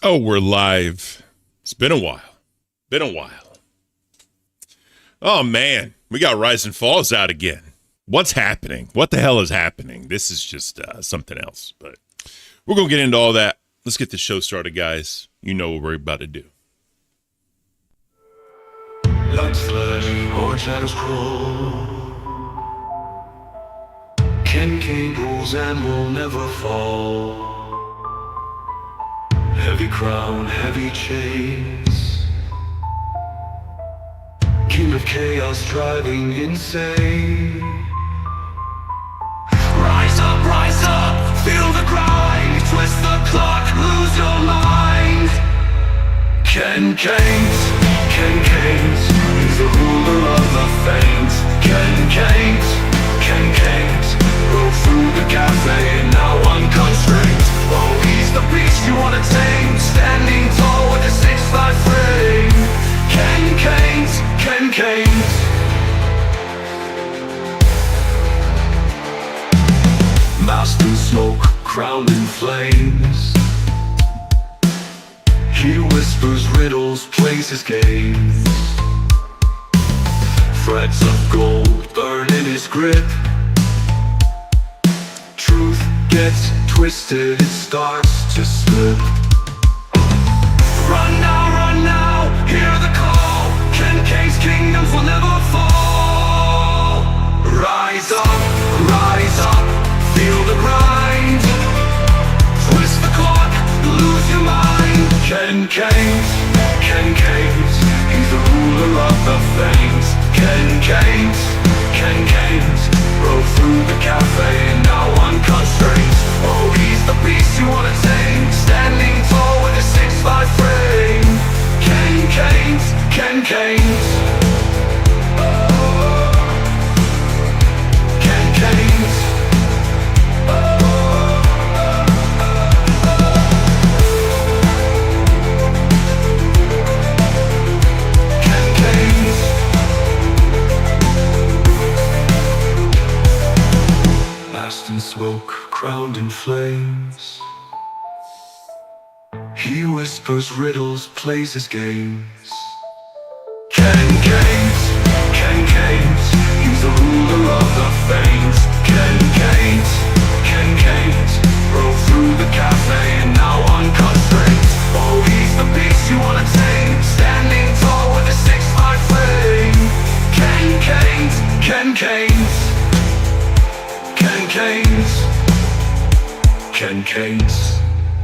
Oh, we're live. It's been a while. Been a while. Oh, man. We got Rise and Falls out again. What's happening? What the hell is happening? This is just something else. But we're going to get into all that. Let's get the show started, guys. You know what we're about to do. Lights flash, or shadows crawl. Caint rules and will never fall. Heavy crown, heavy chains. King of chaos driving insane. Rise up, feel the grind. Twist the clock, lose your mind. Caint, he's the ruler of the Faint. Caint, broke through the cafe and now unconstrained. Oh, he's the beast you wanna tame, standing tall with a 6'5" frame. Caint. Masked in smoke, crowned in flames. He whispers riddles, plays his games. Threads of gold burn in his grip. Truth gets twisted, it starts to slip. Run now, hear the call. Caint's kingdoms will never fall. Rise up, feel the grind. Twist the clock, lose your mind. Caint, he's the ruler of the Faint. Caint, broke through the cafe and now unconstrained. Oh, he's the beast you wanna tame, standing tall with a 6'5" frame. Caint. Masked in smoke, crowned in flames. He whispers riddles, plays his games. Caint, he's the ruler of the Faint. Caint, broke through the cafe and now unconstrained. Oh, he's the beast you wanna tame, standing tall with a 6'5" frame. Caint.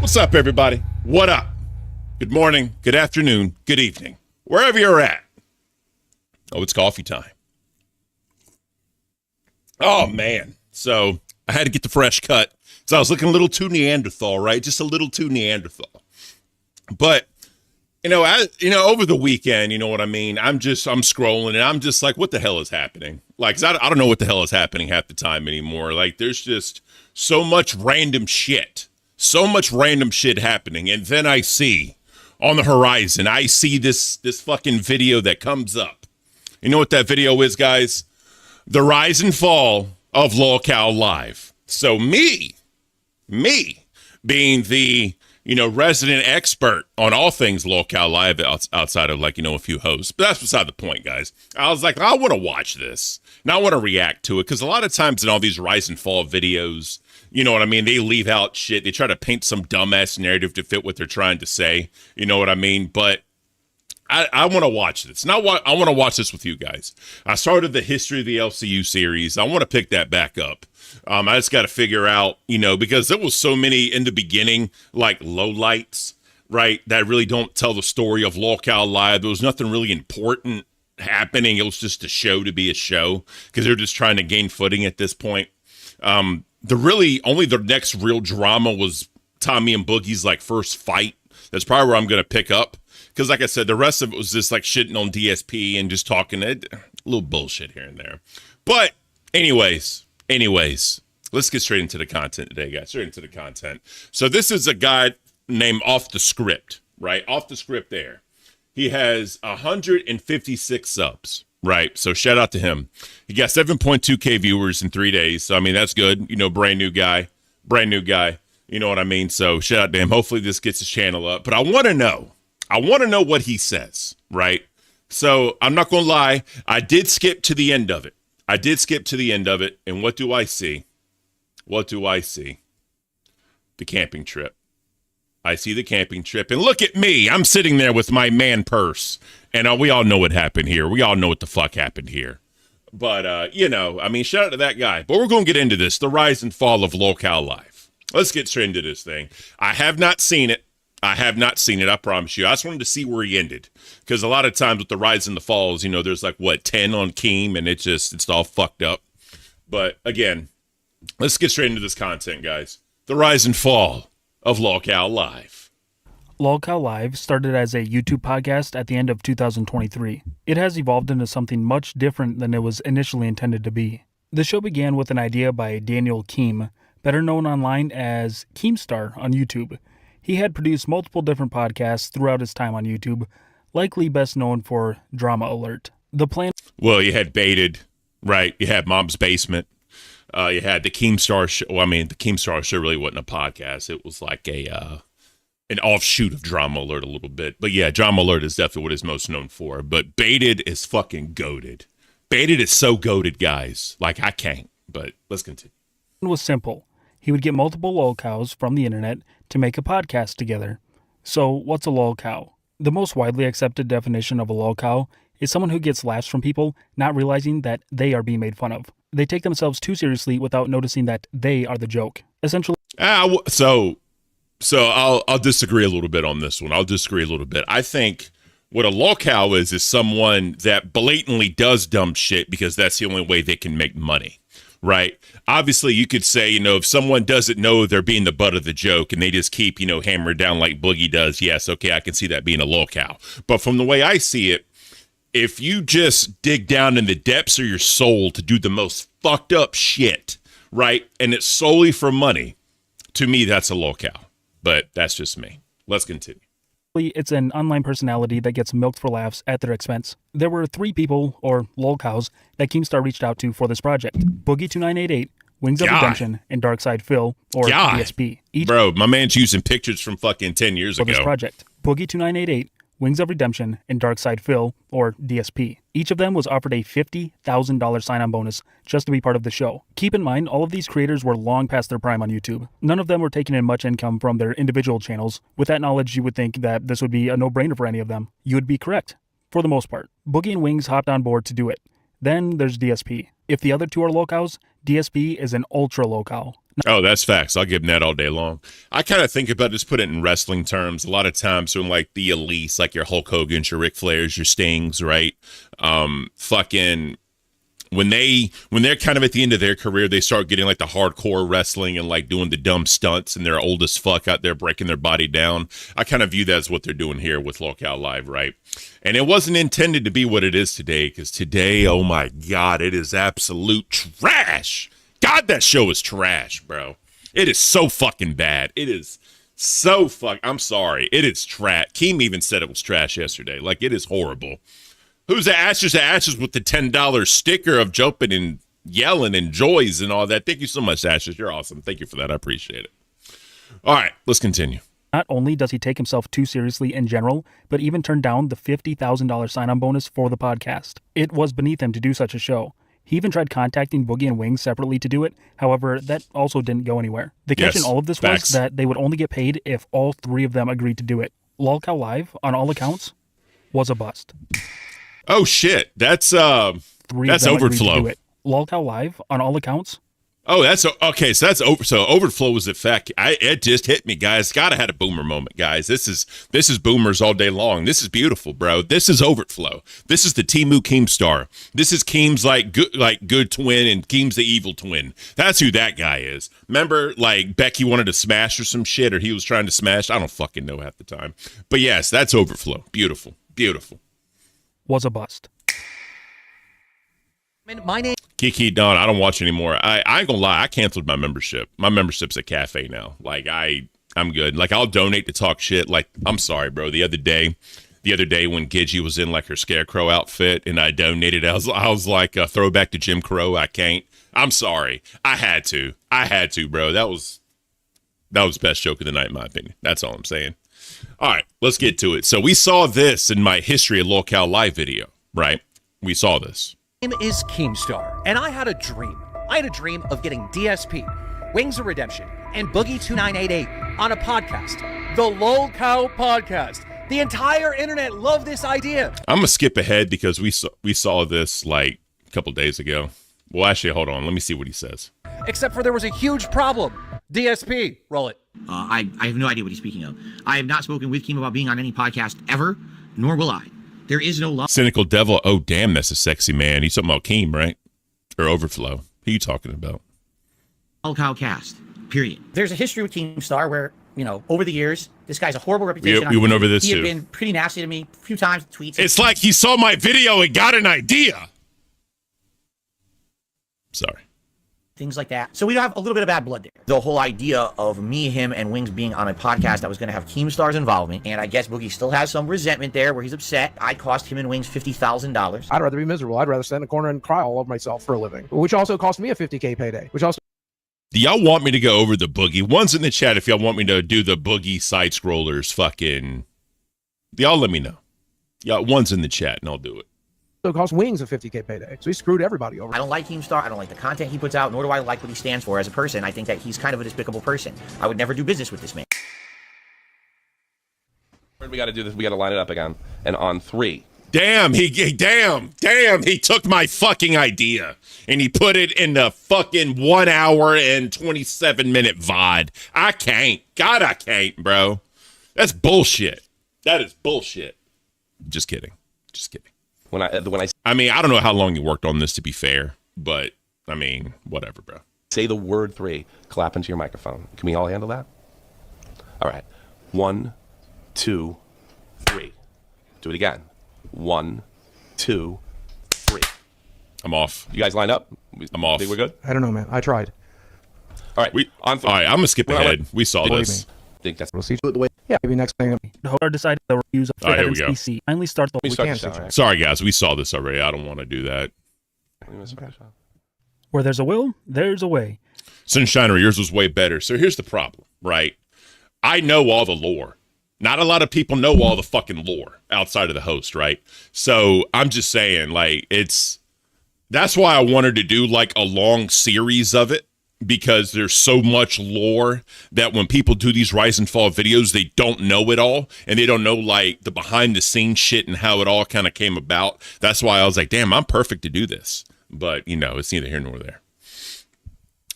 What's up, everybody? What up? Good morning, good afternoon, good evening. Wherever you're at. Oh, it's coffee time. Oh, man. So I had to get the fresh cut. So I was looking a little too Neanderthal, right? Just a little too Neanderthal. But, over the weekend, you know what I mean? I'm scrolling and I'm just like, what the hell is happening? Like, 'cause I don't know what the hell is happening half the time anymore. Like, there's just so much random shit. So much random shit happening. And then I see on the horizon, I see this fucking video that comes up. You know what that video is, guys? The rise and fall of Lolcow Live. So me being the, resident expert on all things Lolcow Live outside of a few hosts. But that's beside the point, guys. I was like, I want to watch this. And I want to react to it. Because a lot of times in all these rise and fall videos, you know what I mean? They leave out shit. They try to paint some dumbass narrative to fit what they're trying to say. You know what I mean? But I want to watch this. Now, I want to watch this with you guys. I started the history of the LCU series. I want to pick that back up. I just got to figure out, because there was so many in the beginning, like lowlights, right, that really don't tell the story of Lolcow Live. There was nothing really important happening. It was just a show to be a show because they're just trying to gain footing at this point. The next real drama was Tommy and Boogie's first fight. That's probably where I'm going to pick up. Because like I said, the rest of it was just shitting on DSP and just talking a little bullshit here and there. But anyways, let's get straight into the content today, guys. Straight into the content. So this is a guy named Off the Script, right? Off the Script there. He has 156 subs, right? So shout out to him. He got 7.2K viewers in 3 days. So, I mean, that's good. Brand new guy. You know what I mean? So shout out to him. Hopefully this gets his channel up. But I want to know what he says, right? So I'm not going to lie. I did skip to the end of it. And what do I see? The camping trip. I see the camping trip. And look at me. I'm sitting there with my man purse. And we all know what happened here. We all know what the fuck happened here. But, shout out to that guy. But we're going to get into this. The rise and fall of Lolcow Live. Let's get straight into this thing. I have not seen it. I promise you. I just wanted to see where he ended. Because a lot of times with the rise and the falls, there's 10 on Keem, and it's all fucked up. But again, let's get straight into this content, guys. The rise and fall of Lolcow Live. Lolcow Live started as a YouTube podcast at the end of 2023. It has evolved into something much different than it was initially intended to be. The show began with an idea by Daniel Keem, better known online as Keemstar on YouTube. He had produced multiple different podcasts throughout his time on YouTube, likely best known for Drama Alert. The plan... Well, you had Baited, right? You had Mom's Basement. You had the Keemstar show. Well, the Keemstar show really wasn't a podcast. It was like an offshoot of Drama Alert a little bit. But yeah, Drama Alert is definitely what it's most known for. But Baited is fucking goated. Baited is so goated, guys. I can't. But let's continue. It was simple. He would get multiple lolcows from the internet to make a podcast together. So, what's a lolcow? The most widely accepted definition of a lolcow is someone who gets laughs from people, not realizing that they are being made fun of. They take themselves too seriously without noticing that they are the joke. Essentially... So I'll disagree a little bit on this one. I think what a lolcow is someone that blatantly does dumb shit because that's the only way they can make money, right? Obviously, you could say, if someone doesn't know they're being the butt of the joke and they just keep, hammered down like Boogie does, yes, okay, I can see that being a lolcow. But from the way I see it, if you just dig down in the depths of your soul to do the most fucked up shit, right, and it's solely for money, to me, that's a lolcow. But that's just me. Let's continue. It's an online personality that gets milked for laughs at their expense. There were 3 people, or lolcows, that Keemstar reached out to for this project. Boogie2988, Wings of Redemption, and Darkside Phil, or DSP. Bro, my man's using pictures from fucking 10 years ago. For this project. Boogie2988, Wings of Redemption, and Darkside Phil, or DSP. Each of them was offered a $50,000 sign-on bonus just to be part of the show. Keep in mind, all of these creators were long past their prime on YouTube. None of them were taking in much income from their individual channels. With that knowledge, you would think that this would be a no-brainer for any of them. You would be correct, for the most part. Boogie and Wings hopped on board to do it. Then there's DSP. If the other 2 are lolcows, DSP is an ultra lolcow. Oh, that's facts. I'll give him that all day long. I kind of think about just put it in wrestling terms. A lot of times when the elites, like your Hulk Hogan's, your Ric Flairs, your Stings, right? When they're kind of at the end of their career, they start getting the hardcore wrestling and doing the dumb stunts and they're old as fuck out there breaking their body down. I kind of view that as what they're doing here with Lolcow Live, right? And it wasn't intended to be what it is today, because today, oh my God, it is absolute trash. God, that show is trash, bro. It is so fucking bad. It is so I'm sorry. It is trash. Keem even said it was trash yesterday. It is horrible. Who's the Ashes with the $10 sticker of jumping and yelling and joys and all that? Thank you so much, Ashes. You're awesome. Thank you for that. I appreciate it. All right, let's continue. Not only does he take himself too seriously in general, but even turned down the $50,000 sign-on bonus for the podcast. It was beneath him to do such a show. He even tried contacting Boogie and Wings separately to do it. However, that also didn't go anywhere. The catch in all of this was that they would only get paid if all 3 of them agreed to do it. Lolcow Live, on all accounts, was a bust. Oh shit, that's overflow. Lolcow Live, on all accounts. Oh, that's okay. So that's over. So overflow was the fact. It just hit me, guys. Gotta had a boomer moment, guys. This is boomers all day long. This is beautiful, bro. This is overflow. This is the Temu Keemstar. This is Keem's good twin and Keem's the evil twin. That's who that guy is. Remember, Becky wanted to smash or some shit, or he was trying to smash. I don't fucking know half the time. But yes, that's overflow. Beautiful, beautiful. Was a bust. My name Kiki Don, I don't watch anymore. I ain't gonna lie, I canceled my membership. My membership's at Cafe now. I'm good. I'll donate to talk shit. I'm sorry, bro. The other day when Gidgey was in her scarecrow outfit and I donated, I was like a throwback to Jim Crow. I can't. I'm sorry. I had to, bro. That was That was best joke of the night, in my opinion. That's all I'm saying. All right, let's get to it. So we saw this in my History of Lolcow live video, right? We saw this. My name is Keemstar, and I had a dream. I had a dream of getting DSP, Wings of Redemption, and Boogie 2988 on a podcast, the Lolcow Podcast. The entire internet loved this idea. I'm gonna skip ahead because we saw this like a couple days ago. Well, actually, hold on. Let me see what he says. Except for there was a huge problem. DSP, roll it. I have no idea what he's speaking of. I have not spoken with Keem about being on any podcast ever, nor will I. There is no love. Cynical Devil. Oh, damn, that's a sexy man. He's talking about Keem, right? Or Overflow. Who you talking about? Lolcow cast, period. There's a history with Keemstar where, you know, over the years, this guy's a horrible reputation. We went over this he too. He had been pretty nasty to me a few times, tweets. It's like he saw my video and got an idea. Sorry. Things like that. So we have a little bit of bad blood there. The whole idea of me, him, and Wings being on a podcast that was going to have Keemstar's involvement, and I guess Boogie still has some resentment there where he's upset. I cost him and Wings $50,000. I'd rather be miserable. I'd rather stand in a corner and cry all over myself for a living, which also cost me a $50K payday, which also... Do y'all want me to go over the Boogie? One's in the chat if y'all want me to do the Boogie side scrollers fucking... Y'all let me know. Y'all, one's in the chat and I'll do it. cost Wings a $50K payday. So he screwed everybody over. I don't like Keemstar. I don't like the content he puts out, nor do I like what he stands for as a person. I think that he's kind of a despicable person. I would never do business with this man. We got to do this. We got to line it up again. And on 3. Damn, he took my fucking idea and he put it in the fucking 1 hour and 27-minute VOD. I can't. God, I can't, bro. That's bullshit. That is bullshit. Just kidding. Just kidding. I mean, I don't know how long you worked on this, to be fair, but I mean, whatever, bro. Say the word 3, clap into your microphone. Can we all handle that? All right. 1, 2, 3. Do it again. 1, 2, 3. I'm off. You guys line up? I'm off. Think we're good? I don't know, man. I tried. All right. All right, I'm gonna skip ahead. We saw this. I think that's... We'll see the way. Yeah, maybe next thing. The host decided the reviews of All right, here we go. PC finally start the. We start can't this out, see right? Sorry, guys. We saw this already. I don't want to do that. Where there's a will, there's a way. Sunshiner, yours was way better. So here's the problem, right? I know all the lore. Not a lot of people know all the fucking lore outside of the host, right? So I'm just saying, like, that's why I wanted to do like a long series of it, because there's so much lore that when people do these Rise and Fall videos, they don't know it all, and they don't know like the behind the scenes shit and how it all kind of came about. That's why I was like, damn, I'm perfect to do this. But, you know, it's neither here nor there.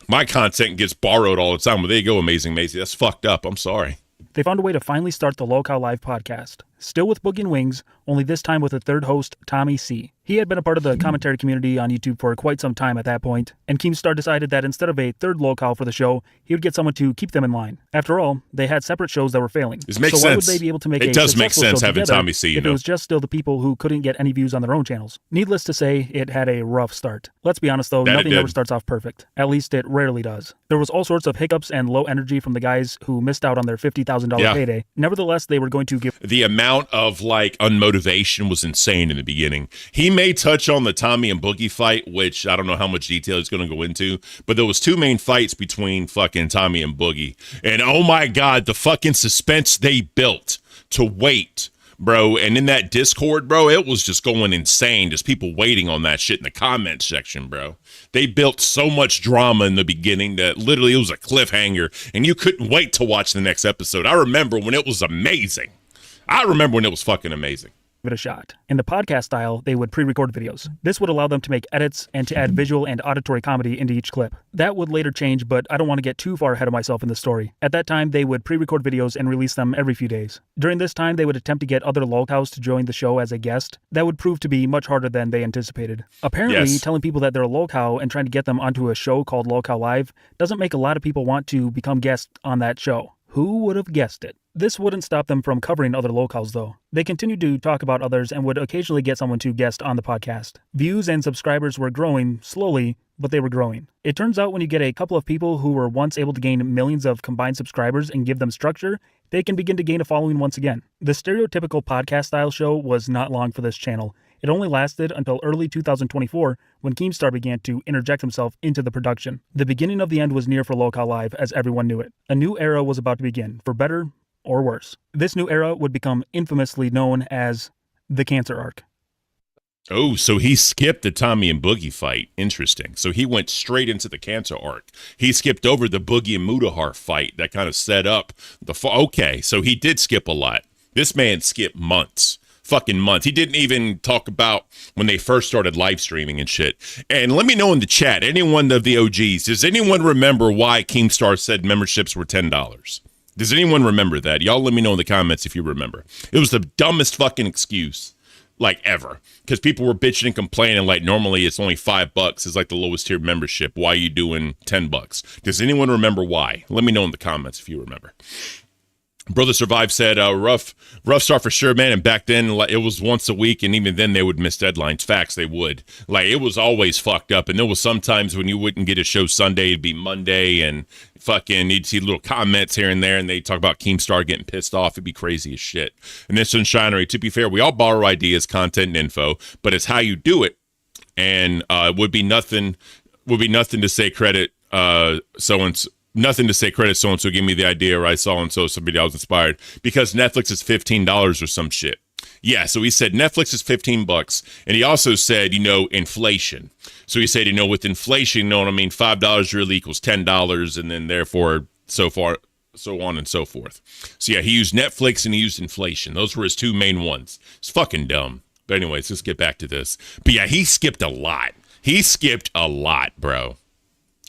My content gets borrowed all the time. Well, there you go, Amazing Maisie. That's fucked up. I'm sorry. They found a way to finally start the Lolcow Live podcast. Still with Boogie and Wings, only this time with a third host, Tommy C. He had been a part of the commentary community on YouTube for quite some time at that point, and Keemstar decided that instead of a third Lolcow for the show, he would get someone to keep them in line. After all, they had separate shows that were failing. This makes so why sense. would they be able to make It a does make successful sense show having together Tommy C, if it was just still the people who couldn't get any views on their own channels? Needless to say, it had a rough start. Let's be honest though, That it nothing did. ever starts off perfect. At least it rarely does. There was all sorts of hiccups and low energy from the guys who missed out on their $50,000 Yeah. payday. Nevertheless, they were going to give The amount of like unmotivation was insane in the beginning. He may touch on the Tommy and Boogie fight, which I don't know how much detail he's going to go into, but there was 2 main fights between fucking Tommy and Boogie. And oh my God, the fucking suspense they built to wait, bro. And in that Discord, bro, it was just going insane. Just people waiting on that shit in the comment section, bro. They built so much drama in the beginning that literally it was a cliffhanger and you couldn't wait to watch the next episode. I remember when it was amazing. I remember when it was fucking amazing. it a shot. In the podcast style, they would pre-record videos. This would allow them to make edits and to add visual and auditory comedy into each clip. That would later change, but I don't want to get too far ahead of myself in the story. At that time, they would pre-record videos and release them every few days. During this time, they would attempt to get other Lolcows to join the show as a guest. That would prove to be much harder than they anticipated. Apparently, Yes. telling people that they're a Lolcow and trying to get them onto a show called Lolcow Live doesn't make a lot of people want to become guests on that show. Who would have guessed it? This wouldn't stop them from covering other Lolcows, though. They continued to talk about others and would occasionally get someone to guest on the podcast. Views and subscribers were growing slowly, but they were growing. It turns out when you get a couple of people who were once able to gain millions of combined subscribers and give them structure, they can begin to gain a following once again. The stereotypical podcast-style show was not long for this channel. It only lasted until early 2024 when Keemstar began to interject himself into the production. The beginning of the end was near for Lolcow Live, as everyone knew it. A new era was about to begin, for better or worse. This new era would become infamously known as the Cancer Arc. Oh, so he skipped the Tommy and Boogie fight. Interesting. So he went straight into the Cancer Arc. He skipped over the Boogie and Mudahar fight that kind of set up the... Okay, so he did skip a lot. This man skipped months. Fucking months. He didn't even talk about when they first started live streaming and shit. And let me know in the chat, anyone of the OGs, does anyone remember why Keemstar said memberships were $10? Does anyone remember that? Y'all let me know in the comments if you remember. It was the dumbest fucking excuse, like, ever. Because people were bitching and complaining, like, normally it's only $5. It's like the lowest tier membership. Why are you doing $10? Does anyone remember why? Let me know in the comments if you remember. Brother Survive said, rough start for sure, man. And back then, it was once a week, and even then they would miss deadlines. Facts, they would. Like, it was always fucked up. And there was sometimes when you wouldn't get a show Sunday, it'd be Monday, and fucking you'd see little comments here and there, and they'd talk about Keemstar getting pissed off. It'd be crazy as shit. And then Sunshinery, to be fair, we all borrow ideas, content, and info, but it's how you do it. And would be nothing to say credit nothing to say credit so-and-so gave me the idea, or I saw and so somebody I was inspired, because Netflix is $15 or some shit. Yeah, so he said Netflix is $15, and he also said, inflation. So he said, with inflation, what I mean, $5 really equals $10, and then therefore so on and so forth. So yeah, he used Netflix and he used inflation. Those were his two main ones. It's fucking dumb. But anyways, let's get back to this. But yeah, he skipped a lot. Bro.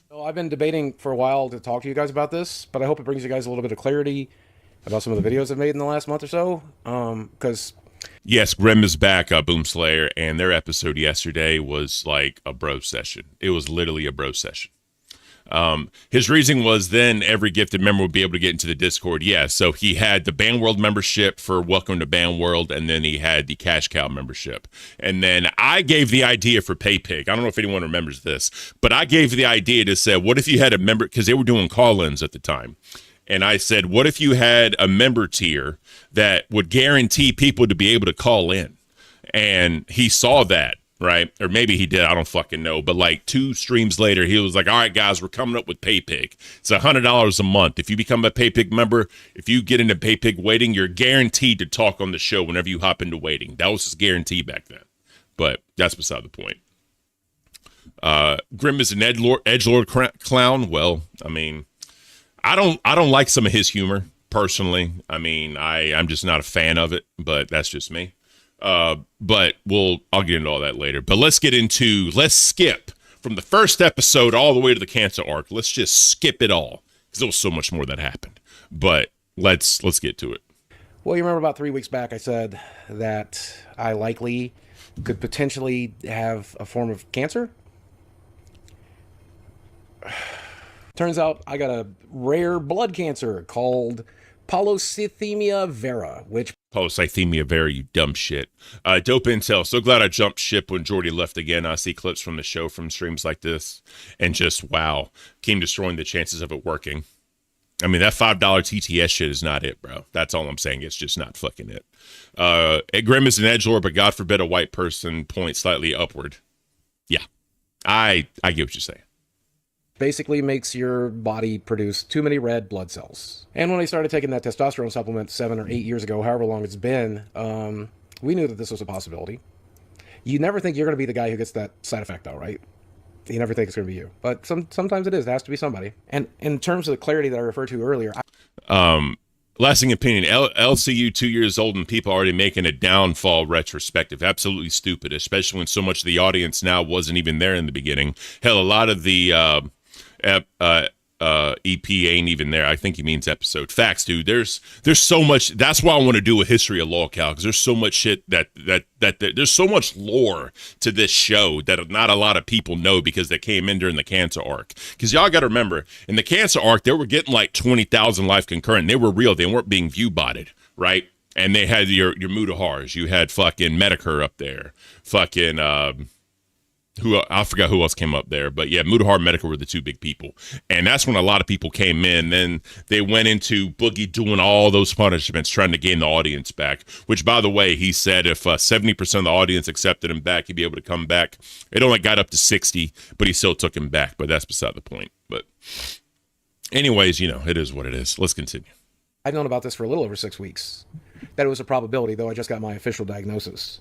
Well, I've been debating for a while to talk to you guys about this, but I hope it brings you guys a little bit of clarity about some of the videos I've made in the last month or so. Because yes, Grim is back, Boom Slayer, and their episode yesterday was like a bro session. It was literally a bro session. His reasoning was then every gifted member would be able to get into the Discord. Yeah, so he had the Band World membership for Welcome to Band World, and then he had the Cash Cow membership. And then I gave the idea for PayPig. I don't know if anyone remembers this, but I gave the idea to say, what if you had a member, because they were doing call-ins at the time. And I said, what if you had a member tier that would guarantee people to be able to call in? And he saw that. Right? Or maybe he did. I don't fucking know. But like 2 streams later, he was like, all right, guys, we're coming up with PayPig. It's $100 a month. If you become a PayPig member, if you get into PayPig waiting, you're guaranteed to talk on the show whenever you hop into waiting. That was his guarantee back then. But that's beside the point. Grim is an edgelord clown. Well, I mean, I don't like some of his humor personally. I mean, I'm just not a fan of it, but that's just me. But I'll get into all that later. But let's skip from the first episode all the way to the Cancer Arc. Let's just skip it all because there was so much more that happened. But let's get to it. Well, you remember about 3 weeks back, I said that I likely could potentially have a form of cancer. Turns out I got a rare blood cancer called polycythemia vera, which Polycythemia vera, you dumb shit. Dope intel. So glad I jumped ship when Jordy left again. I see clips from the show from streams like this, and just wow, Keem destroying the chances of it working. I mean, that $5 TTS shit is not it, bro. That's all I'm saying. It's just not fucking it. Grim is an edgelord, but God forbid a white person point slightly upward. Yeah, I get what you're saying. basically makes your body produce too many red blood cells. And when I started taking that testosterone supplement 7 or 8 years ago, however long it's been, we knew that this was a possibility. You never think you're going to be the guy who gets that side effect, though, right? You never think it's going to be you. But sometimes it is. It has to be somebody. And in terms of the clarity that I referred to earlier... Lasting opinion, LCU 2 years old and people already making a downfall retrospective. Absolutely stupid, especially when so much of the audience now wasn't even there in the beginning. Hell, a lot of the EP ain't even there. I think he means episode. Facts, dude. There's so much. That's why I want to do a history of Lolcow, because there's so much shit that there's so much lore to this show that not a lot of people know because they came in during the Cancer arc. Because y'all got to remember, in the Cancer arc, they were getting like 20,000 live concurrent. They were real. They weren't being view-botted, right? And they had your Mudahars. You had fucking Medicare up there. Fucking who I forgot who else came up there, but yeah, Mudahar Medical were the two big people, and that's when a lot of people came in. Then they went into Boogie doing all those punishments, trying to gain the audience back. Which, by the way, he said if 70% of the audience accepted him back, he'd be able to come back. It only got up to 60, but he still took him back. But that's beside the point. But anyways, it is what it is. Let's continue. I've known about this for a little over 6 weeks. That it was a probability, though I just got my official diagnosis.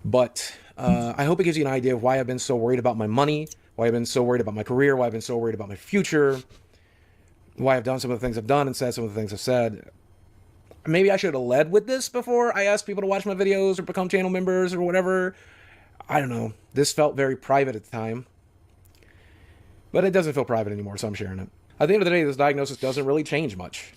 But I hope it gives you an idea of why I've been so worried about my money, why I've been so worried about my career, why I've been so worried about my future, why I've done some of the things I've done and said some of the things I've said. Maybe I should have led with this before I asked people to watch my videos or become channel members or whatever. I don't know. This felt very private at the time. But it doesn't feel private anymore, so I'm sharing it. At the end of the day, this diagnosis doesn't really change much.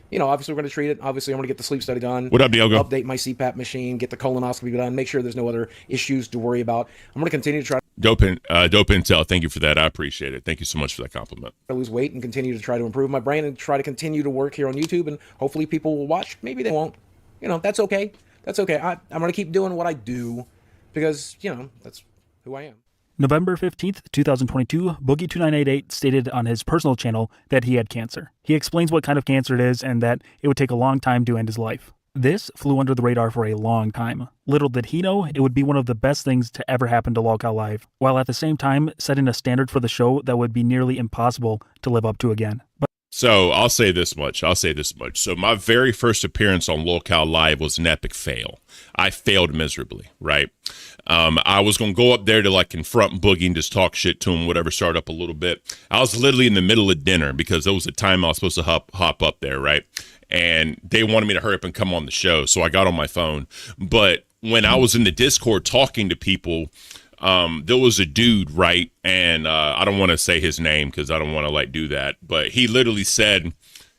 Obviously we're going to treat it. Obviously, I'm going to get the sleep study done. What up, Diogo? Update my CPAP machine, get the colonoscopy done, make sure there's no other issues to worry about. I'm going to continue to try Dope intel. Thank you for that. I appreciate it. Thank you so much for that compliment. to lose weight and continue to try to improve my brain and try to continue to work here on YouTube, and hopefully people will watch. Maybe they won't. That's okay. That's okay. I'm going to keep doing what I do because, that's who I am. November 15th, 2022, Boogie2988 stated on his personal channel that he had cancer. He explains what kind of cancer it is and that it would take a long time to end his life. This flew under the radar for a long time. Little did he know it would be one of the best things to ever happen to Lolcow Live, while at the same time setting a standard for the show that would be nearly impossible to live up to again. So I'll say this much. So my very first appearance on Lolcow Live was an epic fail. I failed miserably, right? I was going to go up there to confront Boogie and just talk shit to him, whatever, start up a little bit. I was literally in the middle of dinner because there was a time I was supposed to hop up there, right? And they wanted me to hurry up and come on the show. So I got on my phone. But when I was in the Discord talking to people, there was a dude, right? And I don't want to say his name because I don't want to do that. But he literally said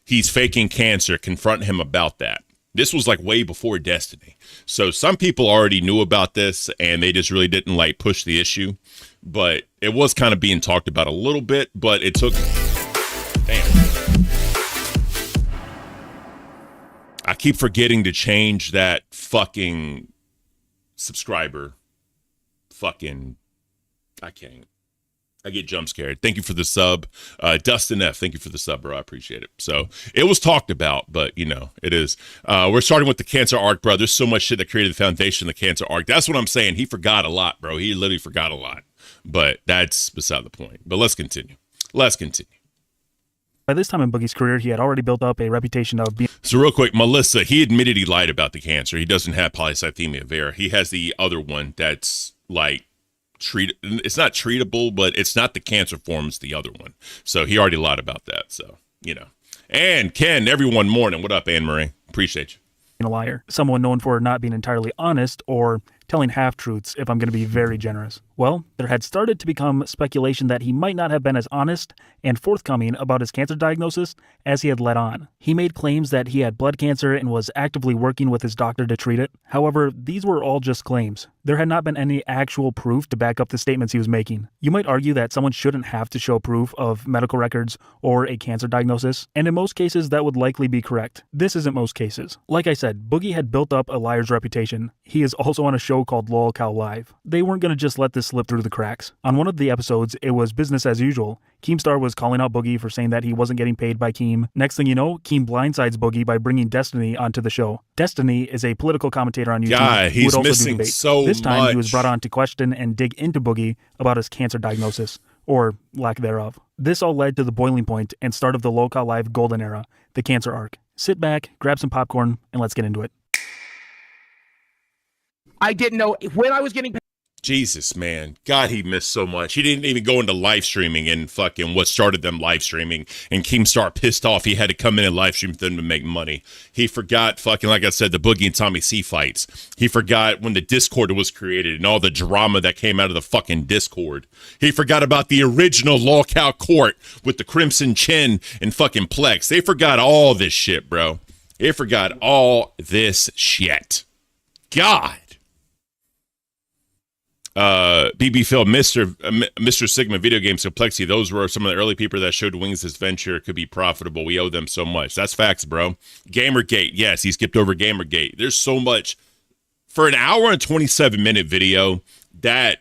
he's faking cancer. Confront him about that. This was way before Destiny. So some people already knew about this and they just really didn't push the issue. But it was kind of being talked about a little bit, but it took... Damn. I keep forgetting to change that fucking subscriber. I can't. I get jump scared. Thank you for the sub. Dustin F, thank you for the sub, bro. I appreciate it. So it was talked about, but it is. We're starting with the cancer arc, bro. There's so much shit that created the foundation of the cancer arc. That's what I'm saying. He forgot a lot, bro. He literally forgot a lot. But that's beside the point. But let's continue. By this time in Boogie's career, he had already built up a reputation of being... So real quick, Melissa, he admitted he lied about the cancer. He doesn't have polycythemia vera. He has the other one that's it's not treatable, but it's not the cancer form, it's the other one. So he already lied about that. So, And Ken, everyone morning. What up, Anne Marie? Appreciate you. a liar. Someone known for not being entirely honest or telling half-truths, if I'm going to be very generous. Well, there had started to become speculation that he might not have been as honest and forthcoming about his cancer diagnosis as he had let on. He made claims that he had blood cancer and was actively working with his doctor to treat it. However, these were all just claims. There had not been any actual proof to back up the statements he was making. You might argue that someone shouldn't have to show proof of medical records or a cancer diagnosis, and in most cases that would likely be correct. This isn't most cases. Like I said, Boogie had built up a liar's reputation. He is also on a show called Lolcow Live. They weren't going to just let this slip through the cracks. On one of the episodes, it was business as usual. Keemstar was calling out Boogie for saying that he wasn't getting paid by Keem. Next thing you know, Keem blindsides Boogie by bringing Destiny onto the show. Destiny is a political commentator on YouTube. Yeah, he's who would also missing do debate. so This time much. he was brought on to question and dig into Boogie about his cancer diagnosis, or lack thereof. This all led to the boiling point and start of the Lolcow Live golden era, the cancer arc. Sit back, grab some popcorn, and let's get into it. I didn't know when I was getting paid. Jesus, man. God, he missed so much. He didn't even go into live streaming and fucking what started them live streaming. And Keemstar pissed off. He had to come in and live stream for them to make money. He forgot fucking, like I said, the Boogie and Tommy C fights. He forgot when the Discord was created and all the drama that came out of the fucking Discord. He forgot about the original Lolcow court with the Crimson Chin and fucking Plex. They forgot all this shit, bro. They forgot all this shit. God. BB Phil, Mr. Sigma Video Games Complexity. Those were some of the early people that showed Wings this venture could be profitable. We owe them so much. That's facts, bro. Gamergate. Yes, he skipped over Gamergate. There's so much. For an hour and 27-minute video, that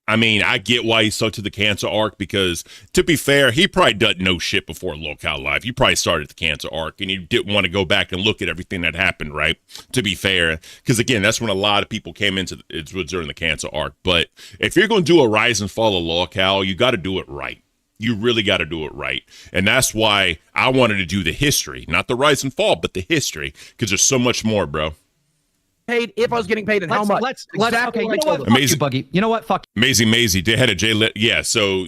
I mean, I get why he's so to the cancer arc because, to be fair, he probably doesn't know shit before Lolcow Live. He probably started the cancer arc and he didn't want to go back and look at everything that happened, right? To be fair, because again, that's when a lot of people came into it was during the cancer arc. But if you're going to do a rise and fall of Lolcow, you got to do it right. You really got to do it right. And that's why I wanted to do the history, not the rise and fall, but the history, because there's so much more, bro. Paid if I was getting paid and how much. Let's Exactly okay. You what I know told what? him. Fuck you, Buggy. You know what? Fuck. Maisie, they had a J. Yeah, so,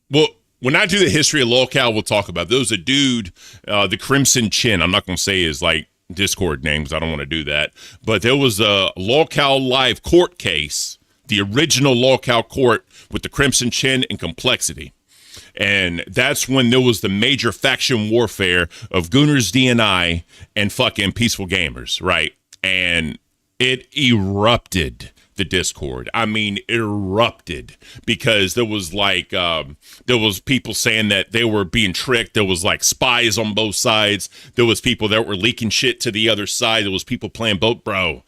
well, when I do the history of Lolcow, we'll talk about it. There was a dude, the Crimson Chin. I'm not going to say his, like, Discord name because I don't want to do that. But there was a Lolcow Live court case, the original Lolcow court with the Crimson Chin and Complexity. And that's when there was the major faction warfare of Gooners DNI and fucking Peaceful Gamers, right? And it erupted the Discord. I mean, erupted because there was like, there was people saying that they were being tricked. There was like spies on both sides. There was people that were leaking shit to the other side. There was people playing both, bro.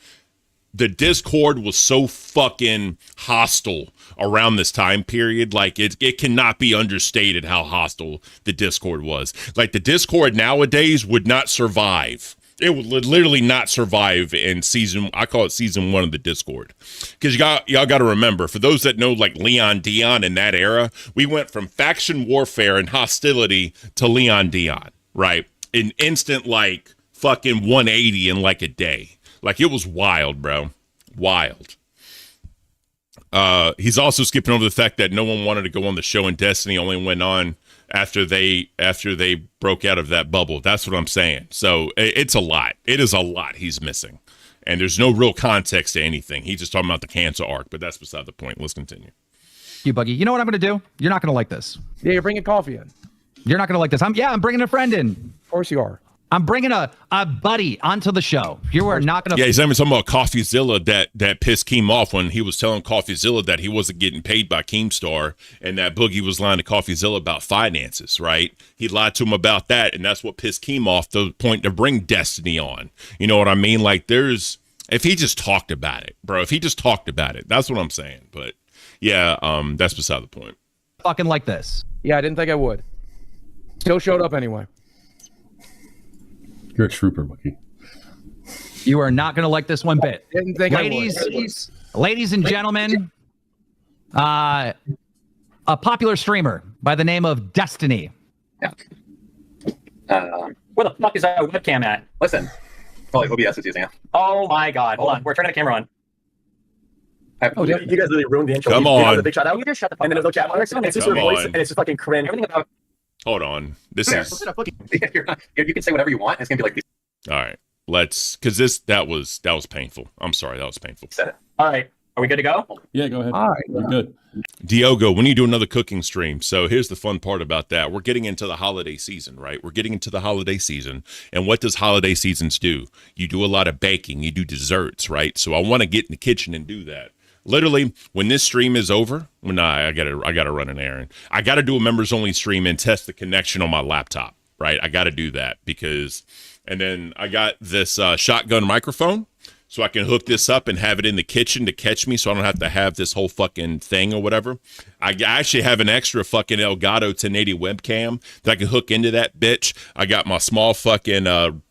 The Discord was so fucking hostile around this time period. Like it cannot be understated how hostile the Discord was. Like the Discord nowadays would not survive. It would literally not survive in I call it season 1 of the Discord. Because y'all got to remember, for those that know like Leon Dion in that era, we went from faction warfare and hostility to Leon Dion, right? An instant like fucking 180 in like a day. Like it was wild, bro. Wild. He's also skipping over the fact that no one wanted to go on the show and Destiny only went on after they broke out of that bubble. That's what I'm saying. So it's a lot. It is a lot he's missing. And there's no real context to anything. He's just talking about the cancer arc, but that's beside the point. Let's continue. You, Buggy. You know what I'm going to do? You're not going to like this. Yeah, you're bringing coffee in. You're not going to like this. I'm bringing a friend in. Of course you are. I'm bringing a buddy onto the show. You are not going to. Yeah, he's even talking about CoffeeZilla that pissed Keem off when he was telling CoffeeZilla that he wasn't getting paid by Keemstar and that Boogie was lying to CoffeeZilla about finances, right? He lied to him about that, and that's what pissed Keem off to the point to bring Destiny on. You know what I mean? Like, if he just talked about it, bro, if he just talked about it, that's what I'm saying. But, yeah, that's beside the point. Fucking like this. Yeah, I didn't think I would. Still showed up anyway. You're a trooper, Bucky. You are not going to like this one bit. Didn't think ladies and gentlemen, a popular streamer by the name of Destiny. Yeah. Where the fuck is our webcam at? Listen. Probably OBS is using it. Oh my god. Hold on. We're turning the camera on. You guys really ruined the intro. Come on. The big shout out. You just shut the fuck up. And then there's no chat marks. And it's just your voice. And it's just fucking cringe. Everything about. Hold on. You can say whatever you want. It's gonna be like. All right. Because that was painful. I'm sorry. That was painful. All right. Are we good to go? Yeah, go ahead. All right. We're good. Diogo, when you do another cooking stream. So here's the fun part about that. We're getting into the holiday season, right? We're getting into the holiday season. And what does holiday seasons do? You do a lot of baking. You do desserts, right? So I want to get in the kitchen and do that. Literally, when this stream is over, I gotta run an errand. I gotta do a members only stream and test the connection on my laptop, right? I gotta do that and then I got this shotgun microphone, so I can hook this up and have it in the kitchen to catch me, so I don't have to have this whole fucking thing or whatever. I actually have an extra fucking Elgato 1080 webcam that I can hook into that bitch. I got my small fucking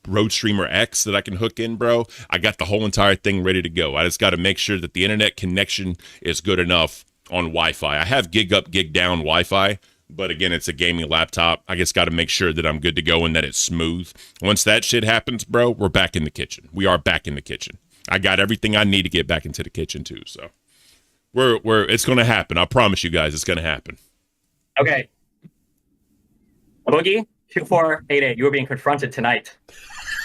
Rode Streamer X that I can hook in, bro. I got the whole entire thing ready to go. I just got to make sure that the internet connection is good enough on Wi-Fi. I have gig up, gig down Wi-Fi, but again, it's a gaming laptop. I just got to make sure that I'm good to go and that it's smooth. Once that shit happens, bro, we're back in the kitchen. We are back in the kitchen. I got everything I need to get back into the kitchen too. So it's going to happen. I promise you guys it's going to happen. Okay. Boogie, 2488, you are being confronted tonight.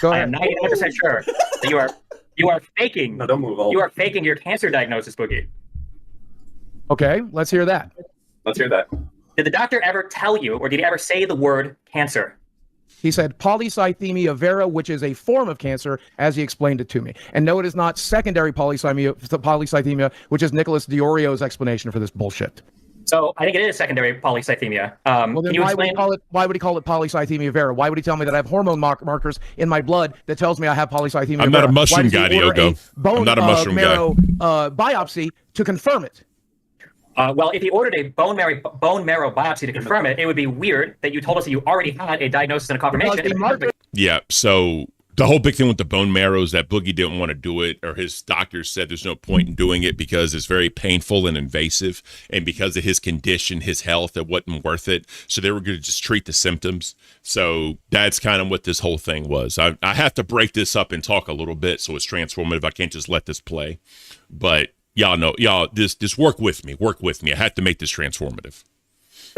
Go I ahead. am 99% sure that you are faking. No, don't move. You are faking your cancer diagnosis, Boogie. Okay, let's hear that. Let's hear that. Did the doctor ever tell you, or did he ever say the word cancer? He said polycythemia vera, which is a form of cancer, as he explained it to me. And no, it is not secondary polycythemia, which is Nicholas Diorio's explanation for this bullshit. So I think it is secondary polycythemia. Well, then why would he call it polycythemia vera? Why would he tell me that I have hormone markers in my blood that tells me I have polycythemia vera? I'm not a mushroom guy, Diogo. I'm not a mushroom marrow, biopsy to confirm it. Well, if he ordered a bone marrow biopsy to confirm it, it would be weird that you told us that you already had a diagnosis and a confirmation. Yeah, so the whole big thing with the bone marrow is that Boogie didn't want to do it, or his doctors said there's no point in doing it because it's very painful and invasive, and because of his condition, his health, it wasn't worth it. So they were going to just treat the symptoms. So that's kind of what this whole thing was. I have to break this up and talk a little bit so it's transformative. I can't just let this play. But y'all, just work with me. I have to make this transformative.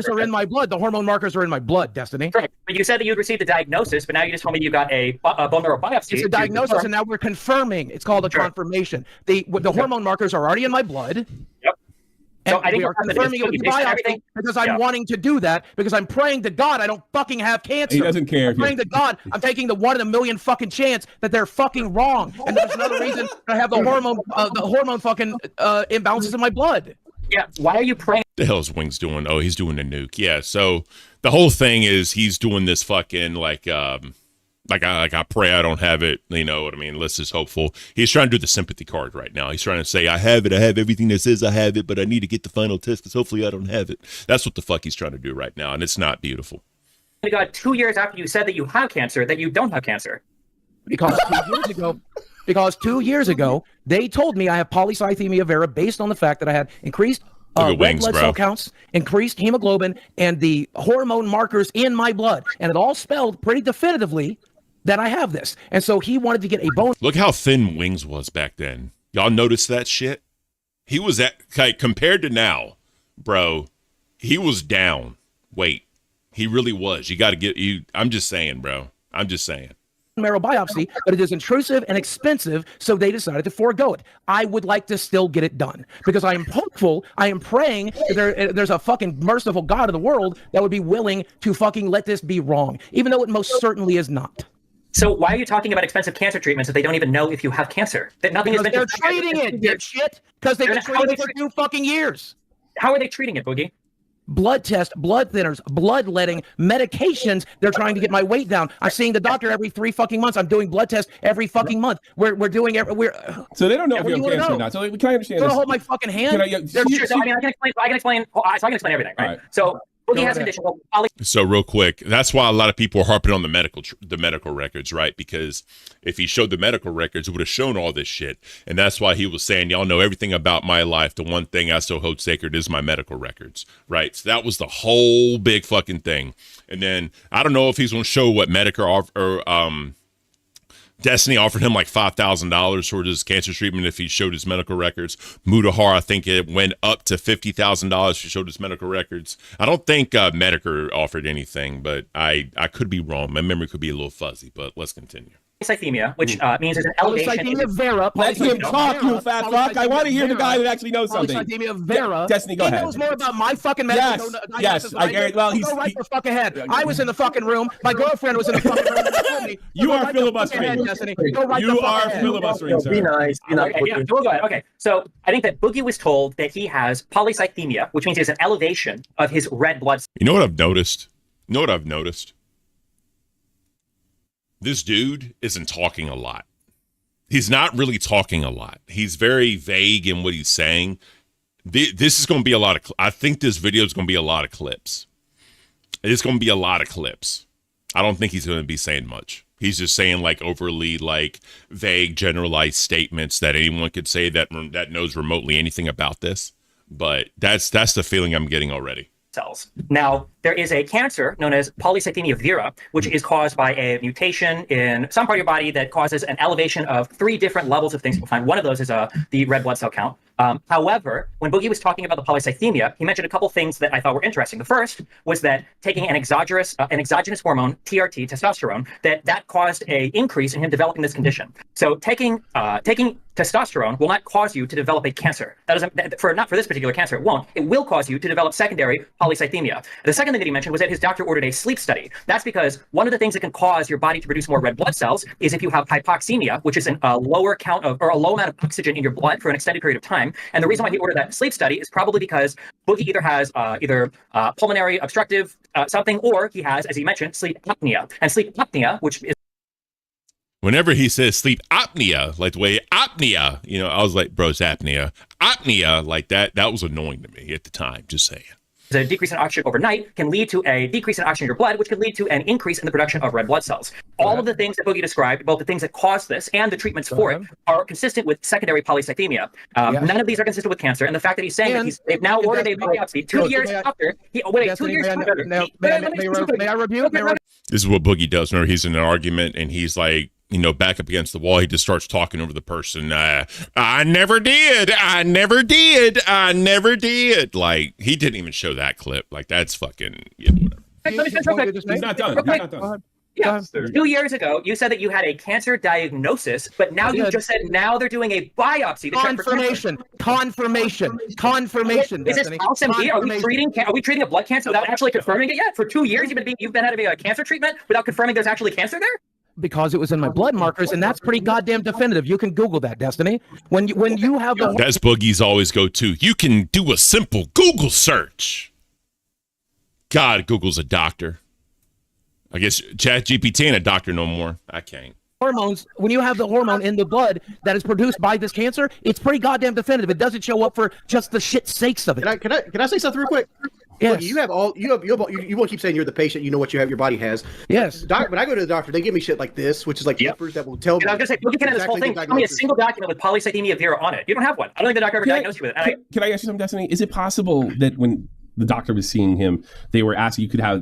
Are in my blood. The hormone markers are in my blood, Destiny. Correct. But you said that you'd received a diagnosis, but now you just told me you got a bone marrow biopsy. It's a diagnosis, and now we're confirming. It's called a confirmation. The hormone markers are already in my blood. Yep. And so I think we are confirming it with the biopsy because I'm wanting to do that, because I'm praying to God I don't fucking have cancer. He doesn't care. I'm praying to God I'm taking the 1 in a million fucking chance that they're fucking wrong. And there's another reason I have the hormone fucking imbalances in my blood. Yeah, why are you praying? The hell is Wings doing? Oh, he's doing a nuke. Yeah, so the whole thing is he's doing this fucking like I pray I don't have it. You know what I mean? Let's just hopeful. He's trying to do the sympathy card right now. He's trying to say I have everything that says I have it, but I need to get the final test because hopefully I don't have it. That's what the fuck he's trying to do right now, and it's not beautiful. You got 2 years after you said that you have cancer that you don't have cancer. Because 2 years ago, they told me I have polycythemia vera based on the fact that I had increased red blood cell counts, increased hemoglobin, and the hormone markers in my blood. And it all spelled pretty definitively that I have this. And so he wanted to get a bone. Look how thin Wings was back then. Y'all notice that shit? He was compared to now, bro, he was down. Wait, he really was. You got to get you. I'm just saying, bro. I'm just saying. Marrow biopsy, but it is intrusive and expensive, so they decided to forego it. I would like to still get it done because I am hopeful, I am praying that there's a fucking merciful God of the world that would be willing to fucking let this be wrong, even though it most certainly is not. So why are you talking about expensive cancer treatments if they don't even know if you have cancer? That nothing has been. They're treating it, dipshit, because they've been treating it for 2 fucking years. How are they treating it, Boogie? Blood tests, blood thinners, bloodletting, medications. They're trying to get my weight down. I'm seeing the doctor every 3 fucking months. I'm doing blood tests every fucking month. We're doing So they don't know if you have cancer or not. So can I understand this? Hold my fucking hand. I can explain everything, right? Right. So Boogie has a condition called So real quick, that's why a lot of people are harping on the medical records, right? Because if he showed the medical records, it would have shown all this shit. And that's why he was saying, y'all know everything about my life. The one thing I still hold sacred is my medical records, right? So that was the whole big fucking thing. And then I don't know if he's going to show what Medicare or Destiny offered him like $5,000 for his cancer treatment if he showed his medical records. Mudahar, I think it went up to $50,000 if he showed his medical records. I don't think Medicare offered anything, but I could be wrong. My memory could be a little fuzzy, but let's continue. Polycythemia, which means there's an elevation. Polycythemia vera. Let him talk, you fat fuck. I want to hear the guy that actually knows something. Polycythemia vera. Destiny, go ahead. He knows more about my fucking medical Yes. Well, he's go right the fuck ahead. I was in the fucking room. My girlfriend was in the fucking room. You are filibustering. You are filibustering, sir. Be nice. Okay. So I think that Boogie was told that he has polycythemia, which means there's an elevation of his red blood. You know what I've noticed? This dude isn't talking a lot. He's not really talking a lot. He's very vague in what he's saying. This is going to be a lot of, I think this video is going to be a lot of clips. It's going to be a lot of clips. I don't think he's going to be saying much. He's just saying like overly like vague generalized statements that anyone could say that knows remotely anything about this. But that's the feeling I'm getting already. Cells. Now, there is a cancer known as polycythemia vera, which is caused by a mutation in some part of your body that causes an elevation of 3 different levels of things. We'll find one of those is the red blood cell count. However, when Boogie was talking about the polycythemia, he mentioned a couple things that I thought were interesting. The first was that taking an exogenous hormone, TRT, testosterone, that caused an increase in him developing this condition. So taking testosterone will not cause you to develop a cancer. That doesn't, not for this particular cancer, it won't. It will cause you to develop secondary polycythemia. The second thing that he mentioned was that his doctor ordered a sleep study. That's because one of the things that can cause your body to produce more red blood cells is if you have hypoxemia, which is a lower count of, or a low amount of oxygen in your blood for an extended period of time. And the reason why he ordered that sleep study is probably because Boogie either has pulmonary obstructive something, or he has, as he mentioned, sleep apnea. And sleep apnea, which is whenever he says sleep apnea, like the way apnea, I was like, bro, it's apnea. apnea, like that was annoying to me at the time. Just saying. A decrease in oxygen overnight can lead to a decrease in oxygen in your blood, which can lead to an increase in the production of red blood cells. All of the things that Boogie described, both the things that cause this and the treatments for it, are consistent with secondary polycythemia. None of these are consistent with cancer. And the fact that he's saying that they've now ordered a biopsy 2 years after. May I rebuke? This is what Boogie does. Whenever he's in an argument and he's like, back up against the wall, he just starts talking over the person. I never did. Like, he didn't even show that clip. Like, that's fucking, whatever. Let me finish real quick. He's not done. Yeah. 2 years ago, you said that you had a cancer diagnosis, but now you just said now they're doing a biopsy. Confirmation. Is this false MD? Are we treating a blood cancer without actually confirming it yet? For 2 years, you've been having a cancer treatment without confirming there's actually cancer there? Because it was in my blood markers, and that's pretty goddamn definitive. You can Google that, Destiny. When you have the that's Boogie's always go to. You can do a simple Google search. God, Google's a doctor. I guess ChatGPT ain't a doctor no more. I can't. Hormones, when you have the hormone in the blood that is produced by this cancer, it's pretty goddamn definitive. It doesn't show up for just the shit sakes of it. Can I say something real quick? Yes. Look, you won't keep saying you're the patient. You know what your body has. Yes. When I go to the doctor, they give me shit like this, which is like papers that will tell me. I was gonna say, look at this whole thing. Tell me a single document with polycythemia vera on it. You don't have one. I don't think the doctor ever diagnosed you with it. Can I ask you something, Destiny? Is it possible that when the doctor was seeing him, they were asking you could have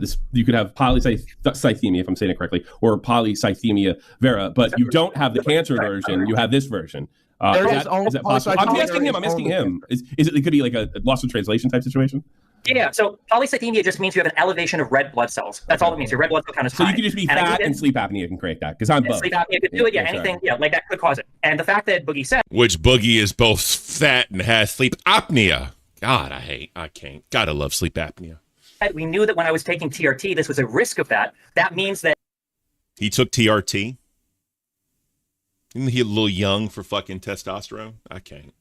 polycythemia, if I'm saying it correctly, or polycythemia vera, but you don't have the cancer version. You have this version. Is that possible? I'm asking him. Is it could be like a loss of translation type situation? Yeah, so polycythemia just means you have an elevation of red blood cells. That's all it means. Your red blood cell count is high. So you could just be fat and sleep apnea can create that, because I'm both. Sleep apnea could do it, anything, like that could cause it. And the fact that Boogie said... Which Boogie is both fat and has sleep apnea. God, I can't. Gotta love sleep apnea. We knew that when I was taking TRT, this was a risk of that. That means that... He took TRT? Isn't he a little young for fucking testosterone? I can't.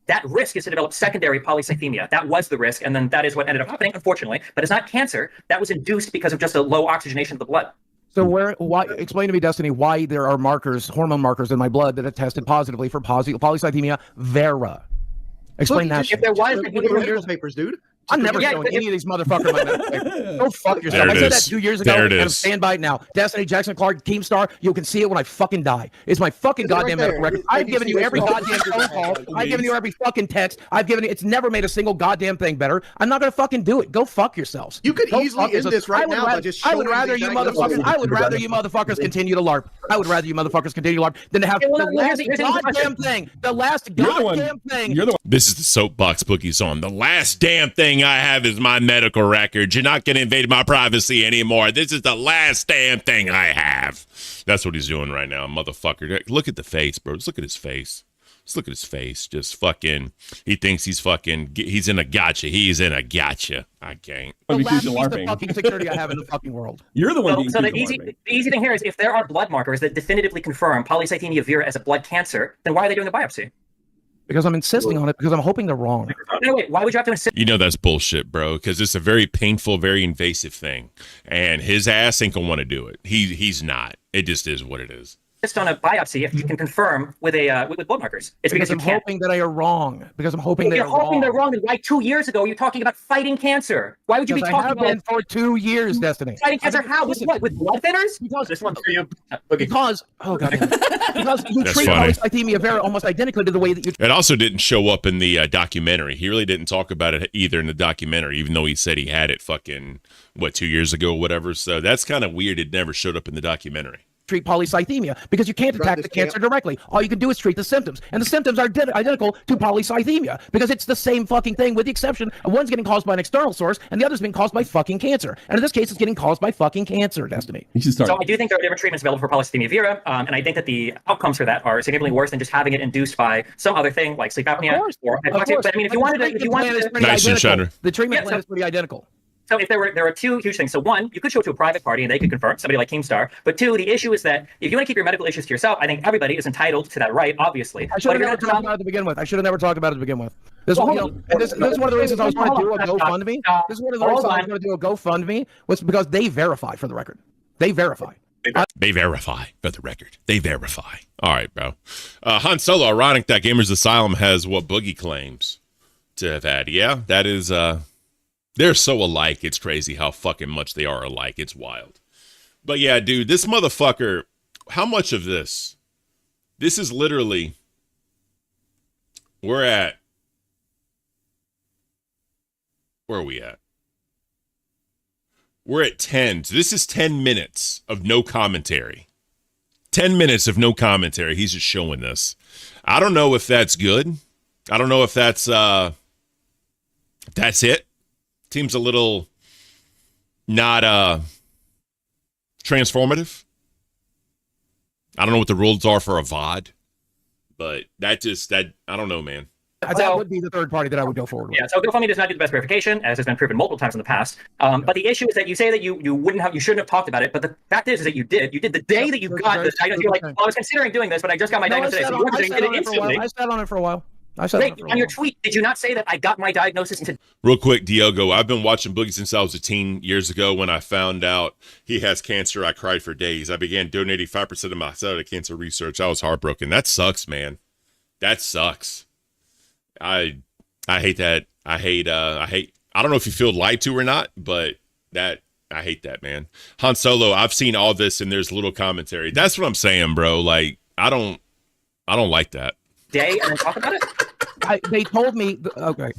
That risk is to develop secondary polycythemia. That was the risk, and then that is what ended up happening, unfortunately. But it's not cancer. That was induced because of just a low oxygenation of the blood. So why? Explain to me, Destiny, why there are hormone markers in my blood that have tested positively for polycythemia vera. Explain that. If there was, the papers, dude. I'm never showing any of these motherfuckers my medical papers. Go fuck yourself. I said that 2 years ago, and I'm stand by it now. Destiny, Jackson Clark, Keemstar, you can see it when I fucking die. It's my fucking goddamn medical record. I've given you every goddamn phone call. I've given you every fucking text. I've given you. It's never made a single goddamn thing better. I'm not gonna fucking do it. Go fuck yourselves. You could easily end this right now by just showing I would rather you motherfuckers continue to LARP. I would rather you motherfuckers continue to LARP than to have the last goddamn thing. The last goddamn thing. This is the soapbox Boogie's on. The last damn thing I have is my medical record. You're not going to invade my privacy anymore. This is the last damn thing I have. That's what he's doing right now, motherfucker. Look at the face, bro. Just look at his face. Just look at his face. Just fucking, he thinks he's in a gotcha. He's in a gotcha. I can't. The last piece of fucking security I have in the fucking world. You're the one being So the easy thing here is if there are blood markers that definitively confirm polycythemia vera as a blood cancer, then why are they doing a biopsy? Because I'm insisting on it, because I'm hoping they're wrong. No, wait, why would you have to insist? That's bullshit, bro, because it's a very painful, very invasive thing. And his ass ain't going to want to do it. He's not. It just is what it is. On a biopsy if you can confirm with blood markers. It's because I'm hoping that I are wrong. Because I'm hoping they're wrong. You're hoping they're wrong. And why 2 years ago you're talking about fighting cancer? Why would you be talking about it for 2 years, Destiny? Fighting cancer? How? With what? With blood thinners? Because this one's for you. Because because you treat polycythemia vera almost identically to the way that you. It also didn't show up in the documentary. He really didn't talk about it either in the documentary, even though he said he had it 2 years ago or whatever. So that's kind of weird. It never showed up in the documentary. Treat polycythemia because you can't attack the cancer directly. All you can do is treat the symptoms, and the symptoms are identical to polycythemia because it's the same fucking thing, with the exception of one's getting caused by an external source and the other's being caused by fucking cancer. And in this case, it's getting caused by fucking cancer. Destiny. So I do think there are different treatments available for polycythemia vera, and I think that the outcomes for that are significantly worse than just having it induced by some other thing like sleep apnea or hypoxia. But I mean, if you wanted to, the treatment plan is pretty identical. So if there were two huge things. So one, you could show it to a private party and they could confirm, somebody like Keemstar. But two, the issue is that if you want to keep your medical issues to yourself, I think everybody is entitled to that right, obviously. I should have never talked about it to begin with. This is one of the reasons I was going to do a GoFundMe. This is one of the reasons I was going to do a GoFundMe was because they verify, for the record. They verify. They verify, for the record. They verify. All right, bro. Han Solo, ironic that Gamers Asylum has what Boogie claims to have had. Yeah, that is, they're so alike. It's crazy how fucking much they are alike. It's wild. But yeah, dude, this motherfucker, how much of this? This is literally, where are we at? We're at 10. So this is 10 minutes of no commentary. 10 minutes of no commentary. He's just showing this. I don't know if that's good. I don't know if that's it. Seems a little not transformative. I don't know what the rules are for a VOD, but that I don't know, man. That would be the third party that I would go forward with. Yeah, so GoFundMe does not do the best verification, as has been proven multiple times in the past. But the issue is that you say that you shouldn't have talked about it, but the fact is that you did. You did the day that you got this diagnosis. You're like, well, I was considering doing this, but I just got my diagnosis today. So you did it instantly. I sat on it for a while. On your tweet, did you not say that I got my diagnosis today? Real quick, Diogo, I've been watching Boogie since I was a teen years ago. When I found out he has cancer, I cried for days. I began donating 5% of myself to cancer research. I was heartbroken. That sucks, man. That sucks. I hate that. I don't know if you feel lied to or not, but I hate that, man. Han Solo, I've seen all this and there's little commentary. That's what I'm saying, bro. Like, I don't like that. Day and then talk about it? They told me, okay.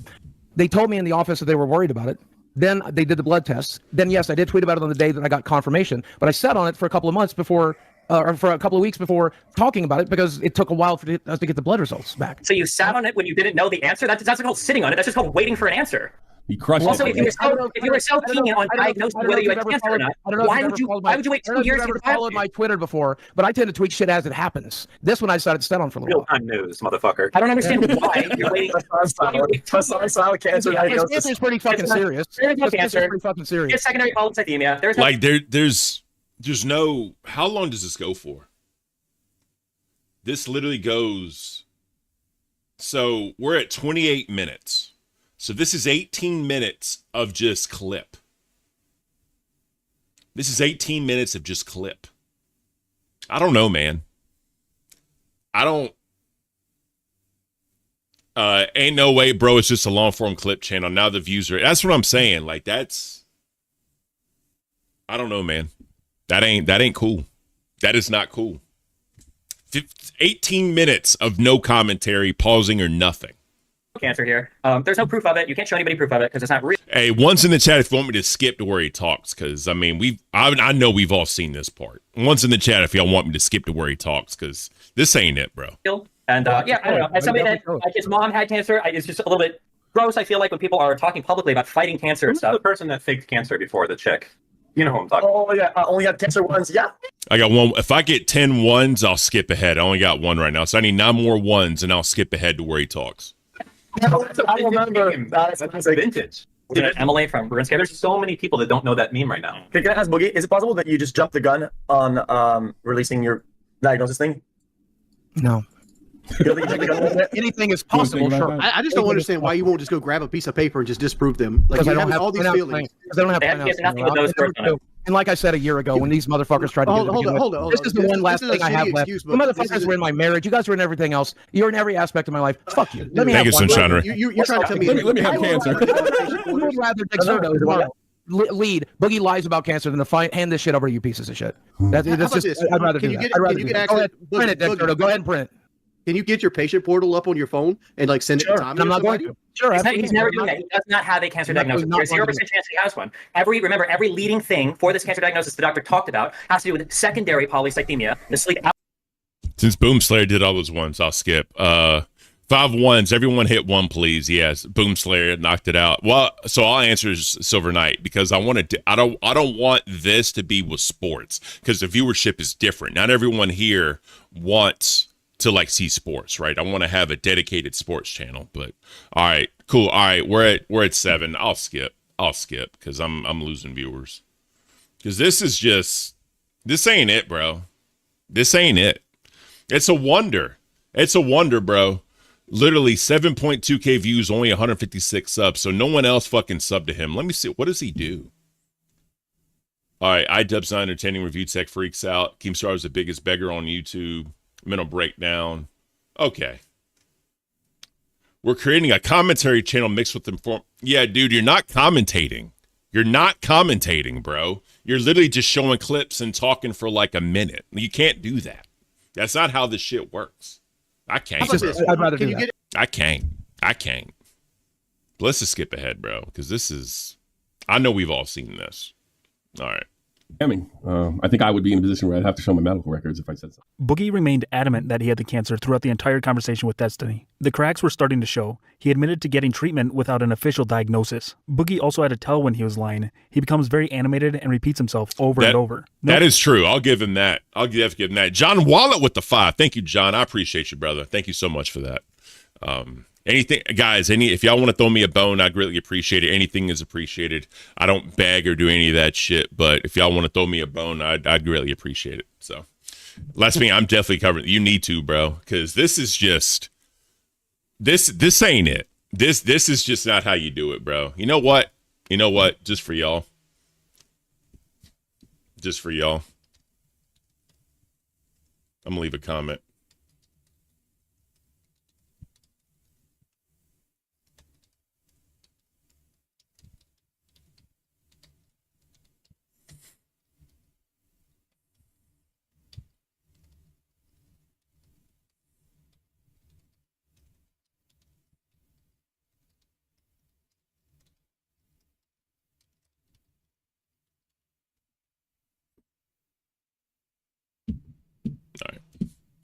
They told me in the office that they were worried about it. Then they did the blood tests. Then, yes, I did tweet about it on the day that I got confirmation, but I sat on it for a couple of months before, or for a couple of weeks before talking about it because it took a while for us to get the blood results back. So you sat on it when you didn't know the answer? That's not called sitting on it. That's just called waiting for an answer. He crushed also, it. if you were so keen on diagnosing whether you had cancer or not, why would you wait 2 years? I've never followed my Twitter before, but I tend to tweet shit as it happens. This one I decided to stand on for a little while. Real-time news, motherfucker. I don't understand why you're waiting. Silent cancer diagnosis. Cancer is pretty fucking serious. There's no cancer. Pretty fucking serious. It's secondary polycythemia. There's no. How long does this go for? This literally goes. So we're at 28 minutes. So this is 18 minutes of just clip. This is 18 minutes of just clip. I don't know, man. Ain't no way, bro. It's just a long form clip channel. Now the views are, that's what I'm saying. Like I don't know, man. That ain't cool. That is not cool. 18 minutes of no commentary, pausing or nothing. Cancer here. There's no proof of it. You can't show anybody proof of it because it's not real. Hey, one's in the chat if you want me to skip to where he talks, because I mean I know we've all seen this part. One's in the chat if y'all want me to skip to where he talks, because this ain't it, bro. And yeah, I don't know. As somebody that like his mom had cancer, it's just a little bit gross. I feel like when people are talking publicly about fighting cancer and stuff. The person that faked cancer before, the chick. You know who I'm talking about. Oh yeah, I only had cancer once. Yeah. I got one. If I get 10 ones, I'll skip ahead. I only got one right now, so I need 9 more ones, and I'll skip ahead to where he talks. I remember that's vintage. Emily from RuneScape. There's so many people that don't know that meme right now. Can I ask Boogie? Is it possible that you just jumped the gun on releasing your diagnosis thing? No. Anything is possible. Sure. I just don't understand why you won't just go grab a piece of paper and just disprove them. Like you have all these feelings. Because I don't have and like I said a year ago, when these motherfuckers tried to hold on. This is the one last thing I have left. The motherfuckers were in my marriage. You guys were in everything else. You're in every aspect of my life. Fuck you. Let me Thank you, Sunshiner. You're trying to tell me. Let me have cancer. I would rather lead Boogie lies about cancer than to hand this shit over to you pieces of shit. That's just. I'd rather do that. I'd rather do that. Go ahead, print it, Dexterdo. Go ahead and print it. Can you get your patient portal up on your phone and like send it to Tommy? I'm not going to. Sure, he's never doing that. He does not have a cancer diagnosis. There's 0% chance he has one. Remember, every leading thing for this cancer diagnosis the doctor talked about has to do with secondary polycythemia, the sleep. Since Boom Slayer did all those ones, I'll skip. 5 ones. Everyone hit 1, please. Yes, Boom Slayer knocked it out. Well, so I'll answer Silver Knight because I don't want this to be with sports because the viewership is different. Not everyone here wants to like see sports, right? I want to have a dedicated sports channel, but all right, cool. All right, we're at 7. I'll skip because I'm losing viewers because this ain't it, bro. This ain't it. It's a wonder, bro. Literally 7.2k views, only 156 subs, so no one else fucking subbed to him. Let me see, what does he do? All right, iDubbbz not entertaining. Review Tech freaks out. Keemstar is the biggest beggar on YouTube. Mental breakdown. Okay. We're creating a commentary channel mixed with inform. Yeah, dude, you're not commentating. You're not commentating, bro. You're literally just showing clips and talking for like a minute. You can't do that. That's not how this shit works. I can't. I'd rather do that. I can't. But let's just skip ahead, bro, because this is. I know we've all seen this. All right. I mean, I think I would be in a position where I'd have to show my medical records if I said so. Boogie remained adamant that he had the cancer throughout the entire conversation with Destiny. The cracks were starting to show. He admitted to getting treatment without an official diagnosis. Boogie also had to tell when he was lying. He becomes very animated and repeats himself over and over. That is true. I'll give him that. I'll give him that. John Wallet with the 5. Thank you, John. I appreciate you, brother. Thank you so much for that. Anything, guys, if y'all want to throw me a bone, I greatly appreciate it. Anything is appreciated. I don't beg or do any of that shit, but if y'all want to throw me a bone, I'd greatly appreciate it. So, last me, I'm definitely covering. You need to, bro, because this is just this ain't it. This is just not how you do it, bro. You know what? Just for y'all. I'm gonna leave a comment.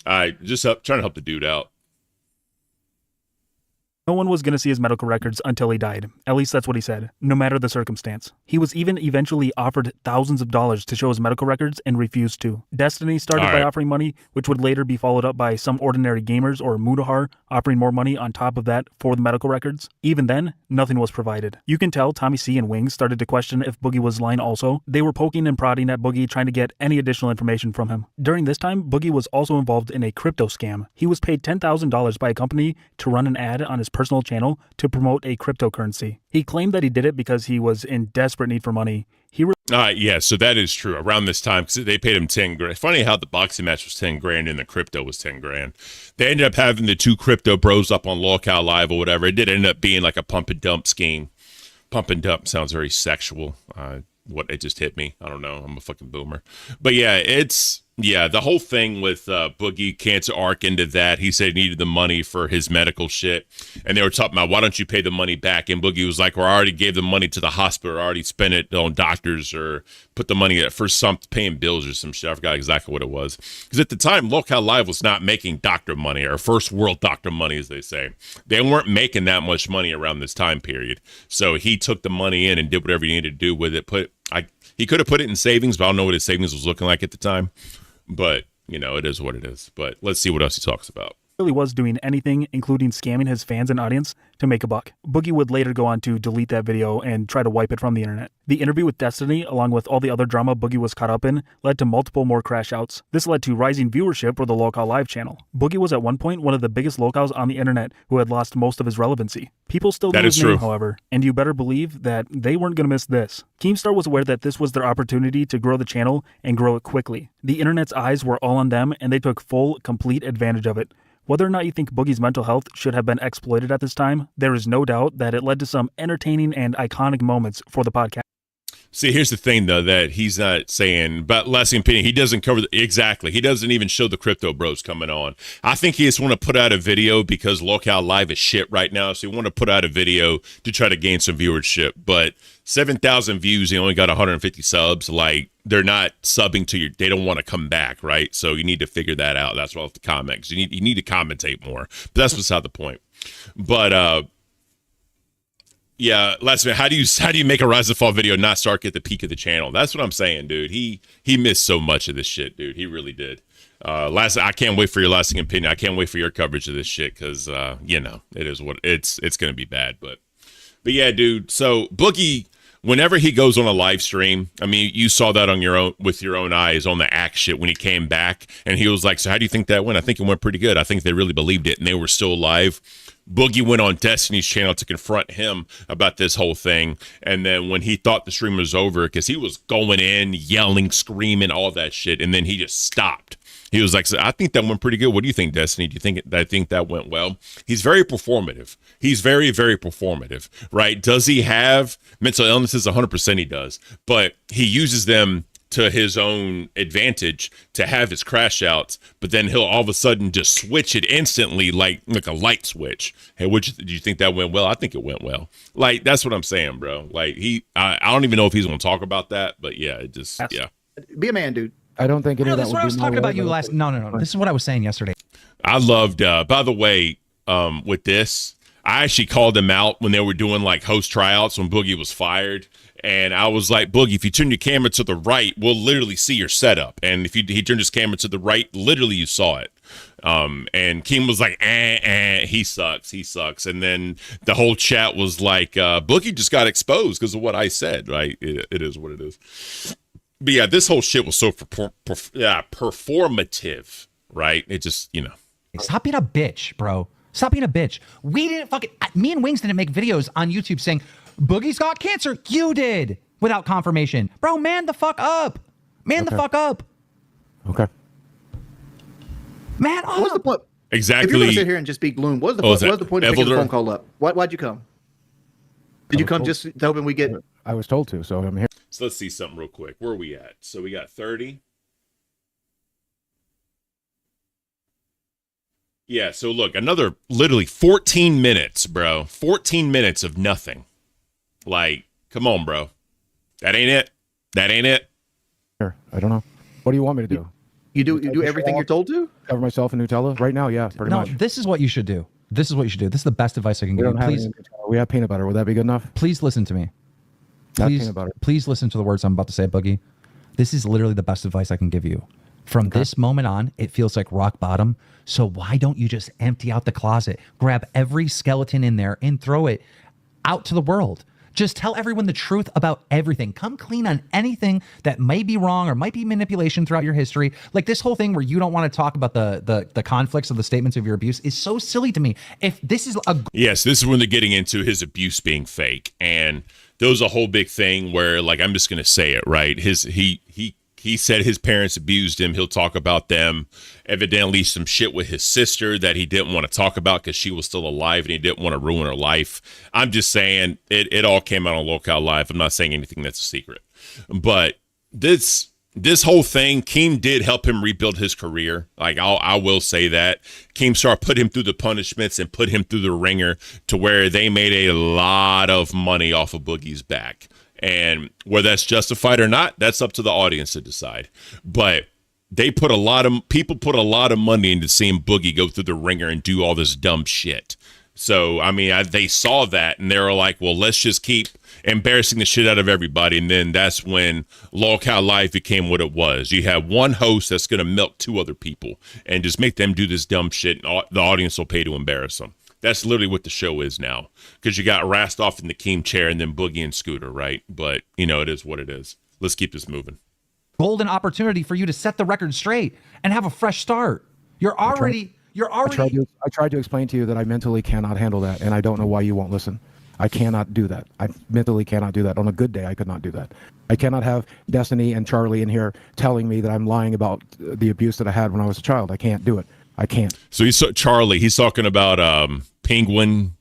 I just trying to help the dude out. No one was going to see his medical records until he died. At least that's what he said, no matter the circumstance. He was even eventually offered thousands of dollars to show his medical records and refused to. Destiny started by offering money, which would later be followed up by some ordinary gamers or Mudahar offering more money on top of that for the medical records. Even then, nothing was provided. You can tell Tommy C and Wings started to question if Boogie was lying also. They were poking and prodding at Boogie, trying to get any additional information from him. During this time, Boogie was also involved in a crypto scam. He was paid $10,000 by a company to run an ad on his personal channel to promote a cryptocurrency. He claimed that he did it because he was in desperate need for money. Yeah, so that is true. Around this time, because they paid him 10 grand. Funny how the boxing match was 10 grand and the crypto was 10 grand. They ended up having the two crypto bros up on Lolcow Live or whatever. It did end up being like a pump and dump scheme. Pump and dump sounds very sexual. It just hit me. I don't know. I'm a fucking boomer. But yeah, the whole thing with Boogie, Cancer arc into that. He said he needed the money for his medical shit. And they were talking about, why don't you pay the money back? And Boogie was like, well, I already gave the money to the hospital. I already spent it on doctors or put the money for some paying bills or some shit. I forgot exactly what it was. Because at the time, Lolcow Live was not making doctor money or first world doctor money, as they say. They weren't making that much money around this time period. So he took the money in and did whatever he needed to do with it. He could have put it in savings, but I don't know what his savings was looking like at the time. But, it is what it is. But let's see what else he talks about. Really was doing anything, including scamming his fans and audience, to make a buck. Boogie would later go on to delete that video and try to wipe it from the internet. The interview with Destiny, along with all the other drama Boogie was caught up in, led to multiple more crash outs. This led to rising viewership for the Lolcow Live channel. Boogie was at one point one of the biggest Lolcows on the internet who had lost most of his relevancy. People still knew his name, however, and you better believe that they weren't going to miss this. Keemstar was aware that this was their opportunity to grow the channel and grow it quickly. The internet's eyes were all on them, and they took full, complete advantage of it. Whether or not you think Boogie's mental health should have been exploited at this time, there is no doubt that it led to some entertaining and iconic moments for the podcast. See, here's the thing, though, that he's not saying, but lasting opinion, he doesn't cover exactly. He doesn't even show the crypto bros coming on. I think he just want to put out a video because Lolcow Live is shit right now, so he want to put out a video to try to gain some viewership. But 7,000 views, he only got 150 subs. Like, they're not subbing to they don't want to come back, right? So you need to figure that out. That's why I have to comment. You need to commentate more. But that's beside the point. But yeah, last minute, how do you make a Rise and Fall video not start at the peak of the channel? That's what I'm saying, dude. He missed so much of this shit, dude. He really did. I can't wait for your lasting opinion. I can't wait for your coverage of this shit because it is what it's going to be bad. But yeah, dude. So Boogie whenever he goes on a live stream, I mean, you saw that on your own with your own eyes on the act shit when he came back, and he was like, "So how do you think that went?" I think it went pretty good. I think they really believed it, and they were still alive. Boogie went on Destiny's channel to confront him about this whole thing, and then when he thought the stream was over, because he was going in, yelling, screaming, all that shit, and then he just stopped. He was like, so I think that went pretty good. What do you think, Destiny? Do you think I think that went well? He's very performative. He's very, very performative, right? Does he have mental illnesses? 100% he does. But he uses them to his own advantage to have his crash outs, but then he'll all of a sudden just switch it instantly like a light switch. Hey, do you think that went well? I think it went well. Like, that's what I'm saying, bro. Like, I don't even know if he's going to talk about that, but yeah, it just, yeah. Be a man, dude. I don't think any of that This is would what I was be talking my about you way, last. No. This is what I was saying yesterday. I loved, by the way, with this, I actually called him out when they were doing like host tryouts when Boogie was fired. And I was like, Boogie, if you turn your camera to the right, we'll literally see your setup. And if he turned his camera to the right, literally you saw it. And Keem was like, he sucks. And then the whole chat was like, Boogie just got exposed because of what I said, right? It is what it is. But yeah, this whole shit was so performative, right? It just, you know. Stop being a bitch, bro. Stop being a bitch. We didn't me and Wings didn't make videos on YouTube saying, Boogie's got cancer. You did, without confirmation. Bro, man the fuck up. Man the fuck up. Okay. Man up. What's the point? Exactly. If you're going to sit here and just be gloom, what's the point of picking the phone call up? Why'd you come? Did you come just hoping we get... I was told to, so I'm here. So let's see something real quick. Where are we at? So we got 30. Yeah, so look, another literally 14 minutes, bro. 14 minutes of nothing. Like, come on, bro. That ain't it. That ain't it. Here, I don't know. What do you want me to do? You do everything you're told to? Cover myself in Nutella? Right now, yeah, pretty much. No, this is what you should do. This is what you should do. This is the best advice I can give you. Please, we have peanut butter. Would that be good enough? Please listen to me. Please listen to the words I'm about to say, Boogie. This is literally the best advice I can give you. From this moment on, it feels like rock bottom. So why don't you just empty out the closet, grab every skeleton in there and throw it out to the world? Just tell everyone the truth about everything. Come clean on anything that may be wrong or might be manipulation throughout your history. Like this whole thing where you don't want to talk about the conflicts of the statements of your abuse is so silly to me. If this is a... Yes, this is when they're getting into his abuse being fake. And there was a whole big thing where, like, I'm just going to say it, right? He said his parents abused him. He'll talk about them. Evidently some shit with his sister that he didn't want to talk about because she was still alive and he didn't want to ruin her life. I'm just saying it all came out on Lolcow Live. I'm not saying anything that's a secret. But this whole thing, Keem did help him rebuild his career. Like, I will say that. Keemstar put him through the punishments and put him through the ringer to where they made a lot of money off of Boogie's back. And whether that's justified or not, that's up to the audience to decide. But people put a lot of money into seeing Boogie go through the ringer and do all this dumb shit. So, I mean, they saw that and they were like, well, let's just keep embarrassing the shit out of everybody. And then that's when Lolcow Live became what it was. You have one host that's going to milk two other people and just make them do this dumb shit. And the audience will pay to embarrass them. That's literally what the show is now. Because you got Rastoff in the Keem chair and then Boogie and Scooter, right? But, you know, it is what it is. Let's keep this moving. Golden opportunity for you to set the record straight and have a fresh start. You're already... I tried to explain to you that I mentally cannot handle that, and I don't know why you won't listen. I cannot do that. I mentally cannot do that. On a good day, I could not do that. I cannot have Destiny and Charlie in here telling me that I'm lying about the abuse that I had when I was a child. I can't do it. I can't. So Charlie, he's talking about Penguin.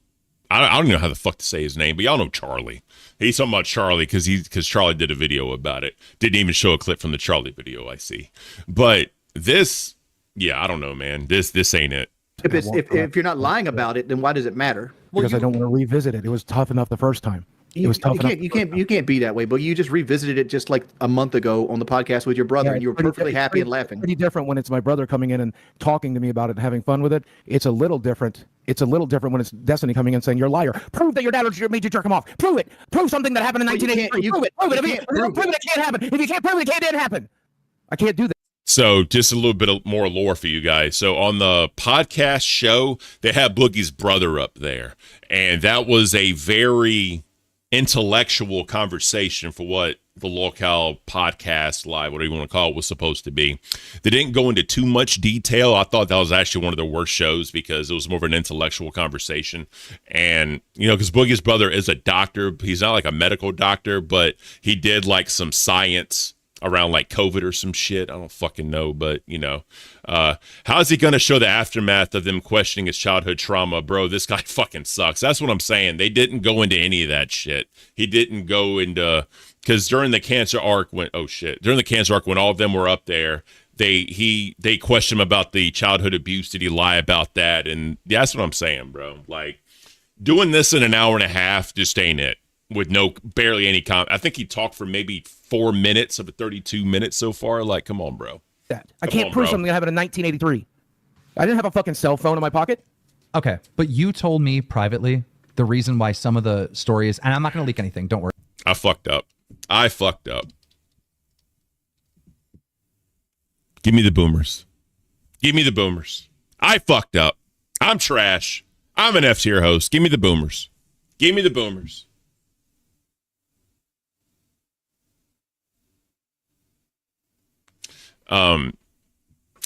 I don't know how the fuck to say his name, but y'all know Charlie. He's talking about Charlie because Charlie did a video about it. Didn't even show a clip from the Charlie video, I see. But this, yeah, I don't know, man. This ain't it. If you're not lying about it, then why does it matter? Because I don't want to revisit it. It was tough enough the first time. It was tough enough. You can't be that way. But you just revisited it just like a month ago on the podcast with your brother, and you were perfectly happy and laughing. Pretty different when it's my brother coming in and talking to me about it and having fun with it. It's a little different. It's a little different when it's Destiny coming in saying you're a liar. Prove that your dad made you jerk him off. Prove it. Prove something that happened in 1983. Prove it. Prove it. If you can't prove it, it can't happen. If you can't prove it, it can't happen. I can't do that. So just a little bit more lore for you guys. So on the podcast show, they had Boogie's brother up there. And that was a very intellectual conversation for what the Lolcow podcast live, whatever you want to call it, was supposed to be. They didn't go into too much detail. I thought that was actually one of their worst shows because it was more of an intellectual conversation. And, you know, because Boogie's brother is a doctor. He's not like a medical doctor, but he did like some science around like COVID or some shit. I don't fucking know, but you know, how is he going to show the aftermath of them questioning his childhood trauma? Bro, this guy fucking sucks. That's what I'm saying. They didn't go into any of that shit. He didn't go into, because during the cancer arc when all of them were up there, they questioned him about the childhood abuse. Did he lie about that? And that's what I'm saying, bro. Like, doing this in an hour and a half just ain't it. With barely any comment. I think he talked for maybe 4 minutes of the 32 minutes so far. Like, come on, bro. I can't prove something that happened in 1983. I didn't have a fucking cell phone in my pocket. Okay, but you told me privately the reason why some of the stories, and I'm not going to leak anything. Don't worry. I fucked up. Give me the boomers. I fucked up. I'm trash. I'm an F-tier host. Give me the boomers.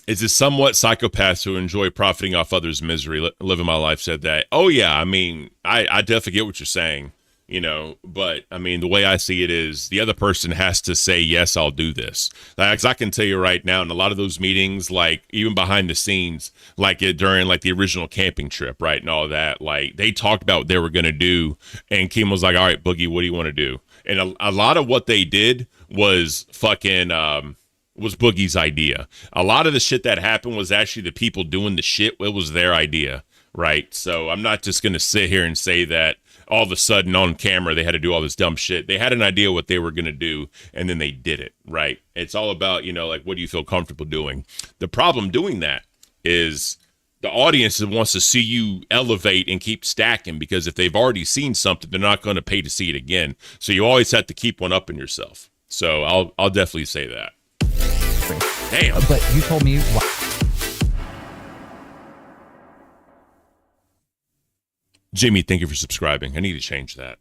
Is this somewhat psychopaths who enjoy profiting off others' misery? Living my life said that. Oh yeah, I mean, I definitely get what you're saying, you know, but I mean, the way I see it is the other person has to say, yes, I'll do this. Like, 'cause I can tell you right now, in a lot of those meetings, like even behind the scenes, like during like the original camping trip, right, and all that, like they talked about what they were going to do. And Keem was like, all right, Boogie, what do you want to do? And a lot of what they did was fucking, was Boogie's idea. A lot of the shit that happened was actually the people doing the shit. It was their idea, right? So I'm not just going to sit here and say that all of a sudden on camera they had to do all this dumb shit. They had an idea what they were going to do, and then they did it, right? It's all about, you know, like, what do you feel comfortable doing? The problem doing that is the audience wants to see you elevate and keep stacking, because if they've already seen something, they're not going to pay to see it again. So you always have to keep one up in yourself. So I'll definitely say that. Damn. But you told me Jimmy, thank you for subscribing. I need to change that.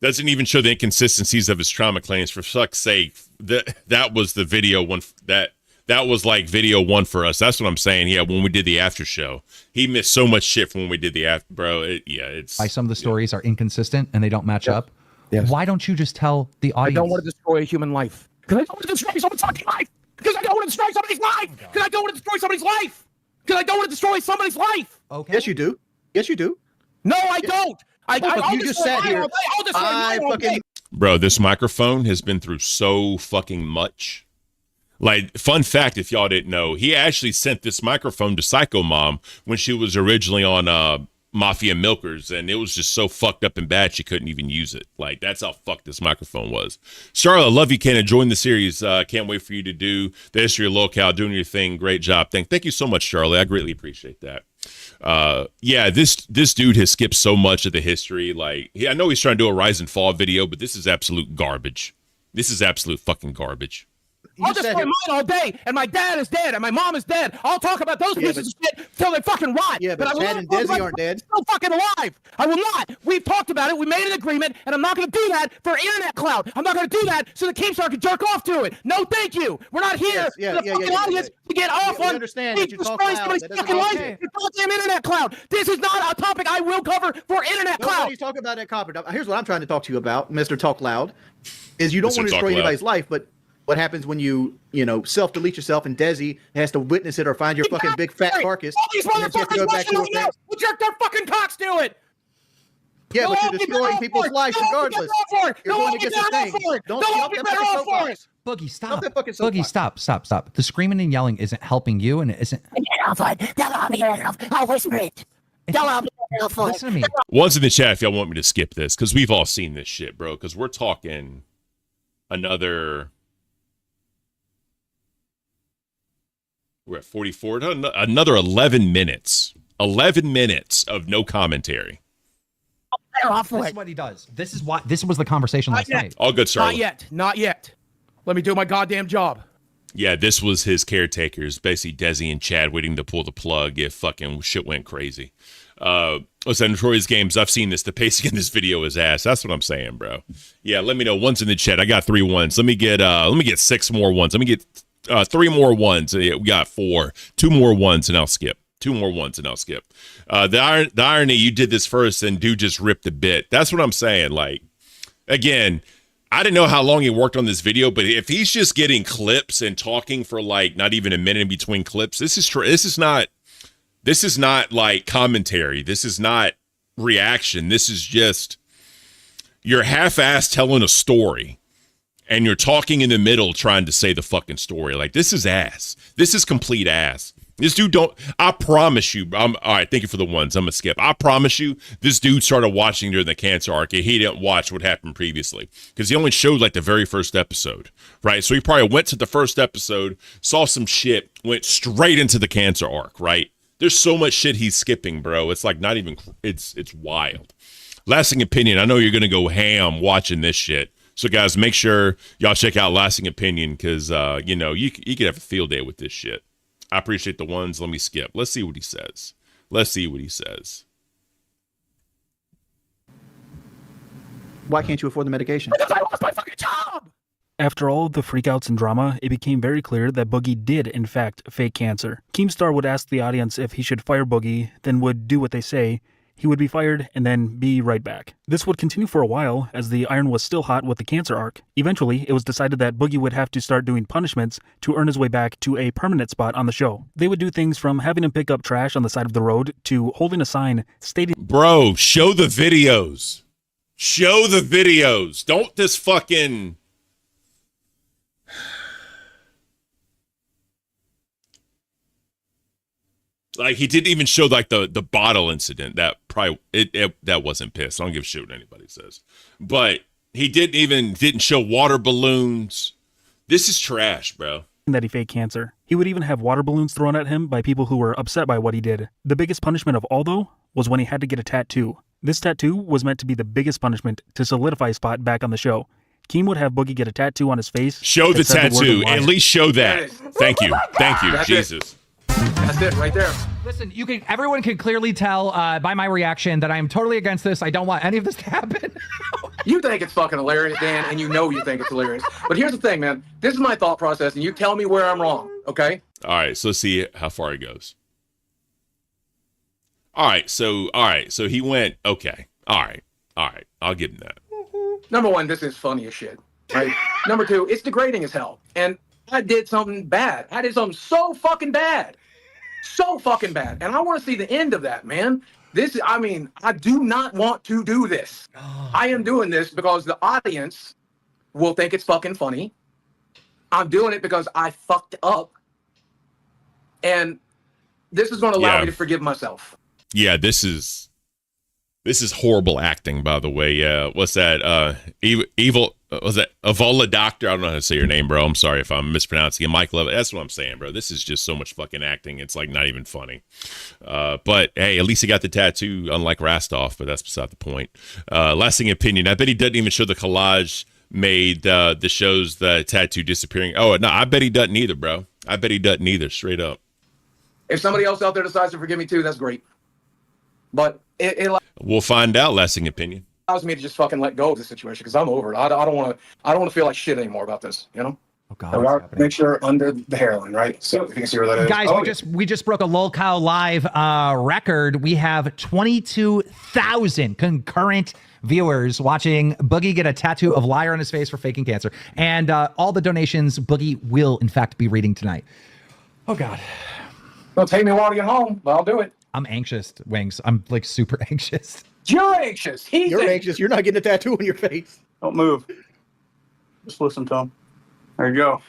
Doesn't even show the inconsistencies of his trauma claims. For fuck's sake, that was the video one that was like video one for us. That's what I'm saying. Yeah, when we did the after show, he missed so much shit from when we did the after, bro. It's why some of the stories are inconsistent and they don't match up. Yes. Why don't you just tell the audience? I don't want to destroy a human life. Because I don't want to destroy someone's fucking life. Because I don't want to destroy somebody's life. Because I don't want to destroy somebody's life. Because I don't want to destroy somebody's life. Okay. Yes, you do. No, I don't. You just sat here. Bro, this microphone has been through so fucking much. Like, fun fact, if y'all didn't know, he actually sent this microphone to Psycho Mom when she was originally on Mafia Milkers, and it was just so fucked up and bad she couldn't even use it. Like, that's how fucked this microphone was. Charlotte, love you, Ken. Join the series. Can't wait for you to do the history of Lolcow, doing your thing. Great job. Thank you so much, Charlotte. I greatly appreciate that. Yeah, this dude has skipped so much of the history. Like, I know he's trying to do a rise and fall video, but this is absolute garbage. This is absolute fucking garbage. I'll destroy mine all day, and my dad is dead, and my mom is dead. I'll talk about those pieces of shit till they fucking rot. Yeah, but I will Chad not and talk Desi about aren't dead. Still fucking alive. I will not. We've talked about it. We made an agreement, and I'm not going to do that for internet clout. I'm not going to do that so the Keemstar can jerk off to it. No, thank you. We're not here for the fucking audience to get off on understand that you talk destroying loud. somebody's That doesn't fucking life. okay. It's goddamn internet clout. This is not a topic I will cover for internet clout. Nobody's talking about that copper. Here's what I'm trying to talk to you about, Mr. Talk Loud, is you don't want to destroy anybody's life, but what happens when you self-delete yourself and Desi has to witness it or find your fucking big fat carcass? All these motherfuckers watching right now will jerk their fucking cocks to it. Yeah, but you're destroying people's lives regardless. You're going against the thing. Don't all be better off for us. Boogie, stop. Boogie, stop. The screaming and yelling isn't helping you, and it isn't. I'll whisper it. Listen to me. Once in the chat if y'all want me to skip this, because we've all seen this shit, bro. Because we're talking another. We're at 44. Another 11 minutes. 11 minutes of no commentary. This is what he does. This was the conversation last night. All good, sir. Not yet. Let me do my goddamn job. Yeah, this was his caretakers, basically Desi and Chad waiting to pull the plug if fucking shit went crazy. Listen, Troy's games, I've seen this. The pacing in this video is ass. That's what I'm saying, bro. Yeah, let me know. Ones in the chat. I got 3 ones. Let me get 6 more ones. Let me get 3 more ones. Yeah, we got 4. 2 more ones and I'll skip. 2 more ones and I'll skip. The irony, you did this first and dude just ripped a bit. That's what I'm saying. Like, again, I didn't know how long he worked on this video, but if he's just getting clips and talking for like not even a minute in between clips, this is not like commentary. This is not reaction. This is just you're half-assed telling a story and you're talking in the middle trying to say the fucking story. Like, this is ass. This is complete ass. This dude I promise you, all right, thank you for the ones. I'm going to skip. I promise you, this dude started watching during the cancer arc and he didn't watch what happened previously because he only showed like the very first episode, right? So he probably went to the first episode, saw some shit, went straight into the cancer arc, right? There's so much shit he's skipping, bro. It's like not even, it's wild. Lasting Opinion, I know you're going to go ham watching this shit. So guys, make sure y'all check out Lasting Opinion because, you could have a field day with this shit. I appreciate the ones. Let me skip. Let's see what he says. Why can't you afford the medication? Because I lost my fucking job! After all of the freakouts and drama, it became very clear that Boogie did, in fact, fake cancer. Keemstar would ask the audience if he should fire Boogie, then would do what they say. He would be fired and then be right back. This would continue for a while, as the iron was still hot with the cancer arc. Eventually, it was decided that Boogie would have to start doing punishments to earn his way back to a permanent spot on the show. They would do things from having him pick up trash on the side of the road to holding a sign stating, "Bro, show the videos. Show the videos. Don't this fucking..." Like, he didn't even show like the bottle incident. That probably that wasn't pissed. I don't give a shit what anybody says. But he didn't show water balloons. This is trash, bro. That he faked cancer. He would even have water balloons thrown at him by people who were upset by what he did. The biggest punishment of all, though, was when he had to get a tattoo. This tattoo was meant to be the biggest punishment to solidify his spot back on the show. Keem would have Boogie get a tattoo on his face. Show the tattoo. At least show that. Thank you. Thank you. That's Jesus. That's it right there. Listen, everyone can clearly tell by my reaction that I am totally against this. I don't want any of this to happen. You think it's fucking hilarious, Dan, and you know you think it's hilarious. But here's the thing, man. This is my thought process, and you tell me where I'm wrong, okay? All right, so let's see how far he goes. All right, so he went, okay. All right, I'll give him that. Number one, this is funny as shit, right? Number two, it's degrading as hell. And I did something bad. I did something so fucking bad. So fucking bad. And I want to see the end of that, man. I do not want to do this. I am doing this because the audience will think it's fucking funny. I'm doing it because I fucked up. And this is going to allow me to forgive myself. Yeah, this is horrible acting, by the way. Yeah, what's that? Evil. Was that Avola Doctor? I don't know how to say your name, bro. I'm sorry if I'm mispronouncing it. Mike Love. That's what I'm saying, bro. This is just so much fucking acting. It's like not even funny. But hey, at least he got the tattoo, unlike Rastov. But that's beside the point. Lasting Opinion. I bet he doesn't even show the collage made the shows the tattoo disappearing. Oh no, I bet he doesn't either, bro. I bet he doesn't either. Straight up. If somebody else out there decides to forgive me too, that's great. But we'll find out. Lasting Opinion allows me to just fucking let go of the situation because I'm over it. I don't want to feel like shit anymore about this, you know? Oh God. Make sure under the hairline, right? So if you can see where that is. Guys, we just broke a Lolcow live record. We have 22,000 concurrent viewers watching Boogie get a tattoo of liar on his face for faking cancer. And all the donations Boogie will in fact be reading tonight. Oh God. It'll take me a while to get home, but I'll do it. I'm anxious, Wings. I'm like super anxious. You're anxious. You're anxious. You're not getting a tattoo on your face. Don't move. Just listen to him. There you go.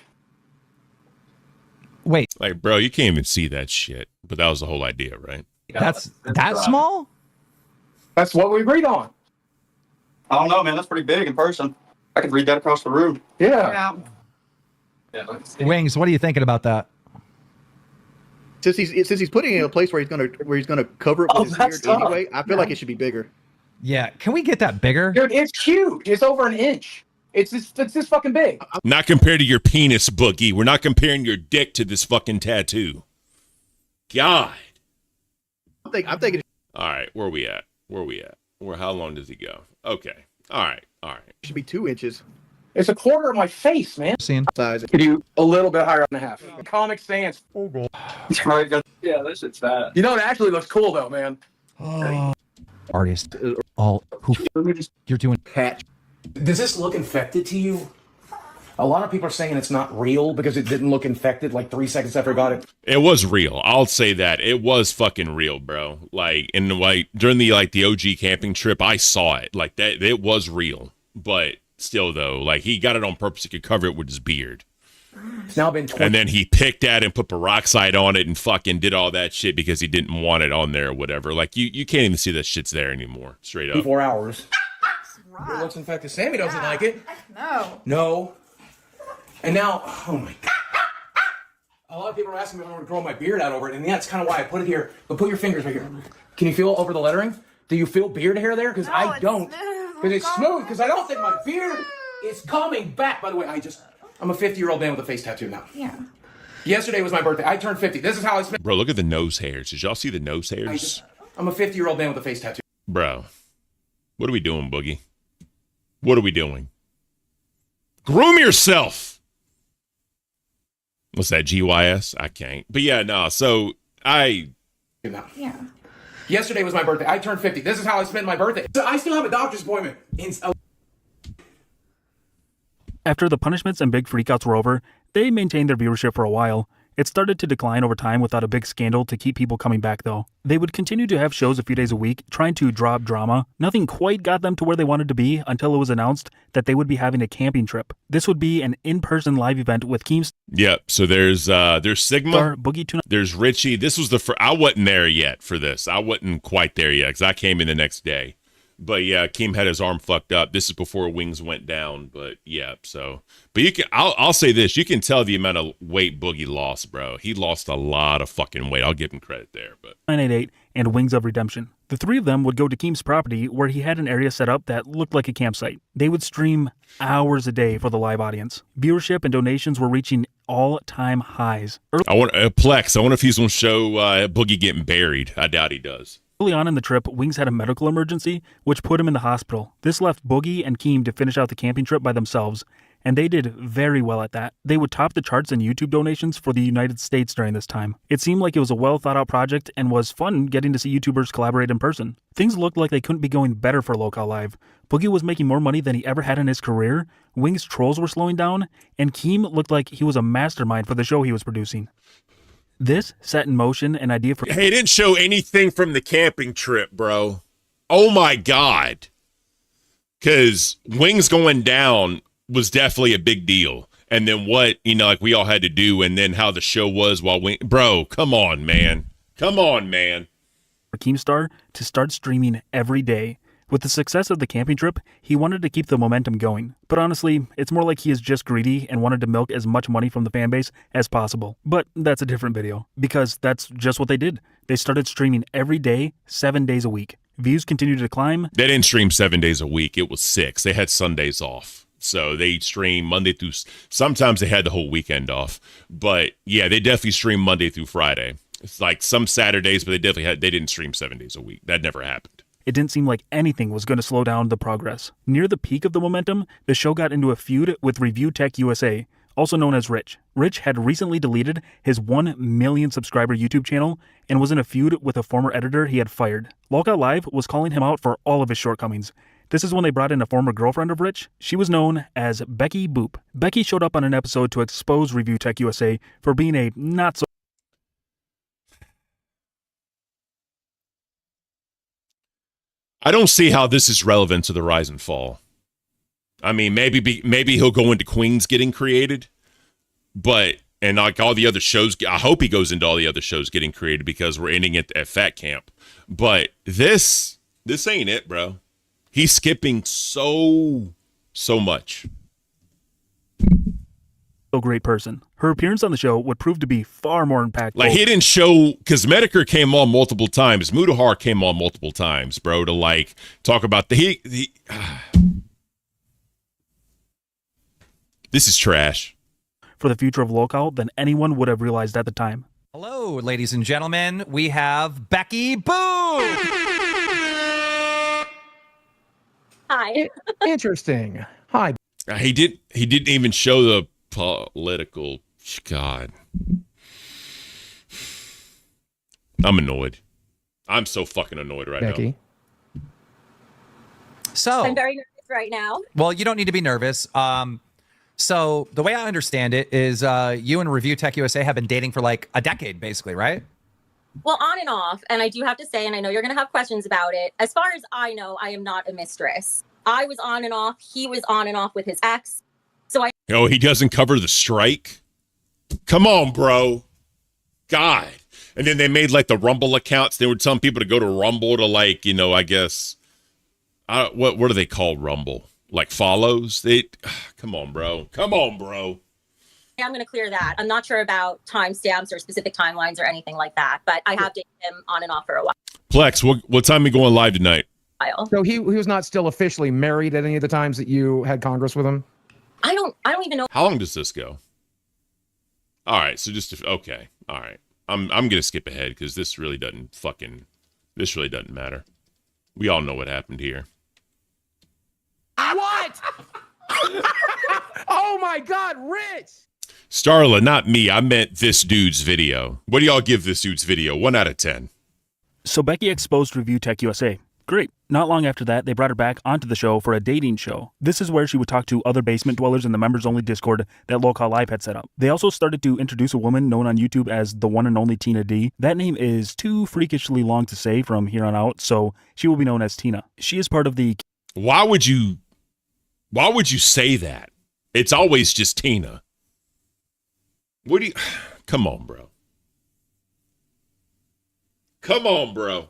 Wait. Like, bro, you can't even see that shit. But that was the whole idea, right? That's that small? That's what we agreed on. I don't know, man. That's pretty big in person. I could read that across the room. Yeah. Wings, what are you thinking about that? Since he's putting it in a place where he's gonna cover it with his beard anyway, I feel like it should be bigger. Yeah, can we get that bigger? Dude, it's huge. It's over an inch. It's this fucking big. Not compared to your penis, Boogie. We're not comparing your dick to this fucking tattoo. God. I'm thinking. All right, where we at? How long does he go? Okay. All right. It should be 2 inches. It's a quarter of my face, man. Seeing Size. Could you a little bit higher and a half? Comic Sans. Oh god. Yeah, this is bad. You know, it actually looks cool though, man. artists, all who you're doing. Patch. Does this look infected to you? A lot of people are saying it's not real because it didn't look infected like 3 seconds after I got it. It was real. I'll say that. It was fucking real, bro. Like, during the OG camping trip, I saw it. Like, that, it was real. But still, though, like, he got it on purpose. He could cover it with his beard. It's now been 20. And then he picked that and put peroxide on it and fucking did all that shit because he didn't want it on there or whatever. Like, you can't even see that shit's there anymore. Straight up. 4 hours. It looks infected. Sammy doesn't like it. No. And now, oh my God. A lot of people are asking me if I want to grow my beard out over it. And yeah, that's kind of why I put it here. But put your fingers right here. Can you feel over the lettering? Do you feel beard hair there? Because I don't. Because it's smooth. Because I don't think my beard is coming back. By the way, I'm a 50-year-old man with a face tattoo now. Yeah. Yesterday was my birthday. I turned 50. This is how I spent. Bro, look at the nose hairs. Did y'all see the nose hairs? I'm a 50-year-old man with a face tattoo. Bro, what are we doing, Boogie? What are we doing? Groom yourself. What's that, GYS? I can't. But yeah, no, so Yeah. Yesterday was my birthday. I turned 50. This is how I spent my birthday. So I still have a doctor's appointment. After the punishments and big freakouts were over, they maintained their viewership for a while. It started to decline over time without a big scandal to keep people coming back, though. They would continue to have shows a few days a week, trying to drop drama. Nothing quite got them to where they wanted to be until it was announced that they would be having a camping trip. This would be an in-person live event with Keemstar. Yep. So there's Sigma, Boogie there's Richie. This was I wasn't there yet for this. I wasn't quite there yet because I came in the next day. But yeah, Keem had his arm fucked up. This is before Wings went down. But yeah, so I'll say this: you can tell the amount of weight Boogie lost, bro. He lost a lot of fucking weight. I'll give him credit there. But 988 and Wings of Redemption. The three of them would go to Keem's property where he had an area set up that looked like a campsite. They would stream hours a day for the live audience. Viewership and donations were reaching all-time highs. I wonder if he's gonna show Boogie getting buried. I doubt he does. Early on in the trip, Wings had a medical emergency, which put him in the hospital. This left Boogie and Keem to finish out the camping trip by themselves, and they did very well at that. They would top the charts in YouTube donations for the United States during this time. It seemed like it was a well-thought-out project and was fun getting to see YouTubers collaborate in person. Things looked like they couldn't be going better for Lolcow Live. Boogie was making more money than he ever had in his career, Wings' trolls were slowing down, and Keem looked like he was a mastermind for the show he was producing. This set in motion an idea for... Hey, it didn't show anything from the camping trip, bro. Oh, my God. Because Wings going down was definitely a big deal. And then what, we all had to do, and then how the show was while Wings... Bro, come on, man. Come on, man. For Keemstar to start streaming every day. With the success of the camping trip, he wanted to keep the momentum going. But honestly, it's more like he is just greedy and wanted to milk as much money from the fanbase as possible. But that's a different video, because that's just what they did. They started streaming every day, 7 days a week. Views continued to climb. They didn't stream 7 days a week. It was 6. They had Sundays off. So they stream Monday through... Sometimes they had the whole weekend off. But yeah, they definitely stream Monday through Friday. It's like some Saturdays, but they didn't stream 7 days a week. That never happened. It didn't seem like anything was going to slow down the progress. Near the peak of the momentum, the show got into a feud with Review Tech USA, also known as Rich. Rich had recently deleted his 1 million subscriber YouTube channel and was in a feud with a former editor he had fired. Lolcow Live was calling him out for all of his shortcomings. This is when they brought in a former girlfriend of Rich. She was known as Becky Boop. Becky showed up on an episode to expose Review Tech USA for being a not-so... I don't see how this is relevant to the rise and fall. I mean, maybe he'll go into Queens getting created, and like all the other shows, I hope he goes into all the other shows getting created because we're ending it at Fat Camp. But this ain't it, bro. He's skipping so much. Great person. Her appearance on the show would prove to be far more impactful. Like, he didn't show, because Medicare came on multiple times. Mudahar came on multiple times, bro, to like talk about This is trash. For the future of Lolcow than anyone would have realized at the time. Hello, ladies and gentlemen. We have Becky Boo. Hi. Interesting. Hi. He didn't even show the political. God. I'm annoyed. I'm so fucking annoyed right Becky. now. So I'm very nervous right now. Well, you don't need to be nervous. So the way I understand it is you and Review Tech USA have been dating for like a decade, basically, right? Well, on and off. And I do have to say, and I know you're going to have questions about it. As far as I know, I am not a mistress. I was on and off. He was on and off with his ex. So I. Oh, he doesn't cover the strike? Come on, bro. God. And then they made like the Rumble accounts. They were telling people to go to Rumble to like, you know, I guess. What do they call Rumble? Like follows? Come on, bro. Come on, bro. I'm going to clear that. I'm not sure about timestamps or specific timelines or anything like that, but I have dated him on and off for a while. Plex, what time are you going live tonight? So he was not still officially married at any of the times that you had Congress with him? I don't even know. How long does this go? All right, so okay. All right. I'm going to skip ahead because this really doesn't matter. We all know what happened here. What? Oh my God, Rich! Starla, not me. I meant this dude's video. What do y'all give this dude's video? 1 out of 10. So Becky exposed Review Tech USA. Great. Not long after that, they brought her back onto the show for a dating show. This is where she would talk to other basement dwellers in the members-only Discord that Lolcow Live had set up. They also started to introduce a woman known on YouTube as the one and only Tina D. That name is too freakishly long to say from here on out, so she will be known as Tina. She is part of the... Why would you say that? It's always just Tina. What do you... Come on, bro. Come on, bro.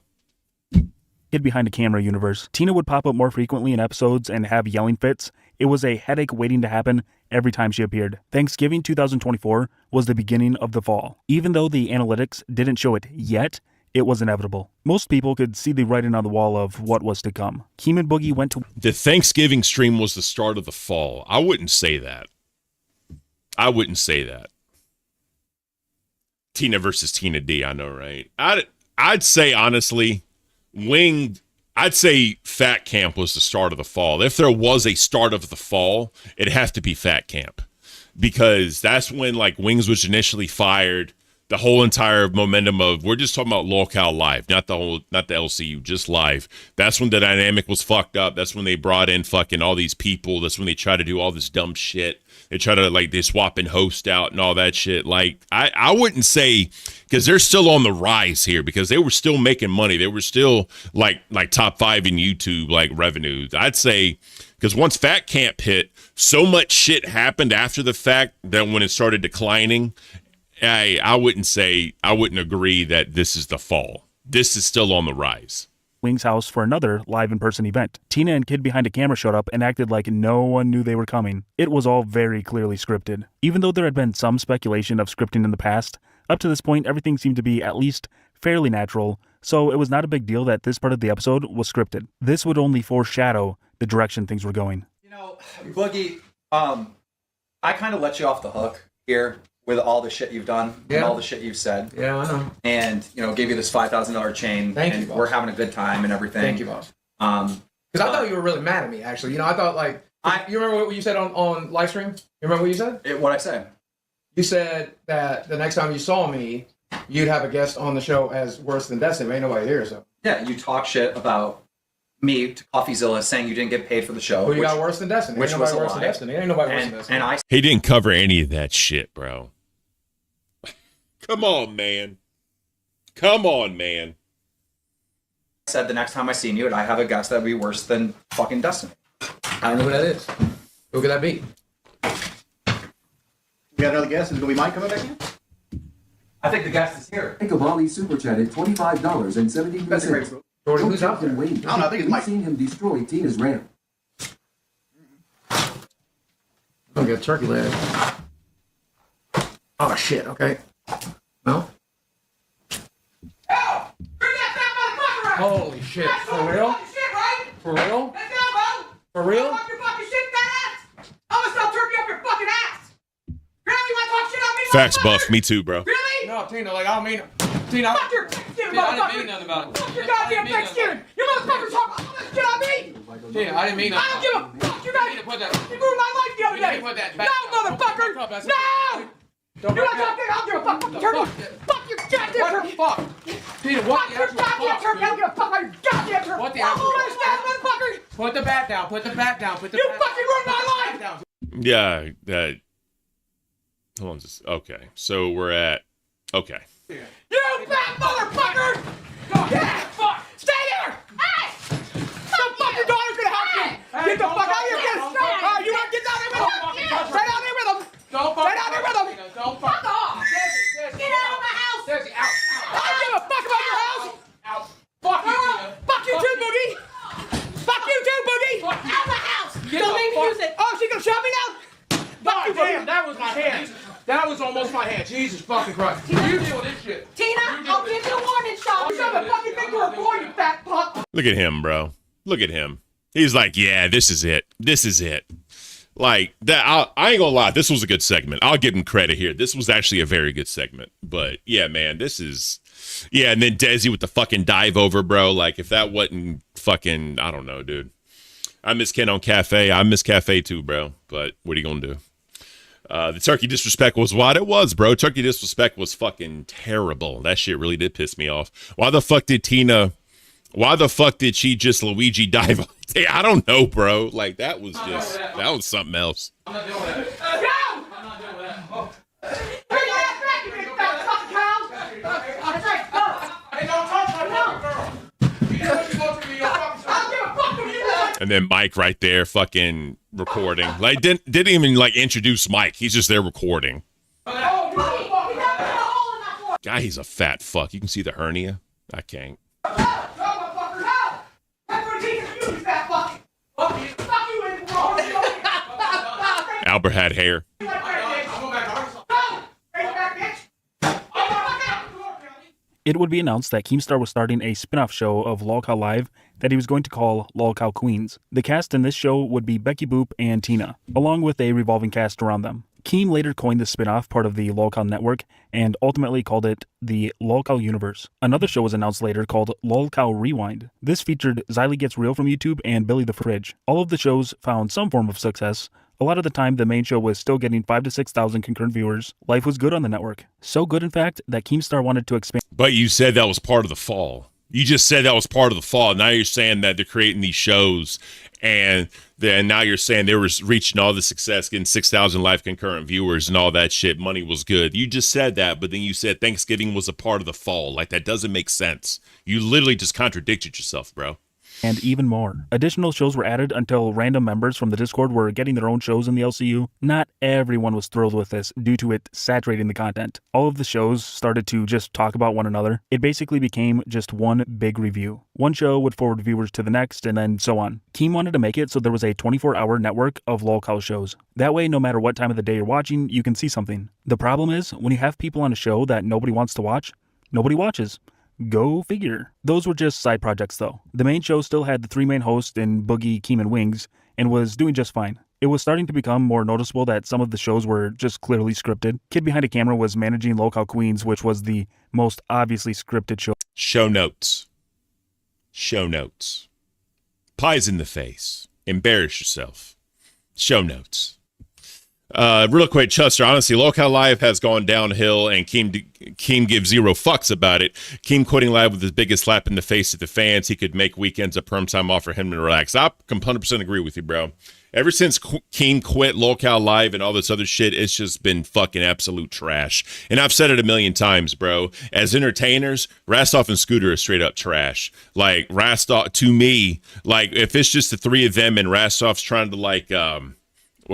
Hid behind a camera universe. Tina would pop up more frequently in episodes and have yelling fits. It was a headache waiting to happen every time she appeared. Thanksgiving 2024 was the beginning of the fall. Even though the analytics didn't show it yet, it was inevitable. Most people could see the writing on the wall of what was to come. Keem and Boogie went to... The Thanksgiving stream was the start of the fall. I wouldn't say that. Tina versus Tina D, I know, right? I'd say, honestly... I'd say Fat Camp was the start of the fall. If there was a start of the fall, it'd have to be Fat Camp, because that's when like Wings was initially fired. The whole entire momentum of, we're just talking about Lolcow Live, not the LCU, just live. That's when the dynamic was fucked up. That's when they brought in fucking all these people. That's when they tried to do all this dumb shit. They try to they swapping host out and all that shit. Like I wouldn't say, because they're still on the rise here, because they were still making money. They were still like top 5 in YouTube like revenues. I'd say, because once Fat Camp hit, so much shit happened after the fact that when it started declining, I wouldn't agree that this is the fall. This is still on the rise. Wings' house for another live in-person event. Tina and Kid behind a camera showed up and acted like no one knew they were coming. It was all very clearly scripted. Even though there had been some speculation of scripting in the past, up to this point everything seemed to be at least fairly natural, so it was not a big deal that this part of the episode was scripted. This would only foreshadow the direction things were going. You know, Boogie, I kind of let you off the hook here with all the shit you've done and all the shit you've said. Yeah, I know. And, you know, gave you this $5,000 chain. Thank and you, boss. we're having a good time and everything. Thank you, boss. Because I thought you were really mad at me, actually. You know, I thought, like, you remember what you said on live stream? You remember what you said? What I said? You said that the next time you saw me, you'd have a guest on the show as worse than Destiny. Ain't nobody here, so. Yeah, you talk shit about me to CoffeeZilla saying you didn't get paid for the show. Well, you got worse than Destiny. Which Ain't nobody was a worse lie. than Destiny. Ain't nobody worse than Destiny. He didn't cover any of that shit, bro. Come on, man. Come on, man. I said the next time I seen you, I have a guest that'd be worse than fucking Destiny. I don't know who that is. Who could that be? We got another guest. Is it going to be Mike coming back in? I think the guest is here. Kabali super chatted $25.73. That's a great move. Jordan, who's out there? I don't know, I think it's Mike. We've seen him destroy Tina's ramp. I'm gonna get a turkey leg. Oh shit, okay. No? Holy shit. For real? For real? For real? I'm gonna stop turkey up your fucking Facts, Buff. Me too, bro. Really? No, Tina, like, I don't mean... Tina, fuck your Thanksgiving, motherfucker. I didn't mean nothing about it. Fuck your goddamn Thanksgiving. You motherfuckers talk all this shit on me. Tina, I didn't mean nothing. I don't give a fuck. You guys... You ruined my life the other day. No, motherfucker. No. You want to talk to me? I don't give a fuck. Fuck your turkey. Fuck your goddamn turkey. Fuck. Tina, what the actual fuck? Fuck your goddamn turkey. I don't give a fuck about your goddamn turkey. What the actual fuck? Understand, motherfucker? Put the bat down. Put the bat down. Put the bat down. You fucking ruined my life. Yeah, hold on, just okay. So we're at okay. You fat motherfucker! Yeah, fuck! Stay there! Hey! The fucking daughter's gonna help you! Get the fuck out of here! You want to get down there with him? Stay down there with him! Stay down there with him! Fuck off! Get out of my house! I don't give a fuck about your house! Fuck you, Tina! Fuck you too, Boogie! Fuck you too, Boogie! Out of my house! Don't make me use it! Oh, she gonna shove me now? Fuck you, damn! That was my hand! That was almost my hand. Jesus fucking Christ. You deal with this shit. Tina, I'll give you a warning shot. You shove a fucking finger or boy, you fat fuck. Look at him, bro. Look at him. He's like, yeah, this is it. This is it. Like that. I ain't gonna lie. This was a good segment. I'll give him credit here. This was actually a very good segment. But yeah, man, this is. Yeah, and then Desi with the fucking dive over, bro. Like if that wasn't fucking, I don't know, dude. I miss Ken on Cafe. I miss Cafe too, bro. But what are you gonna do? The turkey disrespect was what it was, bro. Turkey disrespect was fucking terrible. That shit really did piss me off. Why the fuck did she just Luigi dive? I don't know, bro. Like that was something else. I'm not dealing with that. Go! I'm not dealing with that. Oh. Bring your ass back, you big fat fucking cow! That's right, go! Hey, don't touch my fucking girl! You know what you want to be your fucking son. I don't give a fuck what you do! And then Mike right there fucking recording. Like didn't even like introduce Mike. He's just there recording. Guy, he's a fat fuck. You can see the hernia. I can't. Albert had hair. It would be announced that Keemstar was starting a spin-off show of Lolcow Live that he was going to call Lolcow Queens. The cast in this show would be Becky Boop and Tina, along with a revolving cast around them. Keem later coined the spin-off part of the Lolcow network and ultimately called it the Lolcow Universe. Another show was announced later called Lolcow Rewind. This featured Xylee Gets Real from YouTube and Billy the Fridge. All of the shows found some form of success. A lot of the time, the main show was still getting 5,000 to 6,000 concurrent viewers. Life was good on the network. So good, in fact, that Keemstar wanted to expand. But you said that was part of the fall. You just said that was part of the fall. Now you're saying that they're creating these shows, and then now you're saying they were reaching all the success, getting 6,000 live concurrent viewers and all that shit. Money was good. You just said that, but then you said Thanksgiving was a part of the fall. Like, that doesn't make sense. You literally just contradicted yourself, bro. And even more. Additional shows were added until random members from the Discord were getting their own shows in the LCU. Not everyone was thrilled with this due to it saturating the content. All of the shows started to just talk about one another. It basically became just one big review. One show would forward viewers to the next and then so on. Keem wanted to make it so there was a 24-hour network of Lolcow shows. That way, no matter what time of the day you're watching, you can see something. The problem is, when you have people on a show that nobody wants to watch, nobody watches. Go figure. Those were just side projects though. The main show still had the three main hosts in Boogie, Keem, and Wings, and was doing just fine. It was starting to become more noticeable that some of the shows were just clearly scripted. Kid Behind a Camera was managing Lolcow Queens, which was the most obviously scripted show. Show notes. Show notes. Pies in the face. Embarrass yourself. Show notes. Real quick, Chester, honestly, Lolcow Live has gone downhill, and Keem gives zero fucks about it. Keem quitting live with his biggest slap in the face of the fans. He could make weekends a perm time off for him to relax. I 100% agree with you, bro. Ever since Keem quit Lolcow Live and all this other shit, it's just been fucking absolute trash. And I've said it a million times, bro. As entertainers, Rastoff and Scooter are straight up trash. Like, Rastoff, to me, like, if it's just the three of them and Rastoff's trying to, like,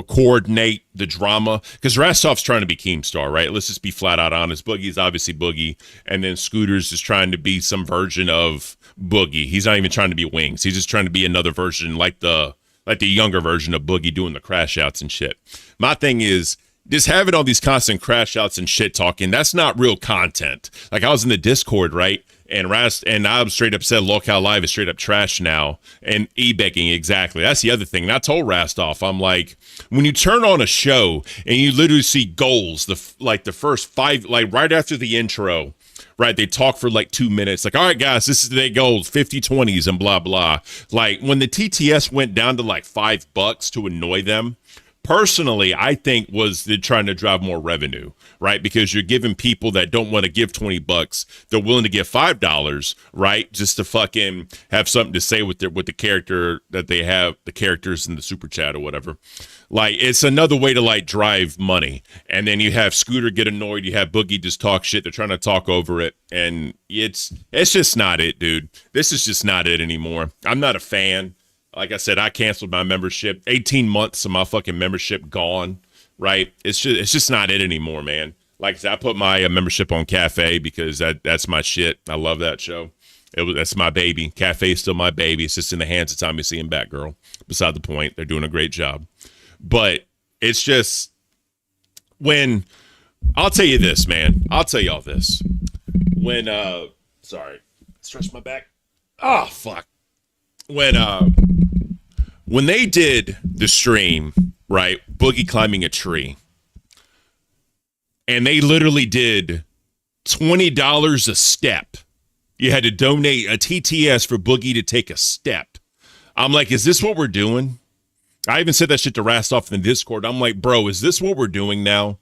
coordinate the drama, because Rastoff's trying to be Keemstar, right? Let's just be flat out honest. Boogie's obviously Boogie, and then Scooter's just trying to be some version of Boogie. He's not even trying to be Wings. He's just trying to be another version, like the younger version of Boogie doing the crash outs and shit. My thing is, just having all these constant crash outs and shit talking, that's not real content. Like, I was in the Discord, right? And I'm straight up said Lolcow Live is straight up trash now. And e-begging, exactly. That's the other thing. And I told Rastoff, I'm like, when you turn on a show and you literally see goals, the first 5, like right after the intro, right, they talk for like 2 minutes. Like, all right, guys, this is the day goals, 50-20s and blah, blah. Like when the TTS went down to like $5 to annoy them, personally, I think they're trying to drive more revenue, right? Because you're giving people that don't want to give $20, they're willing to give $5, right? Just to fucking have something to say with the character that they have, the characters in the super chat or whatever. Like, it's another way to like drive money. And then you have Scooter get annoyed, you have Boogie just talk shit, they're trying to talk over it, and it's just not it, dude. This is just not it anymore. I'm not a fan. Like I said, I canceled my membership. 18 months of my fucking membership gone, right? It's just not it anymore, man. Like I said, I put my membership on Cafe because that's my shit. I love that show. That's my baby. Cafe is still my baby. It's just in the hands of Tommy C and Batgirl. Beside the point, they're doing a great job. But it's just I'll tell you this, man. I'll tell y'all this. Sorry, stretch my back. Oh, fuck. When they did the stream, right, Boogie climbing a tree, and they literally did $20 a step. You had to donate a TTS for Boogie to take a step. I'm like, is this what we're doing? I even said that shit to Rastoff in the Discord. I'm like, bro, is this what we're doing now?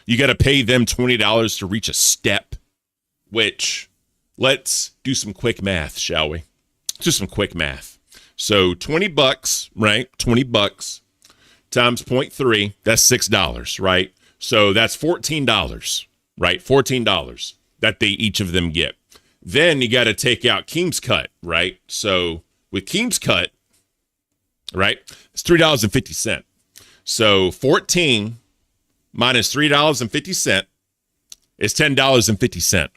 You got to pay them $20 to reach a step, which let's do some quick math, shall we? Just some quick math. So $20, right? $20 times 0.3, that's $6, right? So that's $14, right? $14 that they each of them get. Then you got to take out Keem's cut, right? So with Keem's cut, right, it's $3.50. So 14 minus $3.50 is $10.50.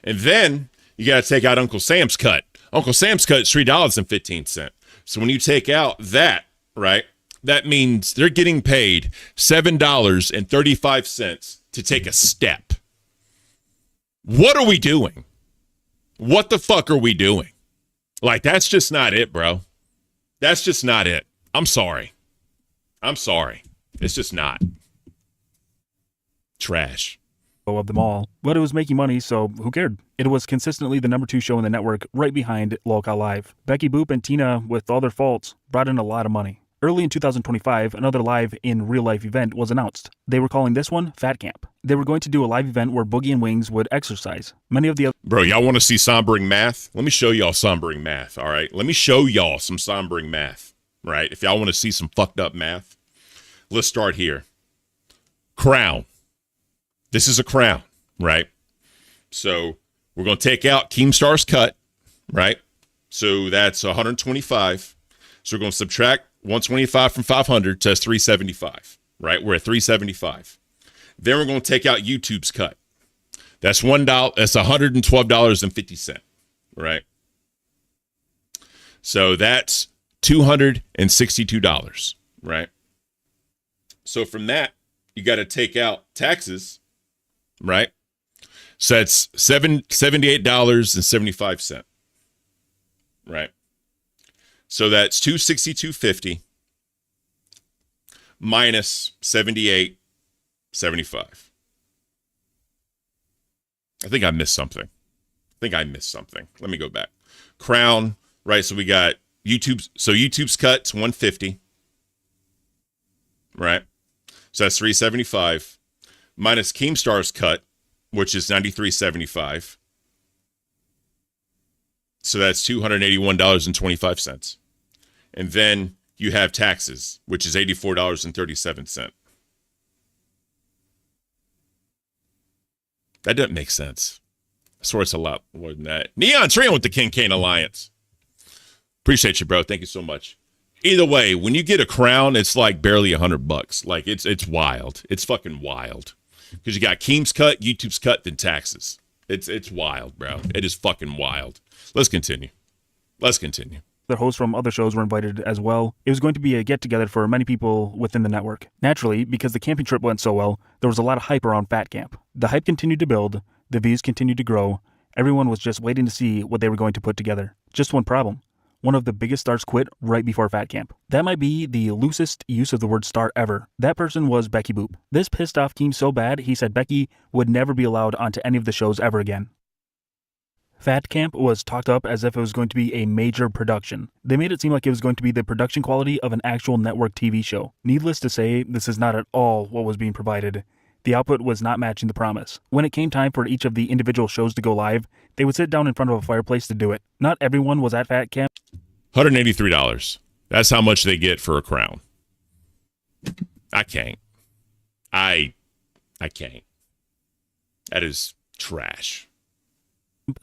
And then you got to take out Uncle Sam's cut. Uncle Sam's cut is $3.15. So when you take out that, right, that means they're getting paid $7.35 to take a step. What are we doing? What the fuck are we doing? Like, that's just not it, bro. That's just not it. I'm sorry. It's just not. Trash. Of them all, but it was making money, so who cared? It was consistently the number 2 show in the network, right behind Lolcow Live. Becky Boop and Tina, with all their faults, brought in a lot of money. Early in 2025, another live in real life event was announced. They were calling this one Fat Camp. They were going to do a live event where Boogie and Wings would exercise. Many of the other— Bro, y'all want to see sombering math? Let me show y'all sombering math, all right? Let me show y'all some sombering math, right? If y'all want to see some fucked up math, let's start here. Crown. This is a crown, right? So we're going to take out Keemstar's cut, right? So that's 125. So we're going to subtract 125 from 500 to 375, right? We're at 375. Then we're going to take out YouTube's cut. That's $1. That's $112.50, right? So that's $262, right? So from that, you got to take out taxes, right? So that's $78.75, right? So that's $262.50 minus $78.75. I think I missed something. Let me go back. Crown, right? So we got YouTube's cut's $150, right? So that's $375 minus Keemstar's cut, which is $93.75. So that's $281.25. And then you have taxes, which is $84.37. That doesn't make sense. I swear it's a lot more than that. Neon Train with the Caint Alliance. Appreciate you, bro. Thank you so much. Either way, when you get a crown, it's like barely $100. Like it's wild. It's fucking wild. Because you got Keem's cut, YouTube's cut, then taxes. It's wild, bro. It is fucking wild. Let's continue. The hosts from other shows were invited as well. It was going to be a get-together for many people within the network. Naturally, because the camping trip went so well, there was a lot of hype around Fat Camp. The hype continued to build, the views continued to grow, Everyone was just waiting to see what they were going to put together. Just one problem. One of the biggest stars quit right before Fat Camp. That might be the loosest use of the word star ever. That person was Becky Boop. This pissed off Keem so bad, he said Becky would never be allowed onto any of the shows ever again. Fat Camp was talked up as if it was going to be a major production. They made it seem like it was going to be the production quality of an actual network TV show. Needless to say, this is not at all what was being provided. The output was not matching the promise. When it came time for each of the individual shows to go live, they would sit down in front of a fireplace to do it. Not everyone was at Fat Camp. $183. That's how much they get for a crown. I can't. I can't. That is trash.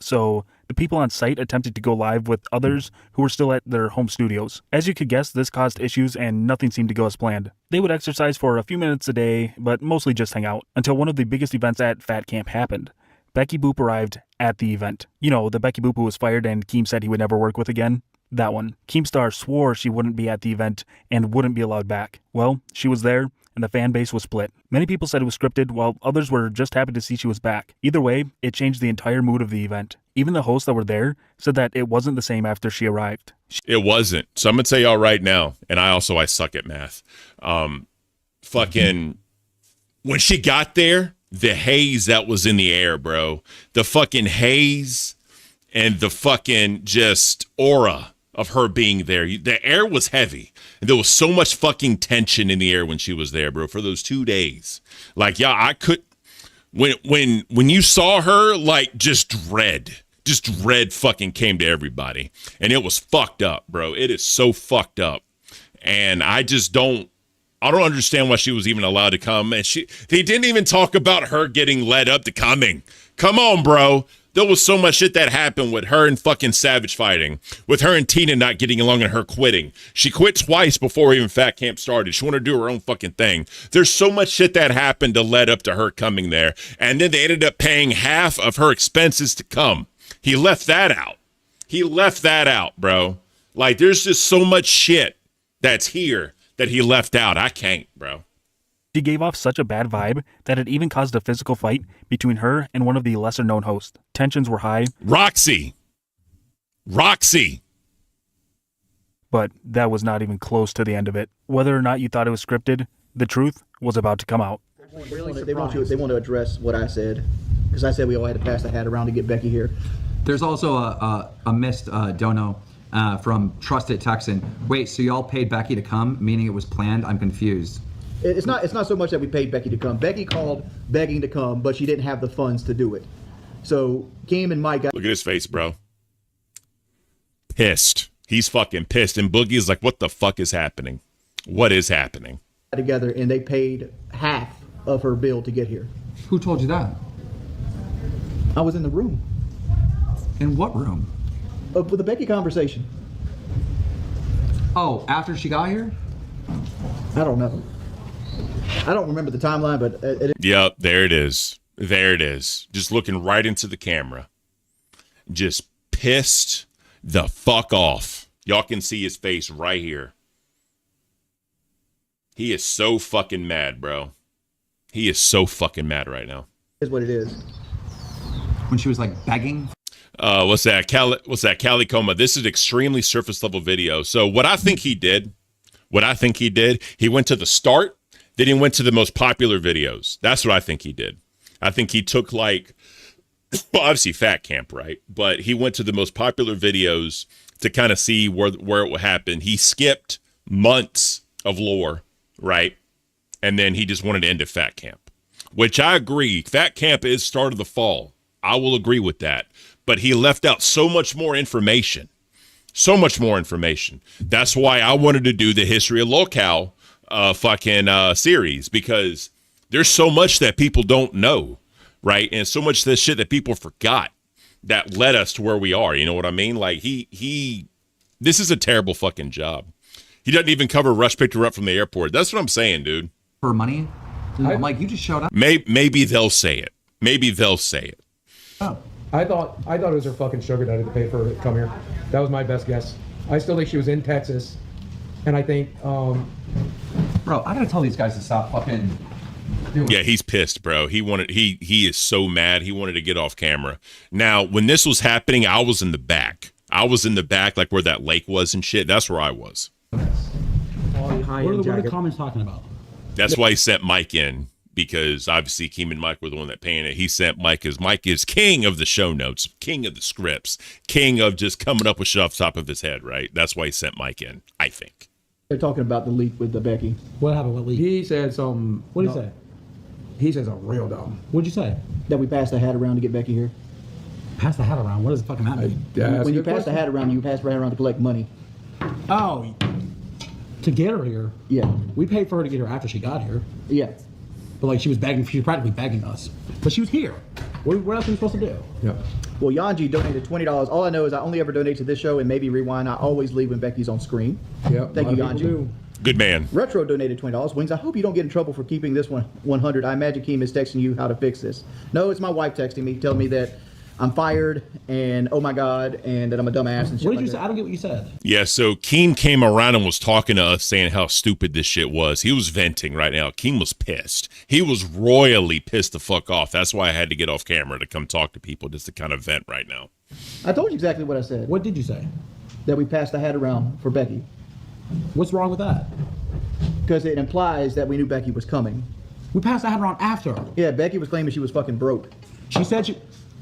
So the people on site attempted to go live with others who were still at their home studios. As you could guess, this caused issues and nothing seemed to go as planned. They would exercise for a few minutes a day, but mostly just hang out, until one of the biggest events at Fat Camp happened. Becky Boop arrived at the event. You know, the Becky Boop who was fired and Keem said he would never work with again? That one. Keemstar swore she wouldn't be at the event and wouldn't be allowed back. Well, she was there, and the fan base was split. Many people said it was scripted, while others were just happy to see she was back. Either way, it changed the entire mood of the event. Even the hosts that were there said that it wasn't the same after she arrived. It wasn't. So I'm going to tell y'all right now, and I suck at math. Fucking, when she got there, the haze that was in the air, bro. The fucking haze and the fucking just aura of her being there. The air was heavy. And there was so much fucking tension in the air when she was there, bro, for those 2 days. Like, yeah, I could, when you saw her, like, just dread fucking came to everybody. And it was fucked up, bro. It is so fucked up. And I don't understand why she was even allowed to come. And they didn't even talk about her getting led up to coming. Come on, bro. There was so much shit that happened with her and fucking Savage fighting, with her and Tina not getting along and her quitting. She quit twice before even Fat Camp started. She wanted to do her own fucking thing. There's so much shit that happened to lead up to her coming there. And then they ended up paying half of her expenses to come. He left that out, bro. Like, there's just so much shit that's here that he left out. I can't, bro. She gave off such a bad vibe that it even caused a physical fight between her and one of the lesser-known hosts. Tensions were high. Roxy! But that was not even close to the end of it. Whether or not you thought it was scripted, the truth was about to come out. They want to address what I said, because I said we all had to pass the hat around to get Becky here. There's also a missed dono from Trusted Texan. Wait, so y'all paid Becky to come, meaning it was planned? I'm confused. It's not so much that we paid Becky to come. Becky called begging to come, but she didn't have the funds to do it. So Keem and Mike got... Look at his face, bro. Pissed. He's fucking pissed. And Boogie is like, what the fuck is happening? What is happening? Together, and they paid half of her bill to get here. Who told you that? I was in the room. In what room? With the Becky conversation. Oh, after she got here? I don't know. I don't remember the timeline, but... Yep, there it is. There it is. Just looking right into the camera. Just pissed the fuck off. Y'all can see his face right here. He is so fucking mad, bro. He is so fucking mad right now. Is what it is. When she was like begging? What's that? Cali Coma. This is extremely surface level video. So what I think he did, he went to the start, then he went to the most popular videos. That's what I think he did. I think he took like, well, obviously Fat Camp, right? But he went to the most popular videos to kind of see where it would happen. He skipped months of lore, right? And then he just wanted to end at Fat Camp, which I agree. Fat Camp is start of the fall. I will agree with that. But he left out so much more information. So much more information. That's why I wanted to do the History of Lolcow series, because there's so much that people don't know, right? And so much of this shit that people forgot that led us to where we are. You know what I mean? Like this is a terrible fucking job. He doesn't even cover Rush picked her up from the airport. That's what I'm saying, dude. For money? I'm like, you just showed up. Maybe they'll say it. Maybe they'll say it. Oh. I thought it was her fucking sugar daddy that paid for her to come here. That was my best guess. I still think she was in Texas, and I think. Bro, I gotta tell these guys to stop fucking Yeah, he's pissed, bro. He is so mad. He wanted to get off camera. Now, when this was happening, I was in the back. Like where that lake was and shit. That's where I was. What are the comments talking about? That's why he sent Mike in, because obviously Keem and Mike were the one that paying it. He sent Mike, because Mike is king of the show notes, king of the scripts, king of just coming up with shit off the top of his head, right? That's why he sent Mike in, I think. They're talking about the leak with the Becky. What happened with leak? He said some. What did he say? He said something real dumb. What'd you say? That we passed the hat around to get Becky here. Pass the hat around? What does it fucking matter? When you pass the hat around, you pass the hat around to collect money. Oh, to get her here? Yeah. We paid for her to get her after she got here. Yeah. But like she was practically begging us. But she was here. What else are we supposed to do? Yeah. Well, Yanji donated $20. All I know is I only ever donate to this show and maybe Rewind. I always leave when Becky's on screen. Yep. Thank you, Yanji. Good man. Retro donated $20. Wings, I hope you don't get in trouble for keeping this one 100. I imagine Keem is texting you how to fix this. No, it's my wife texting me, telling me that I'm fired and oh my God, and that I'm a dumbass and shit. What did like you say? that. I don't get what you said. Yeah, so Keem came around and was talking to us, saying how stupid this shit was. He was venting right now. Keem was pissed. He was royally pissed the fuck off. That's why I had to get off camera to come talk to people, just to kind of vent right now. I told you exactly what I said. What did you say? That we passed the hat around for Becky. What's wrong with that? Because it implies that we knew Becky was coming. We passed the hat around after. Yeah, Becky was claiming she was fucking broke. She said she...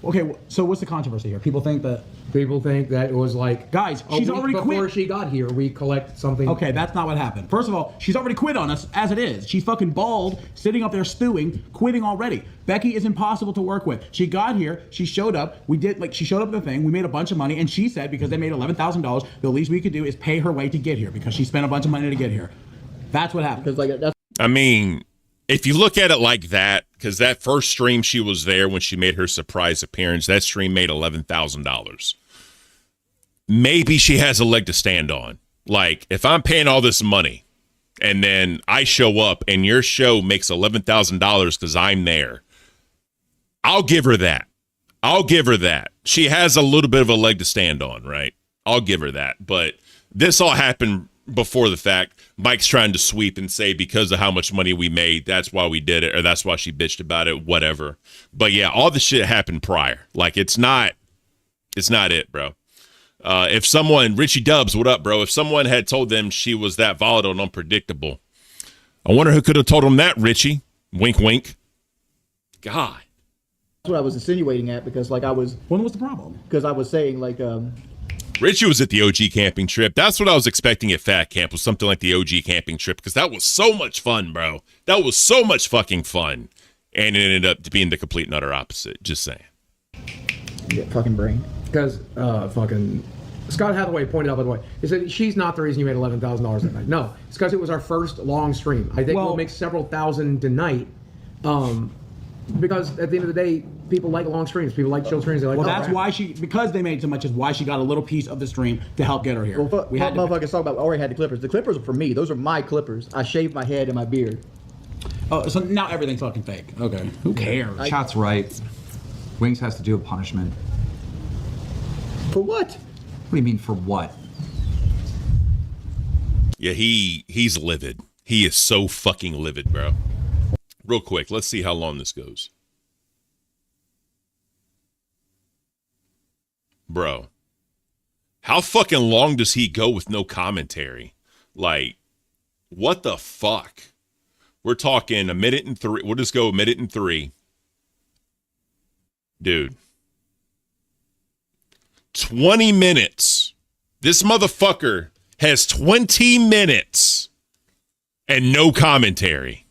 Okay, so what's the controversy here? People think that it was like, guys, she's already quit. Before she got here, we collect something. Okay, that's not what happened. First of all, she's already quit on us as it is. She's fucking bald, sitting up there stewing, quitting already. Becky is impossible to work with. She got here, she showed up, she showed up at the thing, we made a bunch of money, and she said because they made $11,000, the least we could do is pay her way to get here because she spent a bunch of money to get here. That's what happened. I mean, if you look at it like that, because that first stream she was there when she made her surprise appearance, that stream made $11,000. Maybe she has a leg to stand on. Like, if I'm paying all this money and then I show up and your show makes $11,000 because I'm there, I'll give her that. She has a little bit of a leg to stand on, right? I'll give her that. But this all happened before the fact. Mike's trying to sweep and say because of how much money we made, that's why we did it, or that's why she bitched about it, whatever. But yeah, all the shit happened prior. Like, it's not it, bro. If someone, Richie Dubs, what up, bro? If someone had told them she was that volatile and unpredictable, I wonder who could have told them that, Richie. Wink, wink. God. That's what I was insinuating at because, like, When was the problem? Because I was saying, like, Richie was at the OG camping trip. That's what I was expecting at Fat Camp, was something like the OG camping trip, because that was so much fun, bro. That was so much fucking fun. And it ended up being the complete and utter opposite. Just saying. Yeah, fucking brain. Because fucking Scott Hathaway pointed out, by the way, he said she's not the reason you made $11,000 that night. No, it's because it was our first long stream. I think we'll make several thousand tonight. Because at the end of the day, people like long streams. People like chill streams. They like, that's why because they made so much, is why she got a little piece of the stream to help get her here. Well, we had motherfuckers talk about. I already had the clippers. The clippers are for me. Those are my clippers. I shaved my head and my beard. Oh, so now everything's fucking fake. Okay, who cares? Shot's right. Wings has to do a punishment. For what? What do you mean for what? Yeah, he's livid. He is so fucking livid, bro. Real quick, let's see how long this goes. Bro, how fucking long does he go with no commentary? Like, what the fuck? We're talking a minute and 3. We'll just go a minute and 3. Dude. 20 minutes. This motherfucker has 20 minutes and no commentary.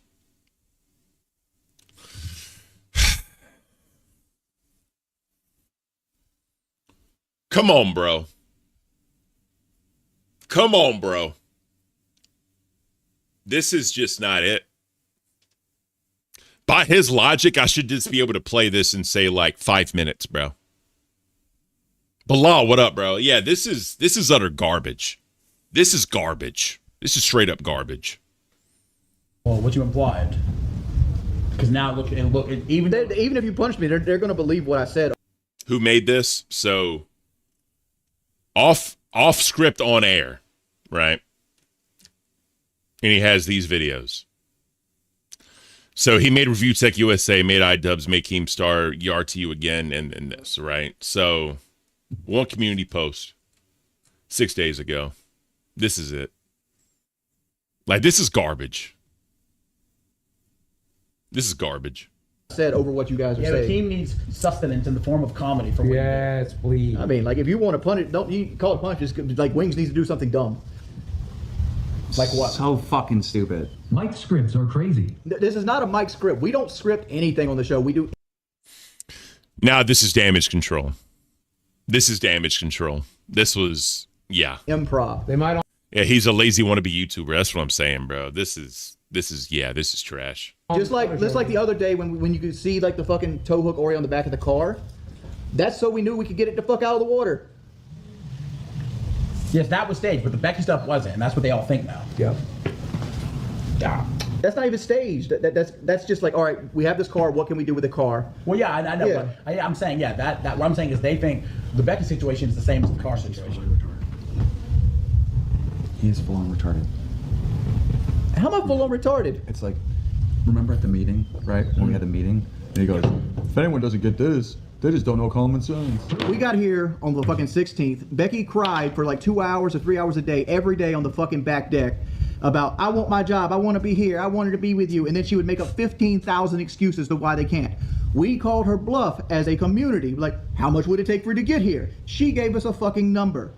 Come on, bro. Come on, bro. This is just not it. By his logic, I should just be able to play this and say like 5 minutes, bro. Bilal, what up, bro? Yeah, this is utter garbage. This is garbage. This is straight up garbage. Well, what you implied. Because now look, even if you punch me, they're going to believe what I said. Who made this? So off script on air, right? And he has these videos. So he made Review Tech USA, made iDubbbz, made Keemstar, RTU again, and this, right? So one community post 6 days ago. This is it. Like, this is garbage. This is garbage. Said over what you guys are Yeah, saying. the team needs sustenance in the form of comedy. From Yes, please. I mean, like, if you want to punish, don't you call it punish? Just like Wings needs to do something dumb. Like what? So fucking stupid. Mike scripts are crazy. This is not a Mike script. We don't script anything on the show. We do. Now this is damage control. This is damage control. This was, yeah. Improv. They might. Yeah, he's a lazy wannabe YouTuber. That's what I'm saying, bro. This is trash. Just like the other day when you could see like the fucking tow hook Ori on the back of the car. That's so we knew we could get it the fuck out of the water. Yes, that was staged, but the Becky stuff wasn't, and that's what they all think now. Yep. Yeah. That's not even staged. That's just like, all right, we have this car. What can we do with the car? Well, yeah, I know. Yeah. But I'm saying, yeah, that what I'm saying is they think the Becky situation is the same as the car situation. He is full on retarded. How am I full on retarded? It's like, remember at the meeting, right? When we had the meeting, and he goes, if anyone doesn't get this, they just don't know common sense. We got here on the fucking 16th. Becky cried for like 2 hours or 3 hours a day, every day on the fucking back deck about, I want my job, I want to be here, I wanted to be with you. And then she would make up 15,000 excuses to why they can't. We called her bluff as a community. Like, how much would it take for her to get here? She gave us a fucking number.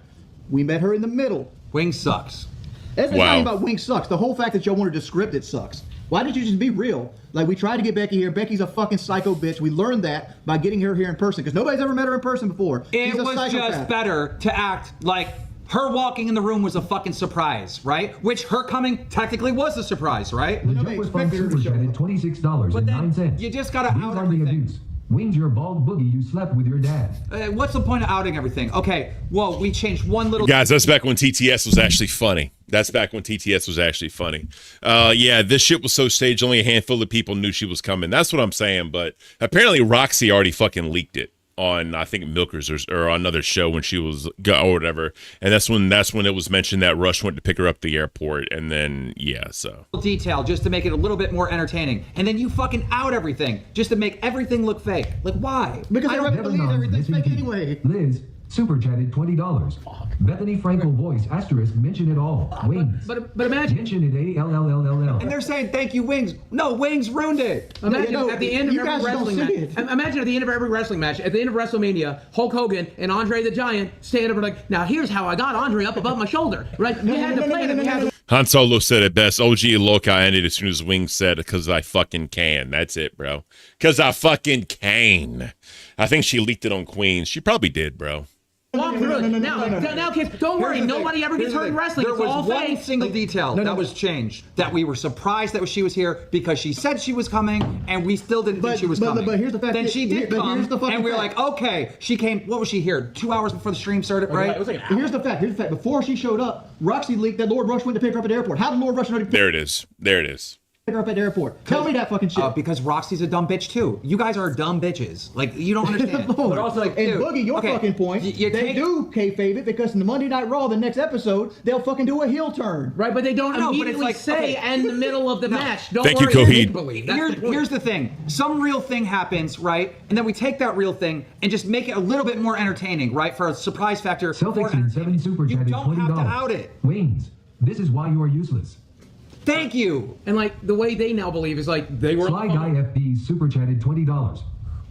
We met her in the middle. Wings sucks. It's not even about Wings sucks. The whole fact that y'all wanted to script it sucks. Why didn't you just be real? Like, we tried to get Becky here. Becky's a fucking psycho bitch. We learned that by getting her here in person because nobody's ever met her in person before. It She's a was psychopath. just better to act like her walking in the room was a fucking surprise, right? Which her coming technically was a surprise, right? The joke was from Super Chat at $26.09. You just gotta These out are the everything. abuse. Wings your bald boogie you slept with your dad. What's the point of outing everything? Okay, well, we changed one little... Guys, that's back when TTS was actually funny. That's back when TTS was actually funny. Yeah, this shit was so staged, only a handful of people knew she was coming. That's what I'm saying, but apparently Roxy already fucking leaked it on, I think, Milkers or on another show when she was, or whatever. And that's when it was mentioned that Rush went to pick her up at the airport, and then, yeah, so. Detail just to make it a little bit more entertaining. And then you fucking out everything just to make everything look fake. Like, why? Because I don't believe everything's fake anyway. Liz, Super Chatted $20. Bethany Frankel voice asterisk mention it all. Wings. But imagine. Mention it ALLLLL. And they're saying thank you, Wings. No, Wings ruined it. Imagine at the end of every wrestling match. Imagine at the end of every wrestling match, at the end of WrestleMania, Hulk Hogan and Andre the Giant stand up and like, now here's how I got Andre up above my shoulder. Right? We had to plan it. We had to. Han Solo said it best. OG Lolcow ended as soon as Wings said, because I fucking can. That's it, bro. Because I fucking can. I think she leaked it on Queens. She probably did, bro. Now, kids, don't worry. Nobody ever gets hurt in wrestling. There It's all was one fake. single detail that was changed. That we were surprised that she was here because she said she was coming, and we still didn't think she was coming. But here's the fact. Then she did come, and we were like, okay, she came. What was she here? 2 hours before the stream started, right? Here's the fact. Before she showed up, Roxy leaked that Lord Rush went to pick her up at the airport. How did Lord Rush know to pick There it is. There it is. her up at the airport? Tell me that fucking shit. Because Roxy's a dumb bitch too. You guys are dumb bitches. Like, you don't understand. But also, like, and Boogie, your fucking point, they do kayfabe it because in the Monday Night Raw, the next episode, they'll fucking do a heel turn. Right, but they don't immediately say in the middle of the match. Don't Thank worry, you, they're Coheed. make-believe. Here's the thing. Some real thing happens, right? And then we take that real thing and just make it a little bit more entertaining, right? For a surprise factor. Celtics in 7 Super Chat don't have to out it. Wings. This is why you are useless. Thank you. And like the way they now believe is like they were. Sly Guy FB Super Chatted $20.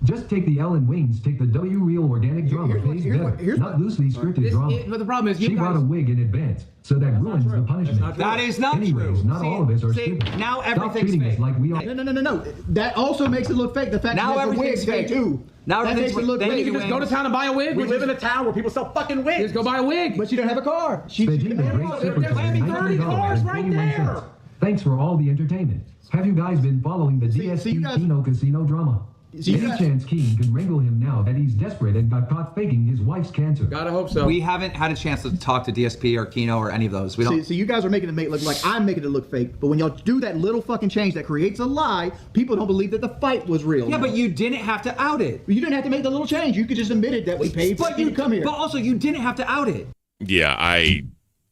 Just take the L in Wings, take the W real organic drama pays better, not loosely scripted drama. But the problem is she brought a wig in advance, so that ruins the punishment. That is not Anyways, true. not all of us are stupid. Now Stop everything's treating fake. us like we are. No. That also makes it look fake. The fact Now that the everything's wig fake. too. Now that everything's makes it look fake. fake. You just go to town and buy a wig. We live in a town where people sell fucking wigs. Just go buy a wig. But she don't have a car. Vegeta Great Super There's Chat, 30 cars right $90.41. there. Thanks for all the entertainment. Have you guys been following the DSP Kino Casino drama? Any chance Keen can wrangle him now that he's desperate and got caught faking his wife's cancer? Gotta hope so. We haven't had a chance to talk to DSP or Kino or any of those. We don't. See, you guys are making it look like I'm making it look fake. But when y'all do that little fucking change that creates a lie, people don't believe that the fight was real. Yeah, but you didn't have to out it. You didn't have to make the little change. You could just admit it that we paid for you to come here. But also, you didn't have to out it. Yeah,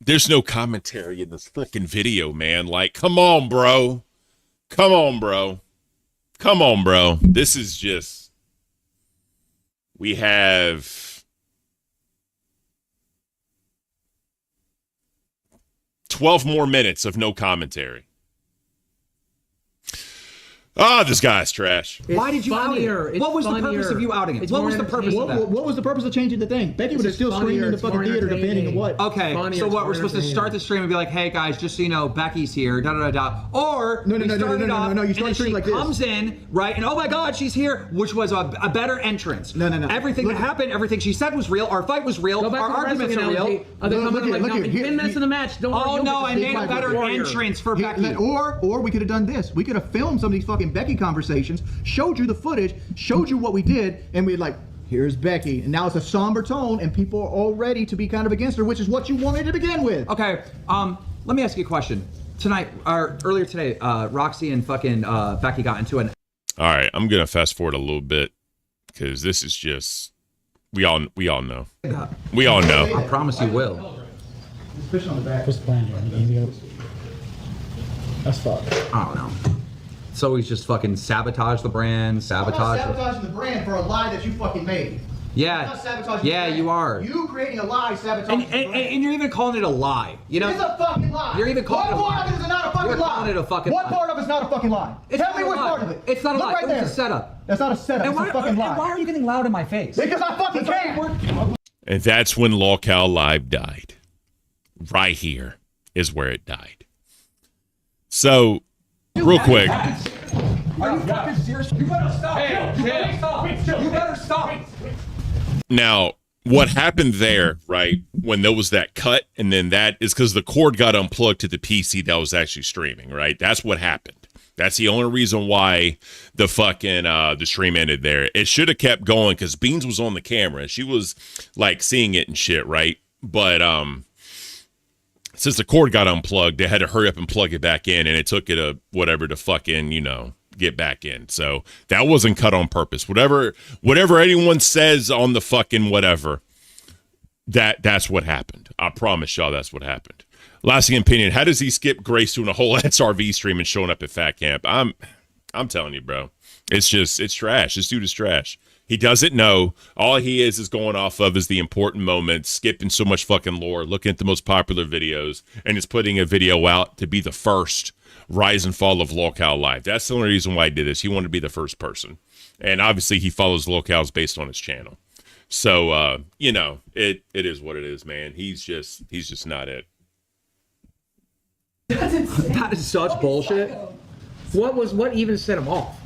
there's no commentary in this fucking video, man. Like, come on, bro. Come on, bro. Come on, bro. This is just. We have 12 more minutes of no commentary. Ah, this guy's trash. Why did you out him? What was the purpose of you outing him? What was the purpose of that? What was the purpose of changing the thing? Becky was still screaming in the fucking theater depending on what. Okay, so what, we're supposed to start the stream and be like, hey guys, just so you know, Becky's here, da da da da. Or no, you start the stream like this. Comes in, right, and oh my god, she's here, which was a better entrance. No. Everything that happened, everything she said was real, our fight was real, our arguments are real. Look at 10 minutes in the match. Oh no, I made a better entrance for Becky. Or we could have done this. We could have filmed some of these fucking Becky conversations, showed you the footage, showed you what we did, and we're like, here's Becky. And now it's a somber tone, and people are all ready to be kind of against her, which is what you wanted to begin with. Okay, let me ask you a question. Tonight, or earlier today, Roxy and fucking Becky got into an... All right, I'm going to fast forward a little bit, because this is just... We all know. We all know. I promise you will. Push on the back. What's the plan here? That's fucked. I don't know. So he's just fucking sabotage the brand, sabotage. I'm not sabotaging the brand for a lie that you fucking made. Yeah. Yeah, you are. You creating a lie, sabotaging and you're even calling it a lie. You know, it's a fucking lie. You're even calling it a lie. What part of it is not a fucking You're lie? calling it a fucking what lie. part of it's not a fucking lie? Tell me what part of it. It's not a lie. Right there. It's a setup. That's not a setup. It's a fucking lie. And why are you getting loud in my face? Because I fucking can. And that's when Lolcow Live died. Right here is where it died. So, real quick. Are you fucking serious? You better stop. You better stop. Now, what happened there, right, when there was that cut, and then that is because the cord got unplugged to the PC that was actually streaming, right? That's what happened. That's the only reason why the fucking the stream ended there. It should have kept going because Beans was on the camera. She was like seeing it and shit, right? But since the cord got unplugged, they had to hurry up and plug it back in, and it took it a whatever to fucking, get back in. So that wasn't cut on purpose. Whatever anyone says on the fucking whatever, that's what happened. I promise y'all that's what happened. Lasting opinion, how does he skip Grace doing a whole SRV stream and showing up at Fat Camp? I'm telling you, bro. It's trash. This dude is trash. He doesn't know. All he is going off of is the important moments, skipping so much fucking lore, looking at the most popular videos, and is putting a video out to be the first rise and fall of Lolcow Live. That's the only reason why he did this. He wanted to be the first person. And obviously he follows Lolcows based on his channel. So, it is what it is, man. He's just not it. That is such bullshit. What even set him off?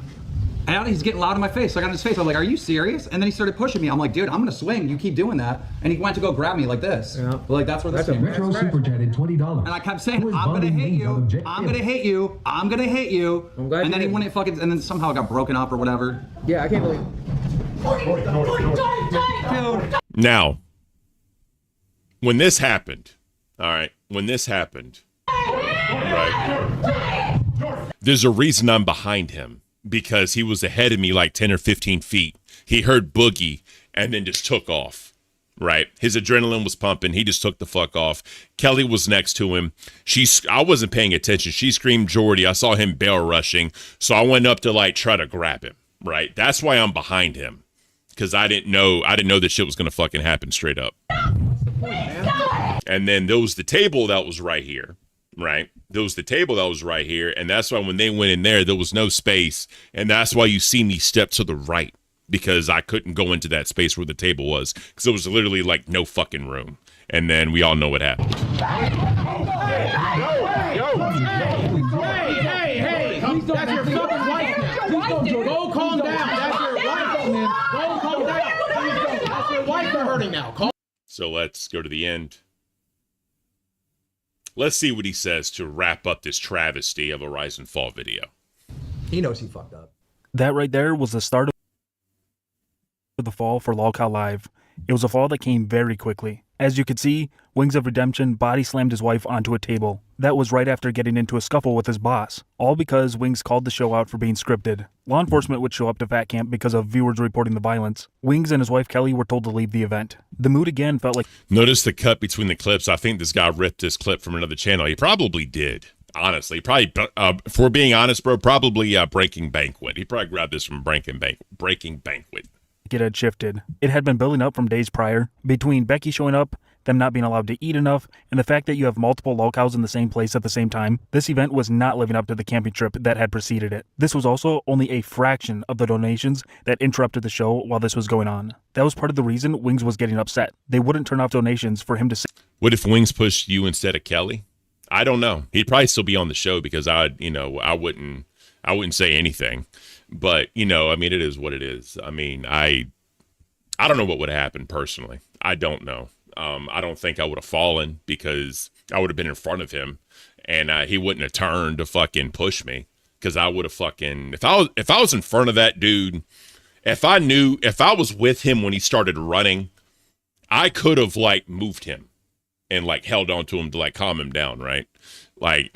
And he's getting loud in my face. So I got in his face. I'm like, are you serious? And then he started pushing me. I'm like, dude, I'm going to swing. You keep doing that. And he went to go grab me like this. Yeah. But like, that's where this came Retro Super Chatted $20. And I kept saying, I'm going to hit you. I'm going to hit you. I'm going to hit you. And then he wouldn't fucking, and then somehow it got broken up or whatever. Yeah, I can't believe. Now, when this happened, right, there's a reason I'm behind him. Because he was ahead of me like 10 or 15 feet. He heard Boogie and then just took off, right? His adrenaline was pumping. He just took the fuck off. Kelly was next to him. I wasn't paying attention. She screamed Jordy. I saw him barrel rushing. So I went up to like try to grab him, right? That's why I'm behind him. Because I didn't know that shit was going to fucking happen straight up. And then there was the table that was right here. Right? There was the table that was right here. And that's why when they went in there was no space. And that's why you see me step to the right. Because I couldn't go into that space where the table was. Because there was literally like no fucking room. And then we all know what happened. Hey, that's your fucking wife now. Go calm down. That's your wife, man. Go calm down. That's your wife you're hurting now. So let's go to the end. Let's see what he says to wrap up this travesty of a Rise and Fall video. He knows he fucked up. That right there was the start of the fall for Lolcow Live. It was a fall that came very quickly. As you could see, Wings of Redemption body slammed his wife onto a table. That was right after getting into a scuffle with his boss. All because Wings called the show out for being scripted. Law enforcement would show up to Fat Camp because of viewers reporting the violence. Wings and his wife Kelly were told to leave the event. The mood again felt like... Notice the cut between the clips. I think this guy ripped this clip from another channel. He probably did. Honestly, probably, if we're being honest, bro, probably Breaking Banquet. He probably grabbed this from Breaking Banquet. It had shifted. It had been building up from days prior, between Becky showing up, them not being allowed to eat enough, and the fact that you have multiple Lolcows in the same place at the same time. This event was not living up to the camping trip that had preceded it. This was also only a fraction of the donations that interrupted the show while this was going on. That was part of the reason Wings was getting upset. They wouldn't turn off donations for him to say. What if Wings pushed you instead of Kelly? I don't know. He'd probably still be on the show because I wouldn't say anything. But, I mean, it is what it is. I mean, I don't know what would have happened personally. I don't know. I don't think I would have fallen because I would have been in front of him and he wouldn't have turned to fucking push me because I would have fucking, if I was in front of that dude, if I was with him when he started running, I could have like moved him and like held on to him to like calm him down. Right. Like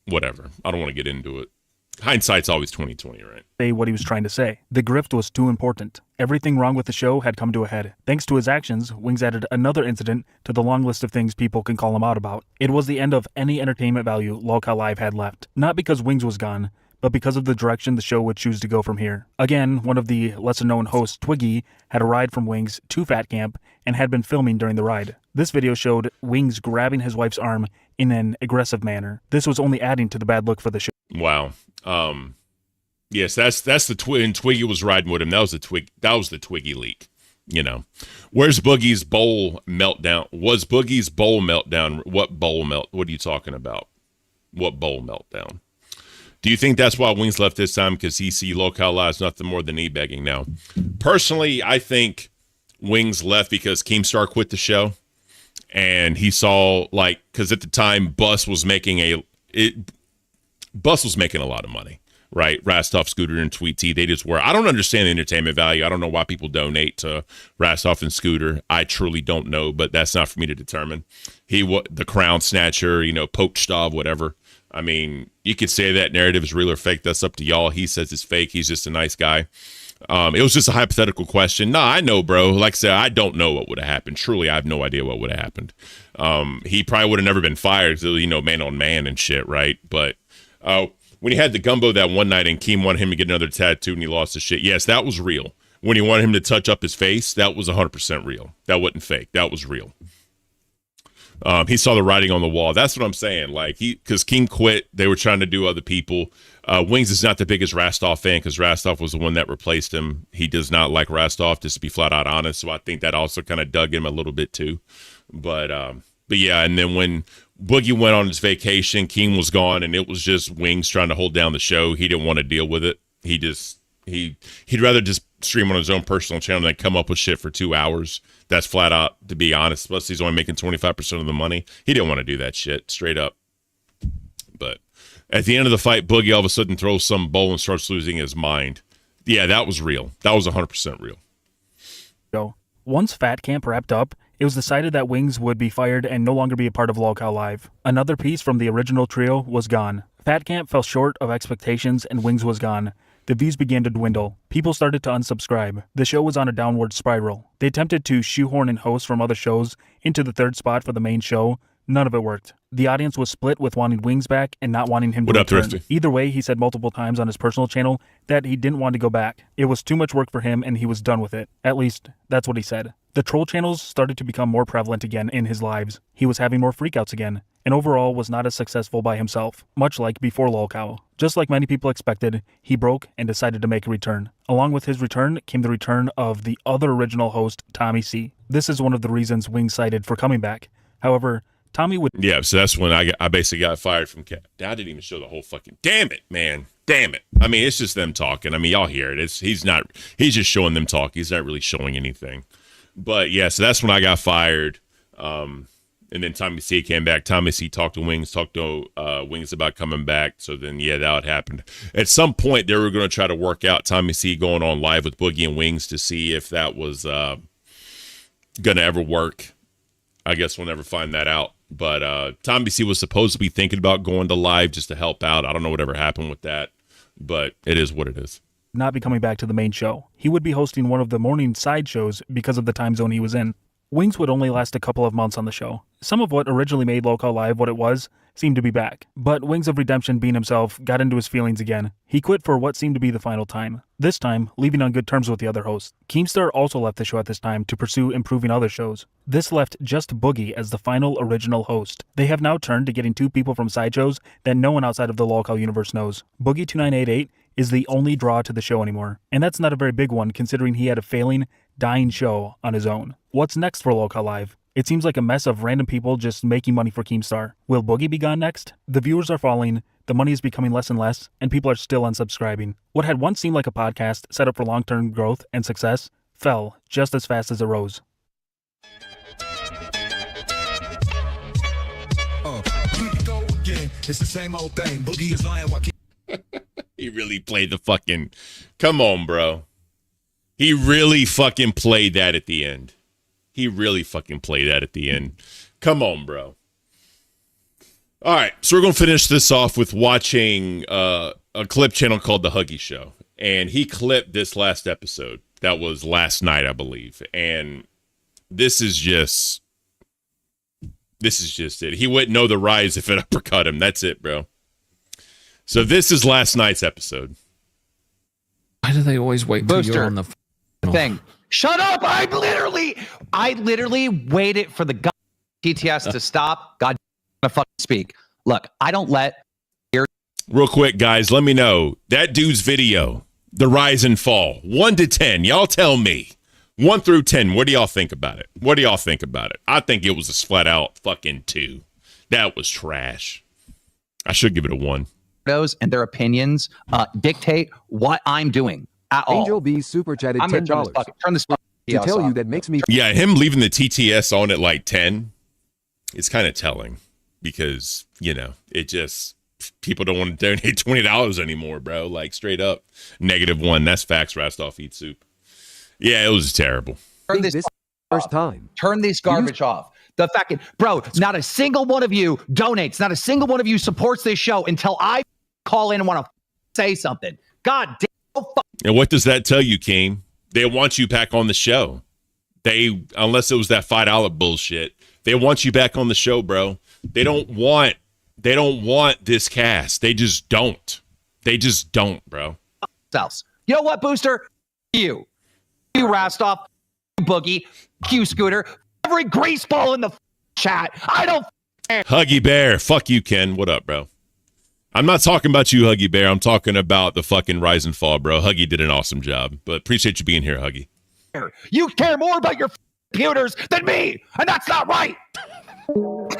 whatever. I don't want to get into it. Hindsight's always 20/20, right? Say what he was trying to say. The grift was too important. Everything wrong with the show had come to a head. Thanks to his actions, Wings added another incident to the long list of things people can call him out about. It was the end of any entertainment value Lolcow Live had left. Not because Wings was gone, but because of the direction the show would choose to go from here. Again, one of the lesser-known hosts, Twiggy, had a ride from Wings to Fat Camp and had been filming during the ride. This video showed Wings grabbing his wife's arm in an aggressive manner. This was only adding to the bad look for the show. Wow. Yes, that's the Twiggy was riding with him. That was the Twiggy leak. Where's Boogie's bowl meltdown? Was Boogie's bowl meltdown? What are you talking about? What bowl meltdown? Do you think that's why Wings left this time? Because he see Lolcow Live's nothing more than e-begging now. Personally, I think Wings left because Keemstar quit the show. And he saw, because at the time, Bus was making a lot of money, right? Rastov, Scooter, and Tweet T, they just were. I don't understand the entertainment value. I don't know why people donate to Rastov and Scooter. I truly don't know, but that's not for me to determine. The crown snatcher, poached Stav, whatever. I mean, you could say that narrative is real or fake. That's up to y'all. He says it's fake. He's just a nice guy. It was just a hypothetical question. No, I know, bro. Like I said, I don't know what would have happened. Truly, I have no idea what would have happened. He probably would have never been fired, man on man and shit, right? But when he had the gumbo that one night and Keem wanted him to get another tattoo and he lost his shit, yes, that was real. When he wanted him to touch up his face, that was 100% real. That wasn't fake. That was real. He saw the writing on the wall. That's what I'm saying. Because Keem quit, they were trying to do other people. Wings is not the biggest Rastov fan because Rastov was the one that replaced him. He does not like Rastov, just to be flat out honest. So I think that also kind of dug him a little bit too. But yeah, and then when Boogie went on his vacation, Keem was gone, and it was just Wings trying to hold down the show. He didn't want to deal with it. He'd rather just stream on his own personal channel than come up with shit for 2 hours. That's flat out, to be honest. Plus, he's only making 25% of the money. He didn't want to do that shit, straight up. But at the end of the fight, Boogie all of a sudden throws some bowl and starts losing his mind. Yeah, that was real. That was 100% real. Once Fat Camp wrapped up, it was decided that Wings would be fired and no longer be a part of Lolcow Live. Another piece from the original trio was gone. Fat Camp fell short of expectations and Wings was gone. The views began to dwindle. People started to unsubscribe. The show was on a downward spiral. They attempted to shoehorn in hosts from other shows into the third spot for the main show. None of it worked. The audience was split with wanting Wings back and not wanting him to return. Either way, he said multiple times on his personal channel that he didn't want to go back. It was too much work for him and he was done with it. At least, that's what he said. The troll channels started to become more prevalent again in his lives. He was having more freakouts again, and overall was not as successful by himself, much like before Lolcow. Just like many people expected, he broke and decided to make a return. Along with his return came the return of the other original host, Tommy C. This is one of the reasons Wings cited for coming back. However, Tommy would... Yeah, so that's when I basically got fired from Cat. I didn't even show the whole fucking... Damn it, man. Damn it. I mean, it's just them talking. I mean, y'all hear it. He's just showing them talk. He's not really showing anything. But yeah, so that's when I got fired. And then Tommy C came back. Tommy C talked to Wings about coming back. So then, yeah, that happened. At some point, they were going to try to work out Tommy C going on live with Boogie and Wings to see if that was going to ever work. I guess we'll never find that out. But Tommy C was supposed to be thinking about going to live just to help out. I don't know whatever happened with that, but it is what it is. Not be coming back to the main show. He would be hosting one of the morning side shows because of the time zone he was in. Wings would only last a couple of months on the show. Some of what originally made Lolcow Live what it was seemed to be back. But Wings of Redemption Bean himself got into his feelings again. He quit for what seemed to be the final time. This time, leaving on good terms with the other hosts. Keemstar also left the show at this time to pursue improving other shows. This left just Boogie as the final original host. They have now turned to getting 2 people from sideshows that no one outside of the Lolcow universe knows. Boogie2988 is the only draw to the show anymore. And that's not a very big one considering he had a failing, dying show on his own. What's next for Lolcow Live? It seems like a mess of random people just making money for Keemstar. Will Boogie be gone next? The viewers are falling, the money is becoming less and less, and people are still unsubscribing. What had once seemed like a podcast set up for long-term growth and success fell just as fast as it rose. It's the same old thing. Boogie is lying. He really played the fucking... Come on, bro. He really fucking played that at the end. He really fucking played that at the end. Come on, bro. All right, so we're going to finish this off with watching a clip channel called The Huggy Show. And he clipped this last episode. That was last night, I believe. And this is just it. He wouldn't know the rise if it uppercut him. That's it, bro. So this is last night's episode. Why do they always wait till Booster, you're on the thing? Shut up! I literally waited for the god TTS to stop. God, I'm gonna fucking speak. Look, I don't let. Real quick, guys, let me know that dude's video, the rise and fall, 1 to 10. Y'all tell me, 1 through 10. What do y'all think about it? What do y'all think about it? I think it was a flat out fucking 2. That was trash. I should give it a 1. And their opinions dictate what I'm doing at all. Angel B super chatted $10 turn this to tell you that makes me. Yeah, him leaving the TTS on at like 10 is kind of telling because, you know, it just, people don't want to donate $20 anymore, bro. Like straight up -1. That's facts. Rastoff eat soup. Yeah, it was terrible. Turn this first time. Turn this garbage off. The fact that, bro, not a single one of you donates. Not a single one of you supports this show until I call in and want to say something. God damn. And what does that tell you, Keem? They want you back on the show. They, unless it was that $5 bullshit, they want you back on the show, bro. They don't want this cast. They just don't. They just don't, bro. Else. You know what, Booster? You Rastoff, Boogie, Q Scooter, every grease ball in the chat. I don't care. Huggy Bear. Fuck you, Ken. What up, bro? I'm not talking about you, Huggy Bear. I'm talking about the fucking rise and fall, bro. Huggy did an awesome job, but appreciate you being here, Huggy. You care more about your computers than me, and that's not right.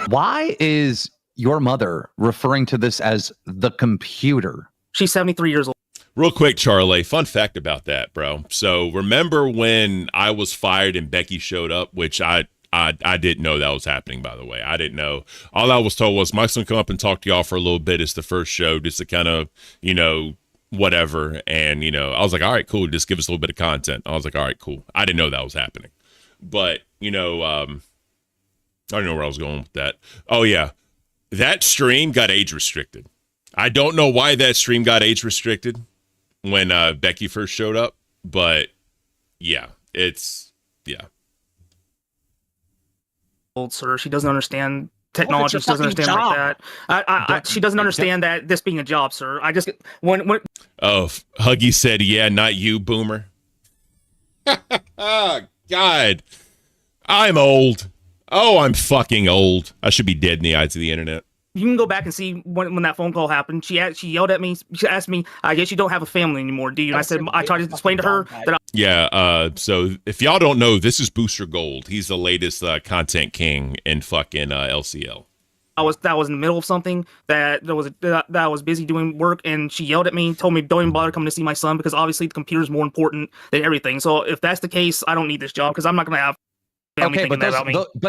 Why is your mother referring to this as the computer? She's 73 years old. Real quick, Charlie, fun fact about that, bro. So remember when I was fired and Becky showed up, which I didn't know that was happening, by the way. I didn't know. All I was told was Mike's going to come up and talk to y'all for a little bit. It's the first show just to kind of, you know, whatever. And, you know, I was like, all right, cool. Just give us a little bit of content. I was like, all right, cool. I didn't know that was happening. But, you know, I don't know where I was going with that. Oh, yeah. That stream got age restricted. I don't know why that stream got age restricted when Becky first showed up. But, yeah, yeah. Old sir, she doesn't understand technology. She doesn't understand like that. She doesn't understand that this being a job, sir. I just when. Oh, Huggy said, "Yeah, not you, Boomer." God, I'm old. Oh, I'm fucking old. I should be dead in the eyes of the internet. You can go back and see when that phone call happened. She yelled at me. She asked me, "I guess you don't have a family anymore, do you?" And I said, I tried to explain to her that. Yeah. So if y'all don't know, this is Booster Gold. He's the latest content king in fucking LCL. I was in the middle of something that I was busy doing work, and she yelled at me, told me don't even bother coming to see my son because obviously the computer is more important than everything. So if that's the case, I don't need this job because I'm not gonna have. Okay, but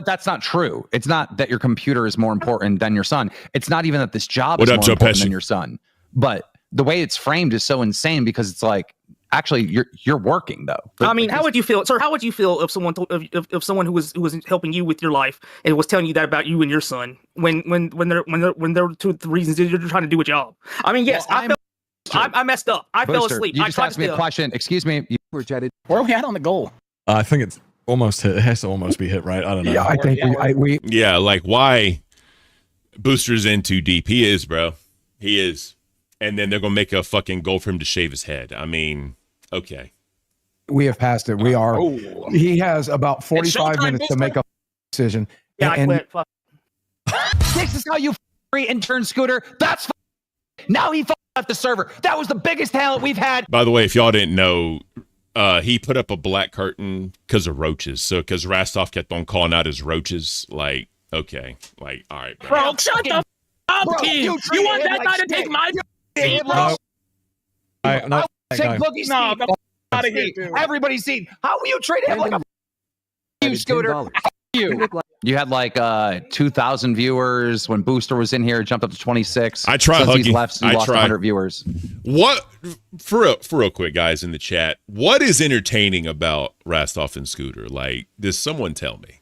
that's not true. It's not that your computer is more important than your son. It's not even that this job is more important than your son. But the way it's framed is so insane because it's like, actually, you're working though. I mean, how would you feel, sir? How would you feel if someone if someone who was helping you with your life and was telling you that about you and your son when they're two the reasons you're trying to do a job? I mean, yes, well, I messed up. I fell Booster, asleep. You just asked me a question. Excuse me. You were chatted. Where are we at on the goal? I think it's almost hit. It has to almost be hit, right? I don't know. Yeah, I think we Yeah, like why Booster's in too deep. He is, bro. He is. And then they're gonna make a fucking goal for him to shave his head. I mean, okay. we have passed it. We are. He has about 45 minutes to make a decision. Yeah, and I quit. Fuck. This is how you intern Scooter. That's now he left the server. That was the biggest talent we've had. By the way, if y'all didn't know, he put up a black curtain because of roaches. So because Rastov kept on calling out his roaches, like, okay, like, all right, Bro, shut the f up, Keem. You want that guy to take my seat, bro? No, Take Boogie's No, seat. come out of here, dude. Everybody's seen. How will you treat him like a you, Scooter? You had like 2,000 viewers when Booster was in here. It jumped up to 26. I tried, Since he's Huggy. left, you lost 100 viewers. What for real quick, guys in the chat? What is entertaining about Rastov and Scooter? Like, does someone tell me?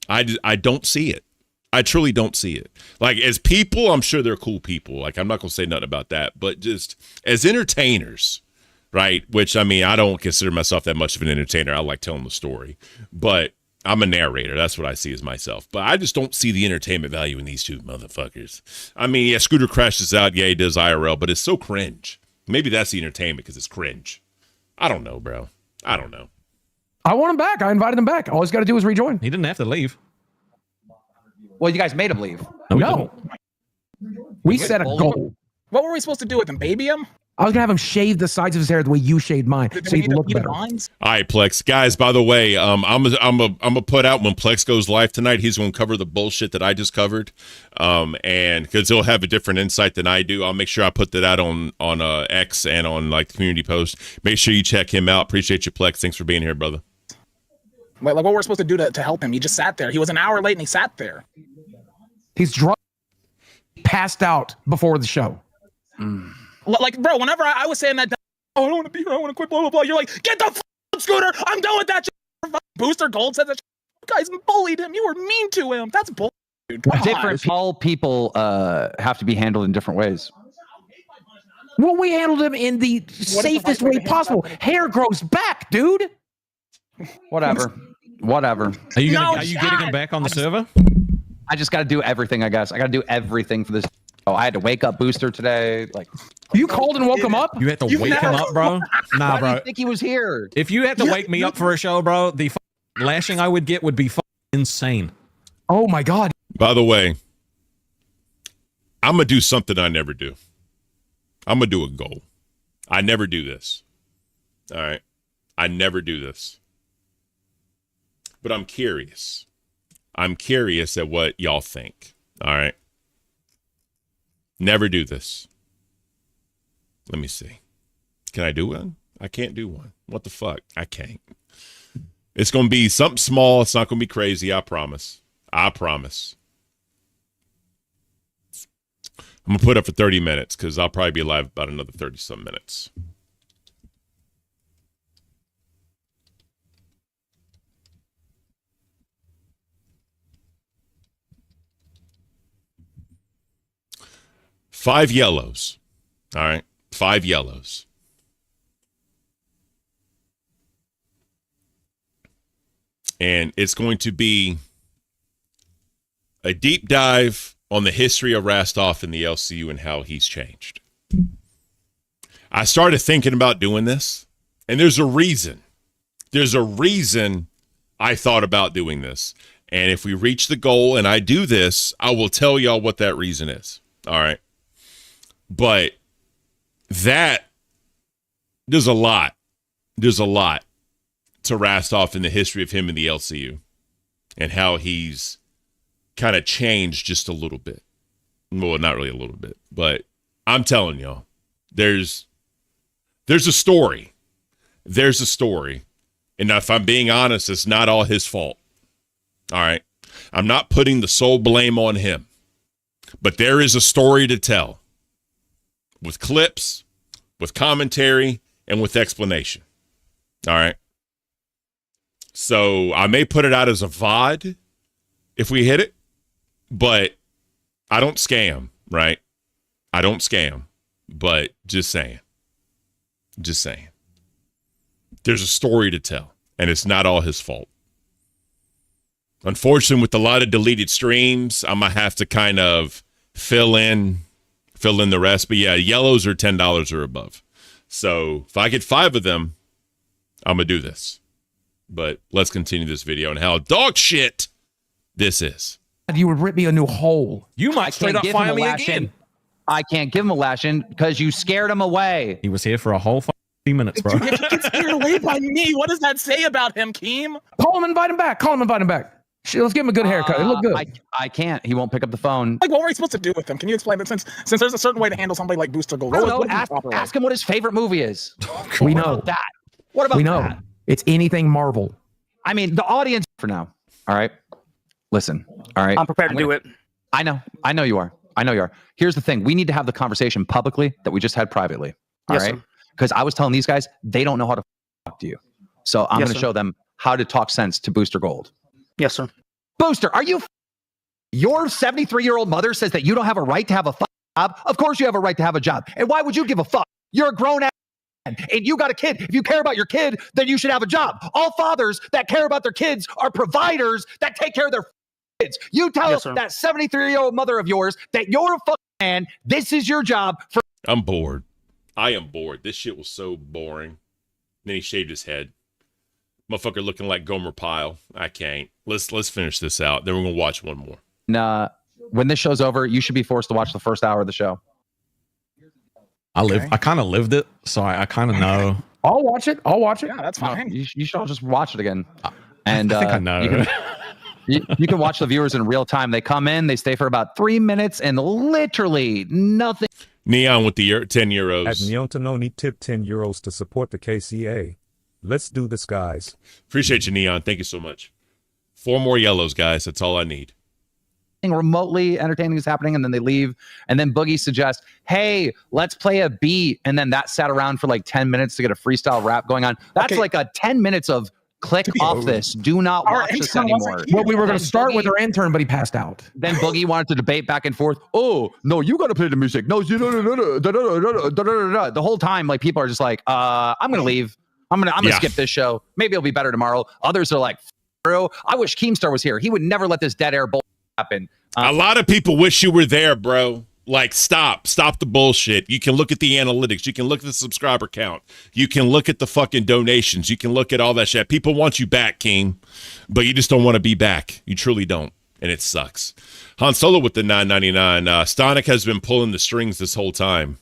I don't see it. I truly don't see it. Like, as people, I'm sure they're cool people. Like, I'm not gonna say nothing about that. But just as entertainers, right? Which I mean, I don't consider myself that much of an entertainer. I like telling the story, but I'm a narrator. That's what I see as myself. But I just don't see the entertainment value in these two motherfuckers. I mean, yeah, Scooter crashes out. Yeah, he does IRL, but it's so cringe. Maybe that's the entertainment because it's cringe. I don't know, bro. I don't know. I want him back. I invited him back. All he's got to do is rejoin. He didn't have to leave. Well, you guys made him leave. No. We set a goal. What were we supposed to do with him? Baby him? I was gonna have him shave the sides of his hair the way you shaved mine, so he'd look better. All right, Plex guys. By the way, I'm a put out when Plex goes live tonight. He's going to cover the bullshit that I just covered, and because he'll have a different insight than I do. I'll make sure I put that out on X and on like the community post. Make sure you check him out. Appreciate you, Plex. Thanks for being here, brother. Like what we're supposed to do to help him? He just sat there. He was an hour late and he sat there. He's drunk, passed out before the show. Like, bro, whenever I was saying that, oh, I don't want to be here, I want to quit, blah, blah, blah. You're like, get the f Scooter. I'm done with that shit. Booster Gold said that guys bullied him. You were mean to him. That's bull. Dude, All people have to be handled in different ways. Well, we handled him in the safest way possible. Hair grows back, dude. Whatever. Are you getting him back on the server? I just got to do everything, I guess. I got to do everything for this. Oh, I had to wake up Booster today. Like, you called and woke him up? You had to wake him up, bro? Nah, Why bro. do you think he was here? If you had to wake me up for a show, bro, the lashing I would get would be insane. Oh my God. By the way, I'm going to do something I never do. I'm going to do a goal. I never do this. All right. I never do this. But I'm curious. I'm curious at what y'all think. All right. Never do this. Let me see. Can I do one? I can't do one. What the fuck? I can't. It's going to be something small. It's not going to be crazy. I promise. I promise. I'm going to put up for 30 minutes because I'll probably be live about another 30-some minutes. Five yellows. All right. 5 yellows. And it's going to be a deep dive on the history of Rastov in the LCU and how he's changed. I started thinking about doing this, and there's a reason. There's a reason I thought about doing this. And if we reach the goal and I do this, I will tell y'all what that reason is. All right. But there's a lot to Rastov in the history of him in the LCU and how he's kind of changed just a little bit. Well, not really a little bit, but I'm telling y'all, there's a story. There's a story. And if I'm being honest, it's not all his fault. All right. I'm not putting the sole blame on him, but there is a story to tell. With clips, with commentary, and with explanation. All right. So I may put it out as a VOD if we hit it, but I don't scam, right? I don't scam, but just saying. Just saying. There's a story to tell, and it's not all his fault. Unfortunately, with a lot of deleted streams, I'm gonna have to kind of fill in the rest. But yeah, yellows are $10 or above. So if I get 5 of them, I'm gonna do this. But let's continue this video and how dog shit this is. You would rip me a new hole. You might straight up fire me again. I can't give him a lash-in because you scared him away. He was here for a whole 3 minutes, bro. You get scared away by me. What does that say about him, Keem? Call him and invite him back. Let's give him a good haircut. It look good. I can't. He won't pick up the phone. Like, what were we supposed to do with him? Can you explain that? Since there's a certain way to handle somebody like Booster Gold. I don't know. Ask him what his favorite movie is. We know that. What about we know that? It's anything Marvel. I mean, the audience for now. All right. Listen. All right. I'm prepared to do it. I know you are. Here's the thing. We need to have the conversation publicly that we just had privately. All right. Because I was telling these guys, they don't know how to talk to you. So I'm going to show them how to talk sense to Booster Gold. Yes, sir. Booster, are you? Your 73-year-old mother says that you don't have a right to have a job. Of course you have a right to have a job. And why would you give a fuck? You're a grown ass man and you got a kid. If you care about your kid, then you should have a job. All fathers that care about their kids are providers that take care of their kids. You tell that 73-year-old mother of yours that you're a fucking man. This is your job. I'm bored. I am bored. This shit was so boring. Then he shaved his head. Motherfucker looking like Gomer Pyle. I can't. Let's finish this out. Then we're gonna watch one more. When this show's over, you should be forced to watch the first hour of the show. I kind of lived it, so I kind of know. I'll watch it. Yeah, that's fine. You should all just watch it again. And I think I know. You can watch the viewers in real time. They come in, they stay for about 3 minutes, and literally nothing. Neon with the 10 euros. At Neontanoni tip 10 euros to support the KCA. Let's do this, guys. Appreciate you, Neon. Thank you so much. 4 more yellows, guys. That's all I need. Remotely entertaining is happening, and then they leave. And then Boogie suggests, hey, let's play a beat. And then that sat around for like 10 minutes to get a freestyle rap going on. That's like a 10 minutes of click off this. Do not watch this anymore. Well, we were going to start with our intern, but he passed out. Then Boogie wanted to debate back and forth. Oh, no, you got to play the music. No, the whole time, like, people are just like, I'm going to leave. I'm gonna skip this show. Maybe it'll be better tomorrow. Others are like, bro, I wish Keemstar was here. He would never let this dead air bull happen. A lot of people wish you were there, bro. Like, stop the bullshit. You can look at the analytics. You can look at the subscriber count. You can look at the fucking donations. You can look at all that shit. People want you back, Keem, but you just don't want to be back. You truly don't, and it sucks. Han Solo with the $9.99. Stonic has been pulling the strings this whole time.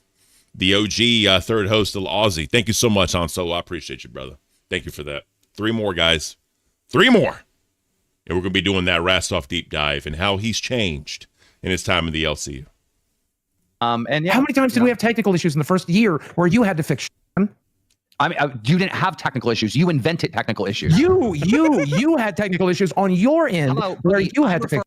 The OG third host of Aussie. Thank you so much, Han Solo. I appreciate you, brother. Thank you for that. 3 more, guys. 3 more. And we're going to be doing that Rastov deep dive and how he's changed in his time in the LCU. And how many times did we have technical issues in the first year where you had to fix? I mean, you didn't have technical issues. You invented technical issues. You had technical issues on your end where you had to fix.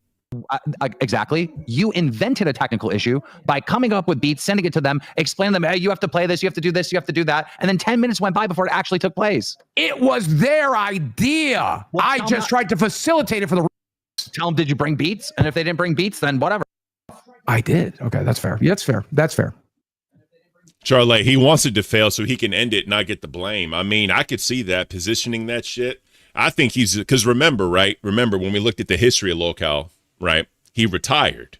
Exactly. You invented a technical issue by coming up with beats, sending it to them, explaining to them, hey, you have to play this, you have to do this, you have to do that. And then 10 minutes went by before it actually took place. It was their idea. Well, I just tried to facilitate it for the. Tell them, did you bring beats? And if they didn't bring beats, then whatever. I did. Okay, that's fair. Yeah, that's fair. Charlie, he wants it to fail so he can end it and not get the blame. I mean, I could see that, positioning that shit. I think he's, because remember when we looked at the history of Lolcow, right? He retired.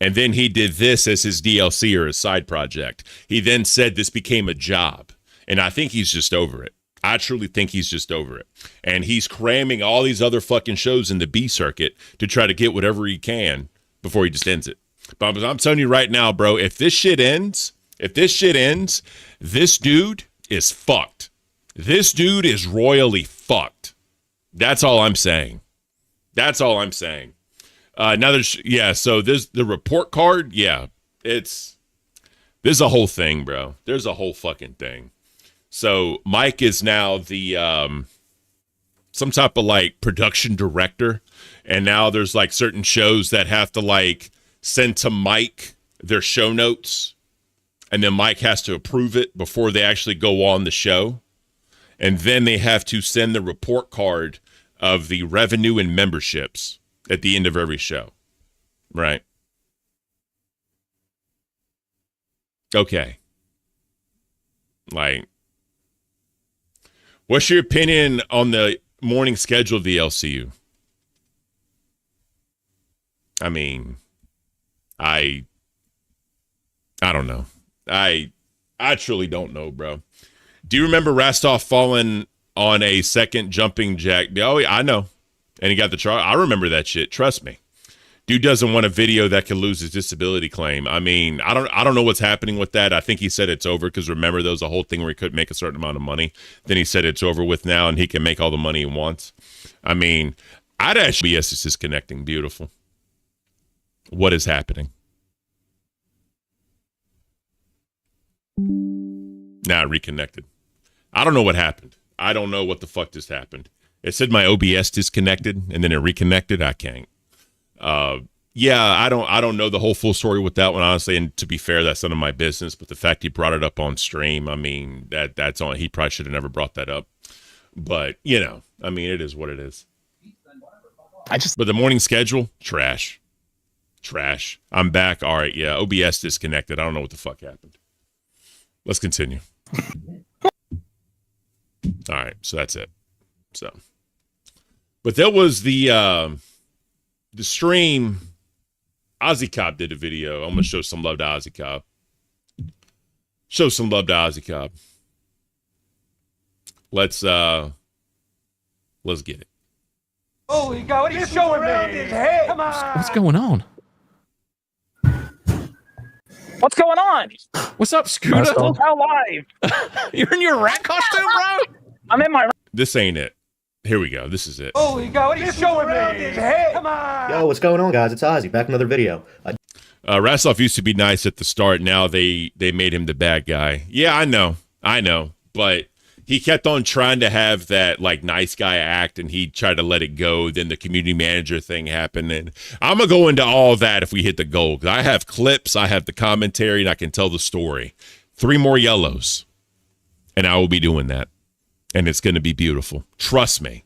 And then he did this as his DLC or his side project. He then said this became a job. And I think he's just over it. I truly think he's just over it. And he's cramming all these other fucking shows in the B circuit to try to get whatever he can before he just ends it. But I'm telling you right now, bro, if this shit ends, this dude is fucked. This dude is royally fucked. That's all I'm saying. Now so there's the report card. Yeah, there's a whole thing, bro. There's a whole fucking thing. So Mike is now the some type of like production director, and now there's like certain shows that have to like send to Mike their show notes, and then Mike has to approve it before they actually go on the show, and then they have to send the report card of the revenue and memberships at the end of every show, right? Okay. Like, what's your opinion on the morning schedule of the LCU? I mean, I don't know. I truly don't know, bro. Do you remember Rastov falling on a second jumping jack? Oh, yeah, I know. And he got the charge. I remember that shit. Trust me. Dude doesn't want a video that could lose his disability claim. I mean, I don't know what's happening with that. I think he said it's over because remember there was a whole thing where he couldn't make a certain amount of money. Then he said it's over with now and he can make all the money he wants. I mean, I'd actually yes, it's disconnecting. Beautiful. What is happening? Now reconnected. I don't know what happened. I don't know what the fuck just happened. It said my OBS disconnected and then it reconnected. I can't. Yeah, I don't know the whole full story with that one, honestly. And to be fair, that's none of my business. But the fact he brought it up on stream, I mean, that's on. He probably should have never brought that up. But you know, I mean, it is what it is. But the morning schedule, trash. I'm back. All right, yeah, OBS disconnected. I don't know what the fuck happened. Let's continue. All right, so that's it. So, but there was the stream. Ozzy Cobb did a video. I'm gonna show some love to Ozzy Cobb. Show some love to Ozzy Cobb. Let's get it. Holy God, what are you showing me? His head. Come on. What's going on? What's going on? What's up, Scooter? Look how live. You're in your rat costume, bro? I'm in my. This ain't it. Here we go. This is it. Holy God, what are you showing me? His head. Come on. Yo, what's going on, guys? It's Ozzy, back with another video. Rastov used to be nice at the start. Now they made him the bad guy. Yeah, I know. But he kept on trying to have that like nice guy act, and he tried to let it go. Then the community manager thing happened, and I'm gonna go into all that if we hit the goal. Because I have clips, I have the commentary, and I can tell the story. 3 more yellows, and I will be doing that, and it's gonna be beautiful. Trust me.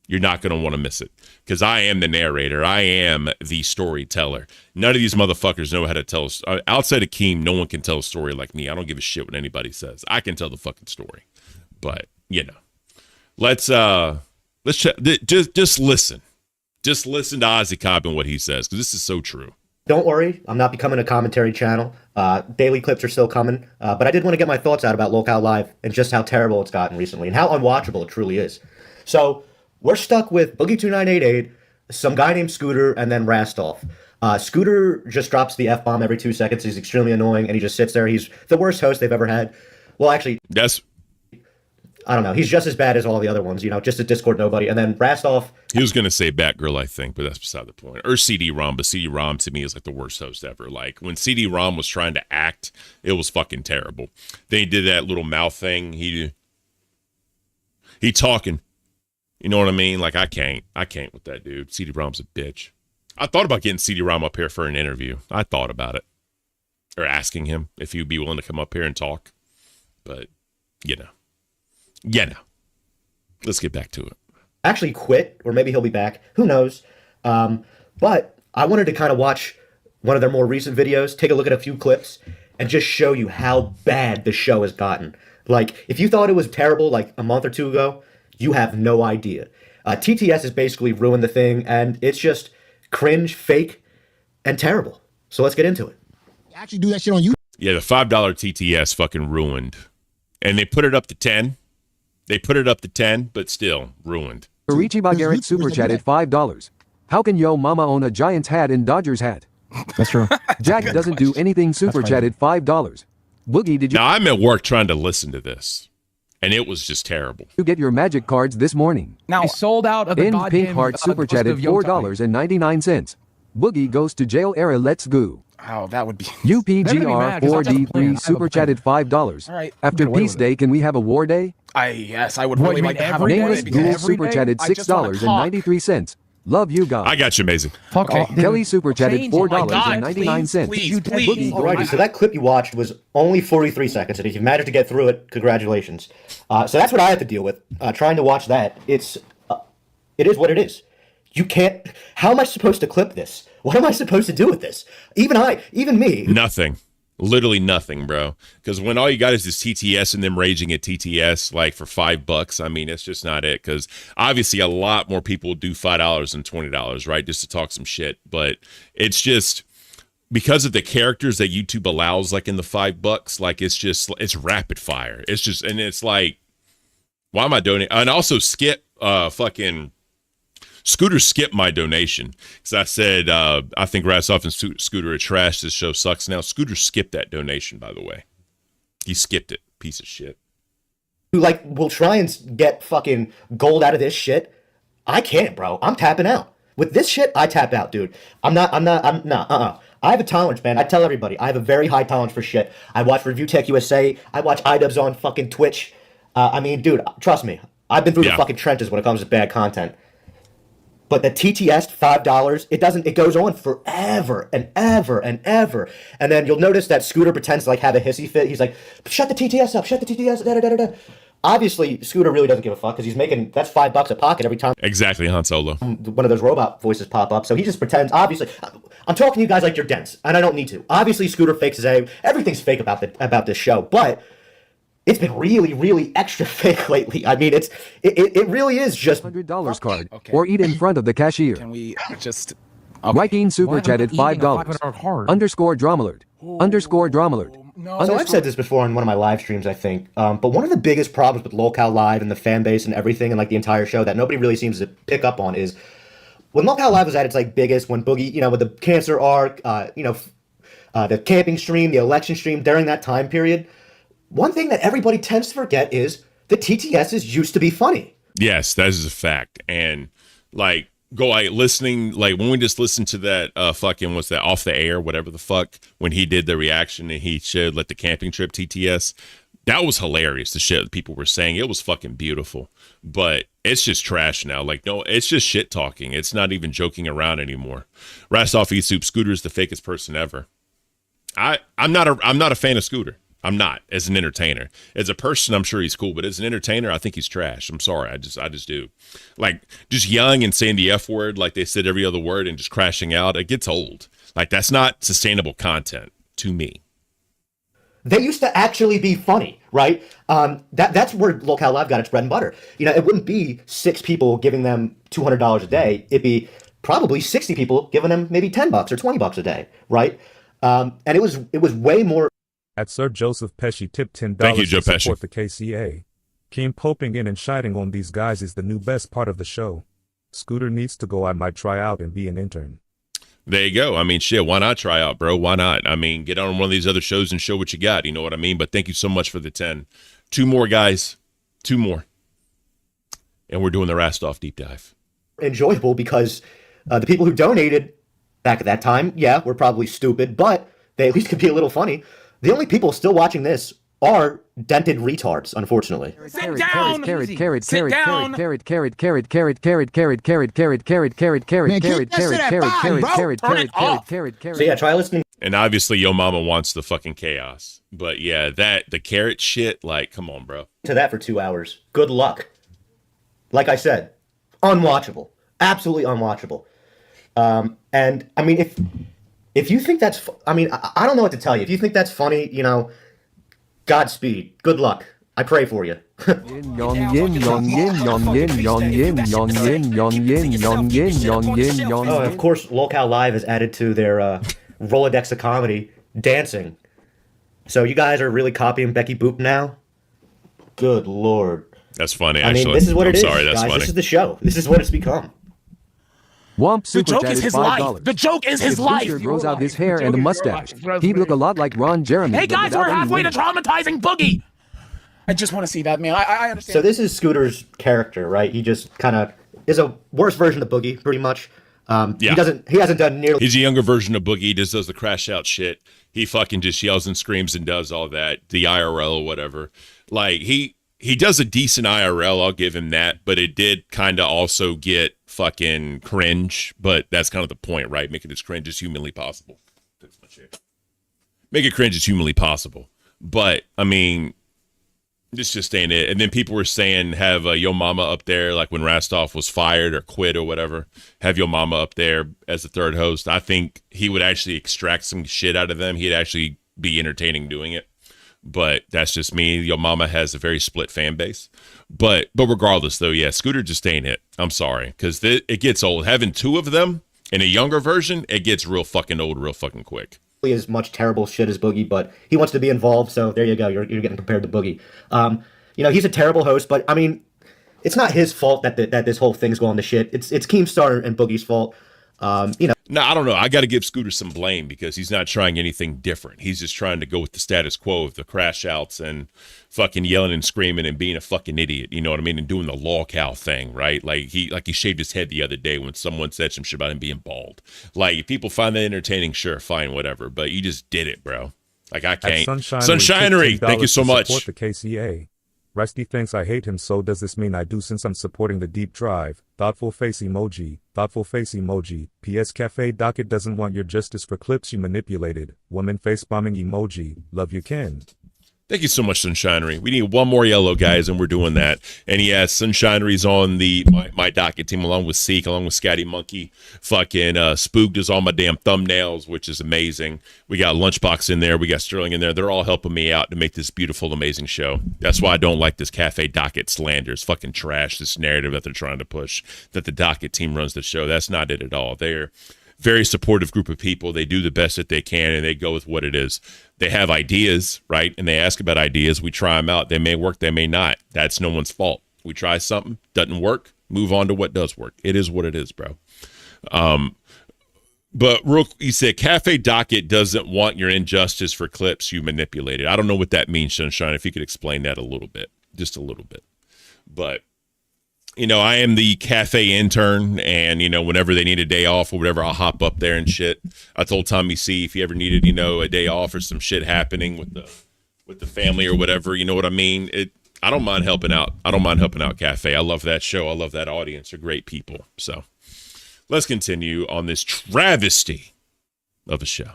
You're not going to want to miss it because I am the narrator. I am the storyteller. None of these motherfuckers know how to tell. Outside of Keem, no one can tell a story like me. I don't give a shit what anybody says. I can tell the fucking story. But, you know, let's just listen. Just listen to Ozzy Cobb and what he says because this is so true. Don't worry, I'm not becoming a commentary channel. Daily clips are still coming. But I did want to get my thoughts out about Lolcow Live and just how terrible it's gotten recently and how unwatchable it truly is. So, we're stuck with Boogie2988, some guy named Scooter, and then Rastov. Scooter just drops the F-bomb every 2 seconds. He's extremely annoying, and he just sits there. He's the worst host they've ever had. Well, actually, I don't know. He's just as bad as all the other ones, you know, just a Discord nobody. And then Rastov. He was going to say Batgirl, I think, but that's beside the point. Or CD-ROM, but CD-ROM to me is like the worst host ever. Like, when CD-ROM was trying to act, it was fucking terrible. Then he did that little mouth thing. He talking. You know what I mean? Like, I can't with that dude. CD-ROM's a bitch. I thought about getting CD-ROM up here for an interview. I thought about it. Or asking him if he'd be willing to come up here and talk. But, you know. Let's get back to it. Actually quit, or maybe he'll be back. Who knows? But I wanted to kind of watch one of their more recent videos, take a look at a few clips, and just show you how bad the show has gotten. Like, if you thought it was terrible like a month or 2 ago, you have no idea. TTS has basically ruined the thing, and it's just cringe, fake, and terrible. So let's get into it. Actually do that shit on YouTube. Yeah, the $5 TTS fucking ruined. And they put it up to 10. But still ruined. Arichi Garrett super chatted $5. How can Yo Mama own a Giants hat and Dodgers hat? That's true. Jack doesn't do anything super chatted $5. Boogie, did you? Now, I'm at work trying to listen to this. And it was just terrible. You get your magic cards this morning. Now, sold out of the In Pink Heart super chatted $4.99. Boogie goes to jail era. Let's go. Oh, that would be. UPGR4D3 super chatted $5. All right. After Peace Day, can we have a war day? Yes, I would really like to have a war Nameless day. Ghoul super chatted $6.93. Love you guys. I got you, Amazing. Fuck off. Kelly super chatted $4.99. Alrighty, so that clip you watched was only 43 seconds, and if you managed to get through it, congratulations. So that's what I have to deal with, trying to watch that. It is what it is. You can't. How am I supposed to clip this? What am I supposed to do with this? Even me. Nothing. Literally nothing, bro. Because when all you got is this TTS and them raging at TTS like for $5, I mean, it's just not it. Because obviously a lot more people do $5 and $20, right? Just to talk some shit. But it's just because of the characters that YouTube allows, like in the $5, like it's rapid fire. It's just, and it's like, why am I donating? And also Skip, fucking Scooter skipped my donation because I said I think Rastoff and Scooter are trash. This show sucks now. Scooter skipped that donation, by the way. He skipped it. Piece of shit. Who like will try and get fucking gold out of this shit. I can't, bro. I'm tapping out. With this shit, I tap out, dude. I'm not. I have a tolerance, man. I tell everybody, I have a very high tolerance for shit. I watch Review Tech USA. I watch iDubbbz on fucking Twitch. I mean, dude, trust me. I've been through the fucking trenches when it comes to bad content. But the TTS $5, it goes on forever and ever and ever. And then you'll notice that Scooter pretends to like have a hissy fit. He's like, shut the TTS up, shut the TTS, da da da da. Obviously, Scooter really doesn't give a fuck because he's making, that's $5 a pocket every time. Exactly, Han Solo. One of those robot voices pop up. So he just pretends, obviously, I'm talking to you guys like you're dense, and I don't need to. Obviously, Scooter fakes his A. Everything's fake about this show, but it's been really, really extra fake lately. I mean, it really is just $100 card, or eat in front of the cashier. Can we just? Viking super chatted $5. Underscore Dramalert. Underscore Dramalert. So I've said this before on one of my live streams, I think. But one of the biggest problems with Lolcow Live and the fan base and everything, and like the entire show that nobody really seems to pick up on is when Lolcow Live was at its like biggest, when Boogie, with the cancer arc, the camping stream, the election stream during that time period. One thing that everybody tends to forget is the TTSs used to be funny. Yes, that is a fact. And like listening, like when we just listened to that fucking, what's that, Off the Air, whatever the fuck, when he did the reaction and he showed like the camping trip TTS, that was hilarious. The shit that people were saying, it was fucking beautiful. But it's just trash now. Like, no, it's just shit talking. It's not even joking around anymore. Rastoff Eat Soup, Scooter's the fakest person ever. I'm not a fan of Scooter. I'm not, as an entertainer. As a person, I'm sure he's cool, but as an entertainer, I think he's trash. I'm sorry, I just do. Like, just yelling and saying the F word like they said every other word and just crashing out, it gets old. Like, that's not sustainable content to me. They used to actually be funny, right? That's where Lolcow Live got its bread and butter. It wouldn't be 6 people giving them $200 a day. It'd be probably 60 people giving them maybe $10 or $20 a day, right? And it was way more. At Sir Joseph Pesci tipped $10 Thank you, Joe to Pesci. support the KCA. Keem poping in and shiting on these guys is the new best part of the show. Scooter needs to go. I might try out and be an intern. There you go. I mean, shit, why not try out, bro? Why not? I mean, get on one of these other shows and show what you got. You know what I mean? But thank you so much for the 10. 2 more, guys. 2 more. And we're doing the Rastoff deep dive. Enjoyable because the people who donated back at that time, were probably stupid, but they at least could be a little funny. The only people still watching this are dented retards, unfortunately. Sit down. So yeah, try listening. And obviously, Yo Mama wants the fucking chaos. But yeah, the carrot shit, like, come on, bro. To that for 2 hours. Good luck. Like I said, unwatchable. Absolutely unwatchable. And I mean, if you think that's, I don't know what to tell you. If you think that's funny, Godspeed. Good luck. I pray for you. Oh, of course, Lolcow Live has added to their Rolodex of comedy dancing. So you guys are really copying Becky Boop now? Good Lord. That's funny, I mean, actually. this is what I'm it is, sorry, that's guys. funny. This is the show. This is what it's become. Womp The super joke chat is is his $5. life. The joke is his If life. Booster grows out his hair and a mustache, he'd look a lot like Ron Jeremy. Hey but guys, without we're any halfway to wings. traumatizing Boogie. I just want to see that, man. I understand. So this is Scooter's character, right? He just kind of is a worse version of Boogie, pretty much. He hasn't done nearly. He's a younger version of Boogie. He just does the crash out shit. He fucking just yells and screams and does all that, the IRL or whatever. Like he does a decent IRL, I'll give him that, but it did kind of also get fucking cringe. But that's kind of the point, right? Make it as cringe as humanly possible. That's my shit. Make it cringe as humanly possible. But I mean, this just ain't it. And then people were saying have Yo Mama up there, like when Rastoff was fired or quit or whatever. Have Yo Mama up there as the third host. I think he would actually extract some shit out of them. He'd actually be entertaining doing it. But that's just me. Your mama has a very split fan base. But regardless, though, yeah, Scooter just ain't it. I'm sorry, because it gets old. Having two of them in a younger version, it gets real fucking old real fucking quick. As much terrible shit as Boogie, but he wants to be involved, so there you go. You're getting compared to Boogie. He's a terrible host, but I mean, it's not his fault that this whole thing's going to shit. It's Keemstar and Boogie's fault. No, I don't know. I got to give Scooter some blame because he's not trying anything different. He's just trying to go with the status quo of the crash outs and fucking yelling and screaming and being a fucking idiot. You know what I mean? And doing the Lolcow thing, right? Like he shaved his head the other day when someone said some shit about him being bald. Like, if people find that entertaining, sure, fine, whatever. But you just did it, bro. Like, I can't. Sunshinery, thank you so much. Support the KCA. Rusty thinks I hate him, so does this mean I do since I'm supporting the deep drive? Thoughtful face emoji. Thoughtful face emoji. PS Cafe Docket doesn't want your justice for clips you manipulated. Woman face bombing emoji. Love you, Ken. Thank you so much, Sunshinery. We need one more yellow, guys, and we're doing that. And yes, Sunshinery's on my docket team, along with Seek, along with Scatty Monkey. Fucking Spooked is on my damn thumbnails, which is amazing. We got Lunchbox in there. We got Sterling in there. They're all helping me out to make this beautiful, amazing show. That's why I don't like this Cafe Docket slander. It's fucking trash, this narrative that they're trying to push, that the docket team runs the show. That's not it at all. They're very supportive group of people. They do the best that they can, and they go with what it is. They have ideas, right? And they ask about ideas. We try them out. They may work, they may not. That's no one's fault. We try something, doesn't work, move on to what does work. It is what it is, bro. But you said Cafe Docket doesn't want your injustice for clips you manipulated. I don't know what that means, Sunshine. If you could explain that a little bit, just a little bit. But I am the cafe intern, and, whenever they need a day off or whatever, I'll hop up there and shit. I told Tommy C if he ever needed, a day off or some shit happening with the family or whatever, you know what I mean? I don't mind helping out. I don't mind helping out Cafe. I love that show. I love that audience. They're great people. So let's continue on this travesty of a show.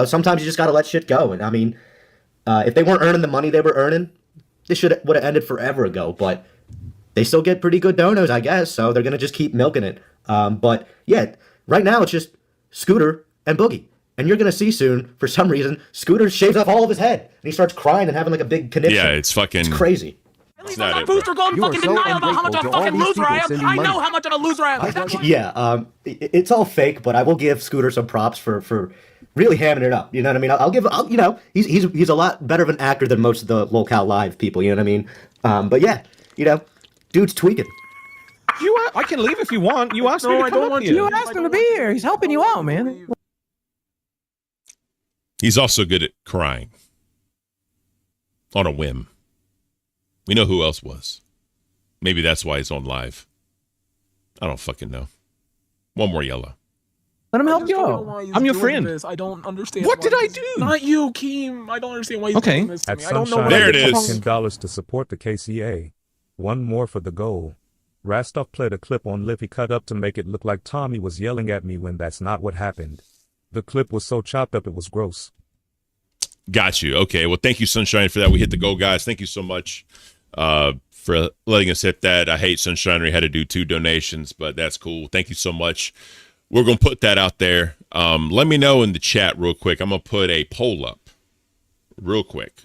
Sometimes you just got to let shit go. And I mean, if they weren't earning the money they were earning, this would have ended forever ago. But they still get pretty good donos, I guess, so they're going to just keep milking it. But yeah, right now it's just Scooter and Boogie. And you're going to see soon, for some reason, Scooter shaves off all of his head. And he starts crying and having like a big conniption. Yeah, it's fucking... It's crazy. It's not My it, bro. booster going fucking denial about how much of a fucking loser I am. I know how much of a loser I am. Yeah, it's all fake, but I will give Scooter some props for really hamming it up. You know what I mean? I'll give he's a lot better of an actor than most of the Lolcow Live people. You know what I mean? But yeah, dude's tweaking. I can leave if you want. You asked me to come up here. You asked him to be here. He's helping you out, man. He's also good at crying on a whim. We know who else was. Maybe that's why he's on live. I don't fucking know. One more yellow. Let him help you out. I'm your friend. This. I don't understand. What did I do? Not you, Keem. I don't understand why he's doing this to me. I don't know what there it is. $10 to support the KCA. One more for the goal. Rastov played a clip on Liffy cut up to make it look like Tommy was yelling at me when that's not what happened. The clip was so chopped up it was gross. Got you. Okay. Well, thank you, Sunshine, for that. We hit the goal, guys. Thank you so much for letting us hit that. I hate Sunshine. We had to do 2 donations, but that's cool. Thank you so much. We're going to put that out there. Let me know in the chat real quick. I'm going to put a poll up real quick.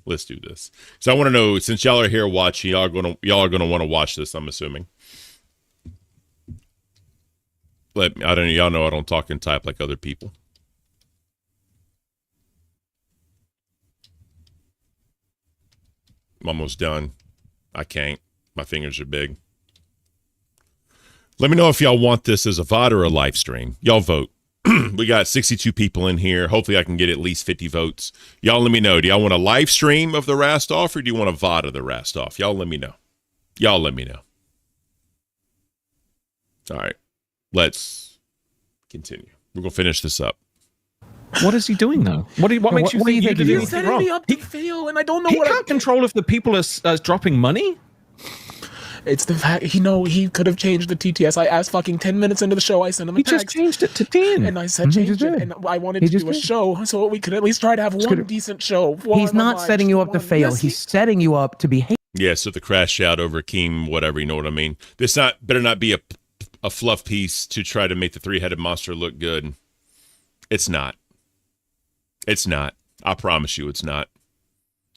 Let's do this. So I want to know, since y'all are here watching, y'all are going to want to watch this, I'm assuming. Y'all know I don't talk and type like other people. I'm almost done. I can't. My fingers are big. Let me know if y'all want this as a VOD or a live stream. Y'all vote. We got 62 people in here. Hopefully I can get at least 50 votes. Y'all let me know. Do y'all want a live stream of the Rastoff or do you want a VOD of the Rastoff? Y'all let me know. All right. Let's continue. We're going to finish this up. What is he doing now? What makes you think you did He's anything setting wrong? me up to fail, and I don't know He what can't control if the people are dropping money. It's the fact he could have changed the TTS. I asked fucking 10 minutes into the show. I sent him a text. He just changed it to 10. And I said change it. And I wanted to do a show so we could at least try to have one decent show. He's not setting you up to fail. Yes, He's setting you up to be hated. Yeah, so the crash out over Keem, whatever, you know what I mean? This better not be a fluff piece to try to make the 3-headed monster look good. It's not. It's not. I promise you it's not.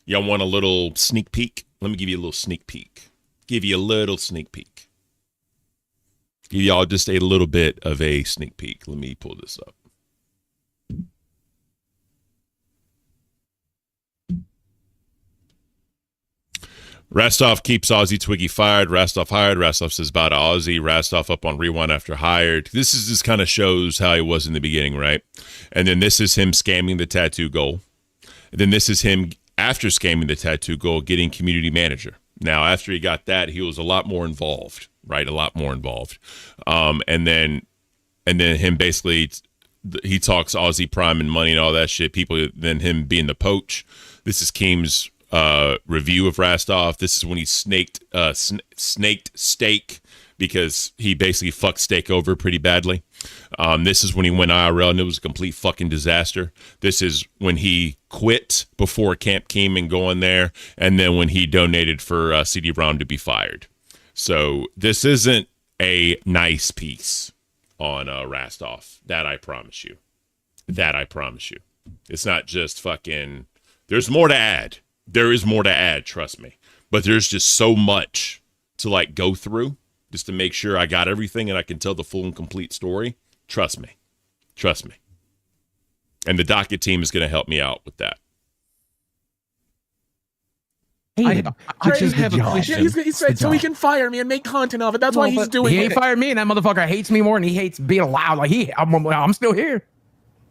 Y'all want a little sneak peek? Let me give you a little sneak peek. Give you a little sneak peek. Give y'all just a little bit of a sneak peek. Let me pull this up. Rastov keeps Aussie Twiggy fired. Rastov hired. Rastov says bye to Aussie. Rastov up on rewind after hired. This is just kind of shows how he was in the beginning, right? And then this is him scamming the tattoo goal. And then this is him after scamming the tattoo goal getting community manager. Now, after he got that, he was a lot more involved, right? A lot more involved. And then him basically, he talks Aussie Prime and money and all that shit. People, then him being the poach. This is Keem's review of Rastov. This is when he snaked Steak because he basically fucked Steak over pretty badly. This is when he went IRL and it was a complete fucking disaster. This is when he quit before Camp came and going there, and then when he donated for CD-ROM to be fired. So this isn't a nice piece on Rastov. That I promise you. That I promise you. It's not just fucking. There's more to add. There is more to add, trust me. But there's just so much to like go through just to make sure I got everything and I can tell the full and complete story. Trust me. Trust me. And the docket team is going to help me out with that. I just have a question. Yeah, he said so he can fire me and make content of it. That's why he's doing it. He ain't fired me, and that motherfucker hates me more, and he hates being loud. Like I'm still here.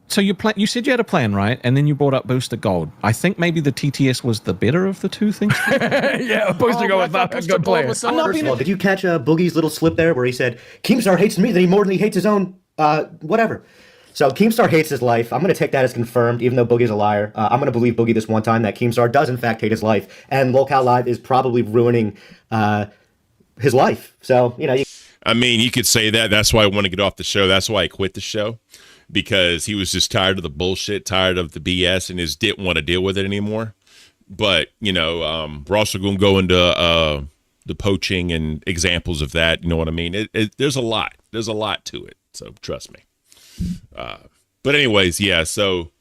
So you said you had a plan, right? And then you brought up Booster Gold. I think maybe the TTS was the better of the two things. Yeah, Booster Gold was not a good player. First of all, did you catch Boogie's little slip there where he said, Keemstar hates me more than he hates his own, whatever. So Keemstar hates his life. I'm going to take that as confirmed, even though Boogie's a liar. I'm going to believe Boogie this one time that Keemstar does, in fact, hate his life. And Lolcow Live is probably ruining his life. So, I mean, you could say that. That's why I want to get off the show. That's why I quit the show. Because he was just tired of the bullshit, tired of the BS, and just didn't want to deal with it anymore. But, we're also going to go into the poaching and examples of that. You know what I mean? There's a lot. There's a lot to it. So trust me. But anyways, yeah, so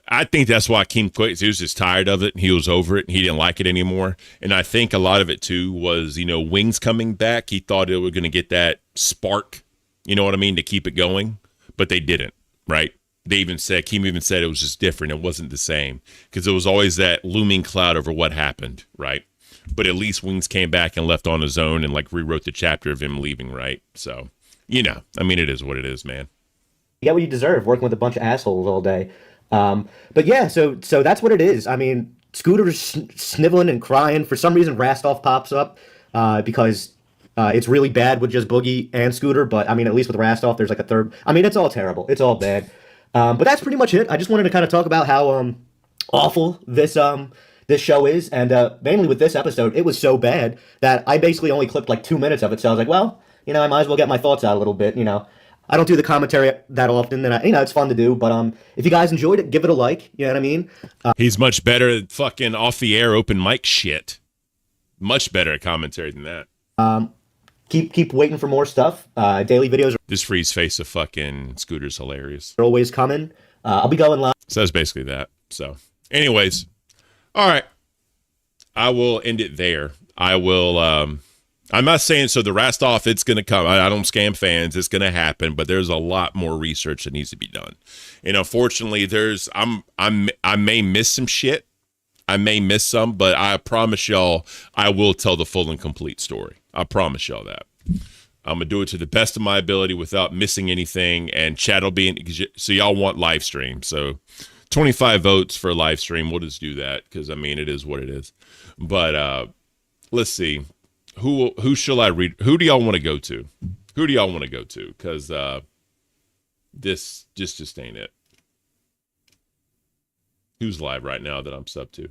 I think that's why Keem quit. He was just tired of it, and he was over it, and he didn't like it anymore. And I think a lot of it, too, was, Wings coming back. He thought it was going to get that spark, you know what I mean, to keep it going. But they didn't. Right? Keem even said it was just different. It wasn't the same because there was always that looming cloud over what happened. Right? But at least Wings came back and left on his own and like rewrote the chapter of him leaving. Right? So, I mean, it is what it is, man. You get what you deserve working with a bunch of assholes all day. But yeah, so that's what it is. I mean, Scooter's sniveling and crying. For some reason, Rastov pops up because it's really bad with just Boogie and Scooter, but I mean, at least with Rastov, there's like a third. I mean, it's all terrible. It's all bad. But that's pretty much it. I just wanted to kind of talk about how awful this show is, and mainly with this episode, it was so bad that I basically only clipped like 2 minutes of it. So I was like, well, I might as well get my thoughts out a little bit. I don't do the commentary that often, and it's fun to do. But if you guys enjoyed it, give it a like. You know what I mean? He's much better at fucking off the air open mic shit. Much better at commentary than that. Keep waiting for more stuff. Daily videos. This freeze face of fucking Scooter's hilarious. Are always coming. I'll be going live. So that's basically that. So, anyways, all right. I will end it there. I will. I'm not saying so. The Rastov, it's going to come. I don't scam fans. It's going to happen. But there's a lot more research that needs to be done. And unfortunately, I may miss some shit. I may miss some, but I promise y'all, I will tell the full and complete story. I promise y'all that. I'm going to do it to the best of my ability without missing anything. And chat will be in. So y'all want live stream. So 25 votes for live stream. We'll just do that because, I mean, it is what it is. But let's see. Who shall I read? Who do y'all want to go to? Who do y'all want to go to? Because this just ain't it. Who's live right now that I'm sub to?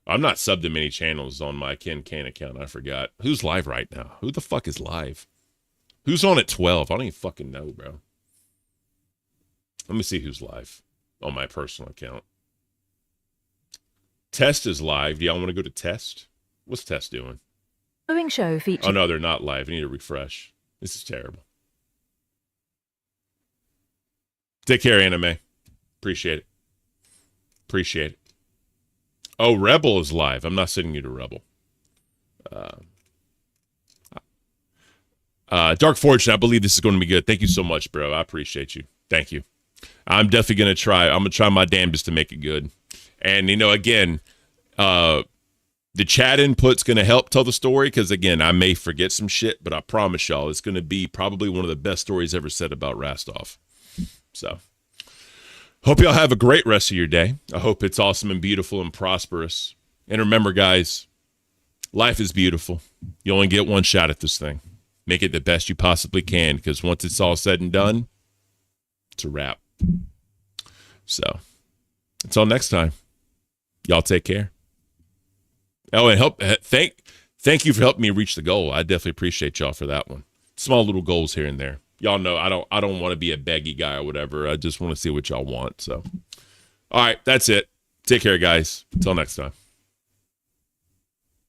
I'm not subbed to many channels on my Caint account. I forgot. Who's live right now? Who the fuck is live? Who's on at 12? I don't even fucking know, bro. Let me see who's live on my personal account. Test is live. Do y'all want to go to Test? What's Test doing? Show feature. Oh, no, they're not live. I need to refresh. This is terrible. Take care, anime. Appreciate it. Appreciate it. Oh, Rebel is live. I'm not sending you to Rebel. Dark Fortune, I believe this is going to be good. Thank you so much, bro. I appreciate you. Thank you. I'm definitely going to try. I'm going to try my damnedest to make it good. And, again, the chat input's going to help tell the story because, again, I may forget some shit, but I promise y'all it's going to be probably one of the best stories ever said about Rastov. So, hope y'all have a great rest of your day. I hope it's awesome and beautiful and prosperous. And remember, guys, life is beautiful. You only get one shot at this thing. Make it the best you possibly can because once it's all said and done, it's a wrap. So, until next time, y'all take care. Oh, and thank you for helping me reach the goal. I definitely appreciate y'all for that one. Small little goals here and there. Y'all know I don't want to be a beggy guy or whatever. I just want to see what y'all want. So, all right, that's it. Take care, guys. Until next time.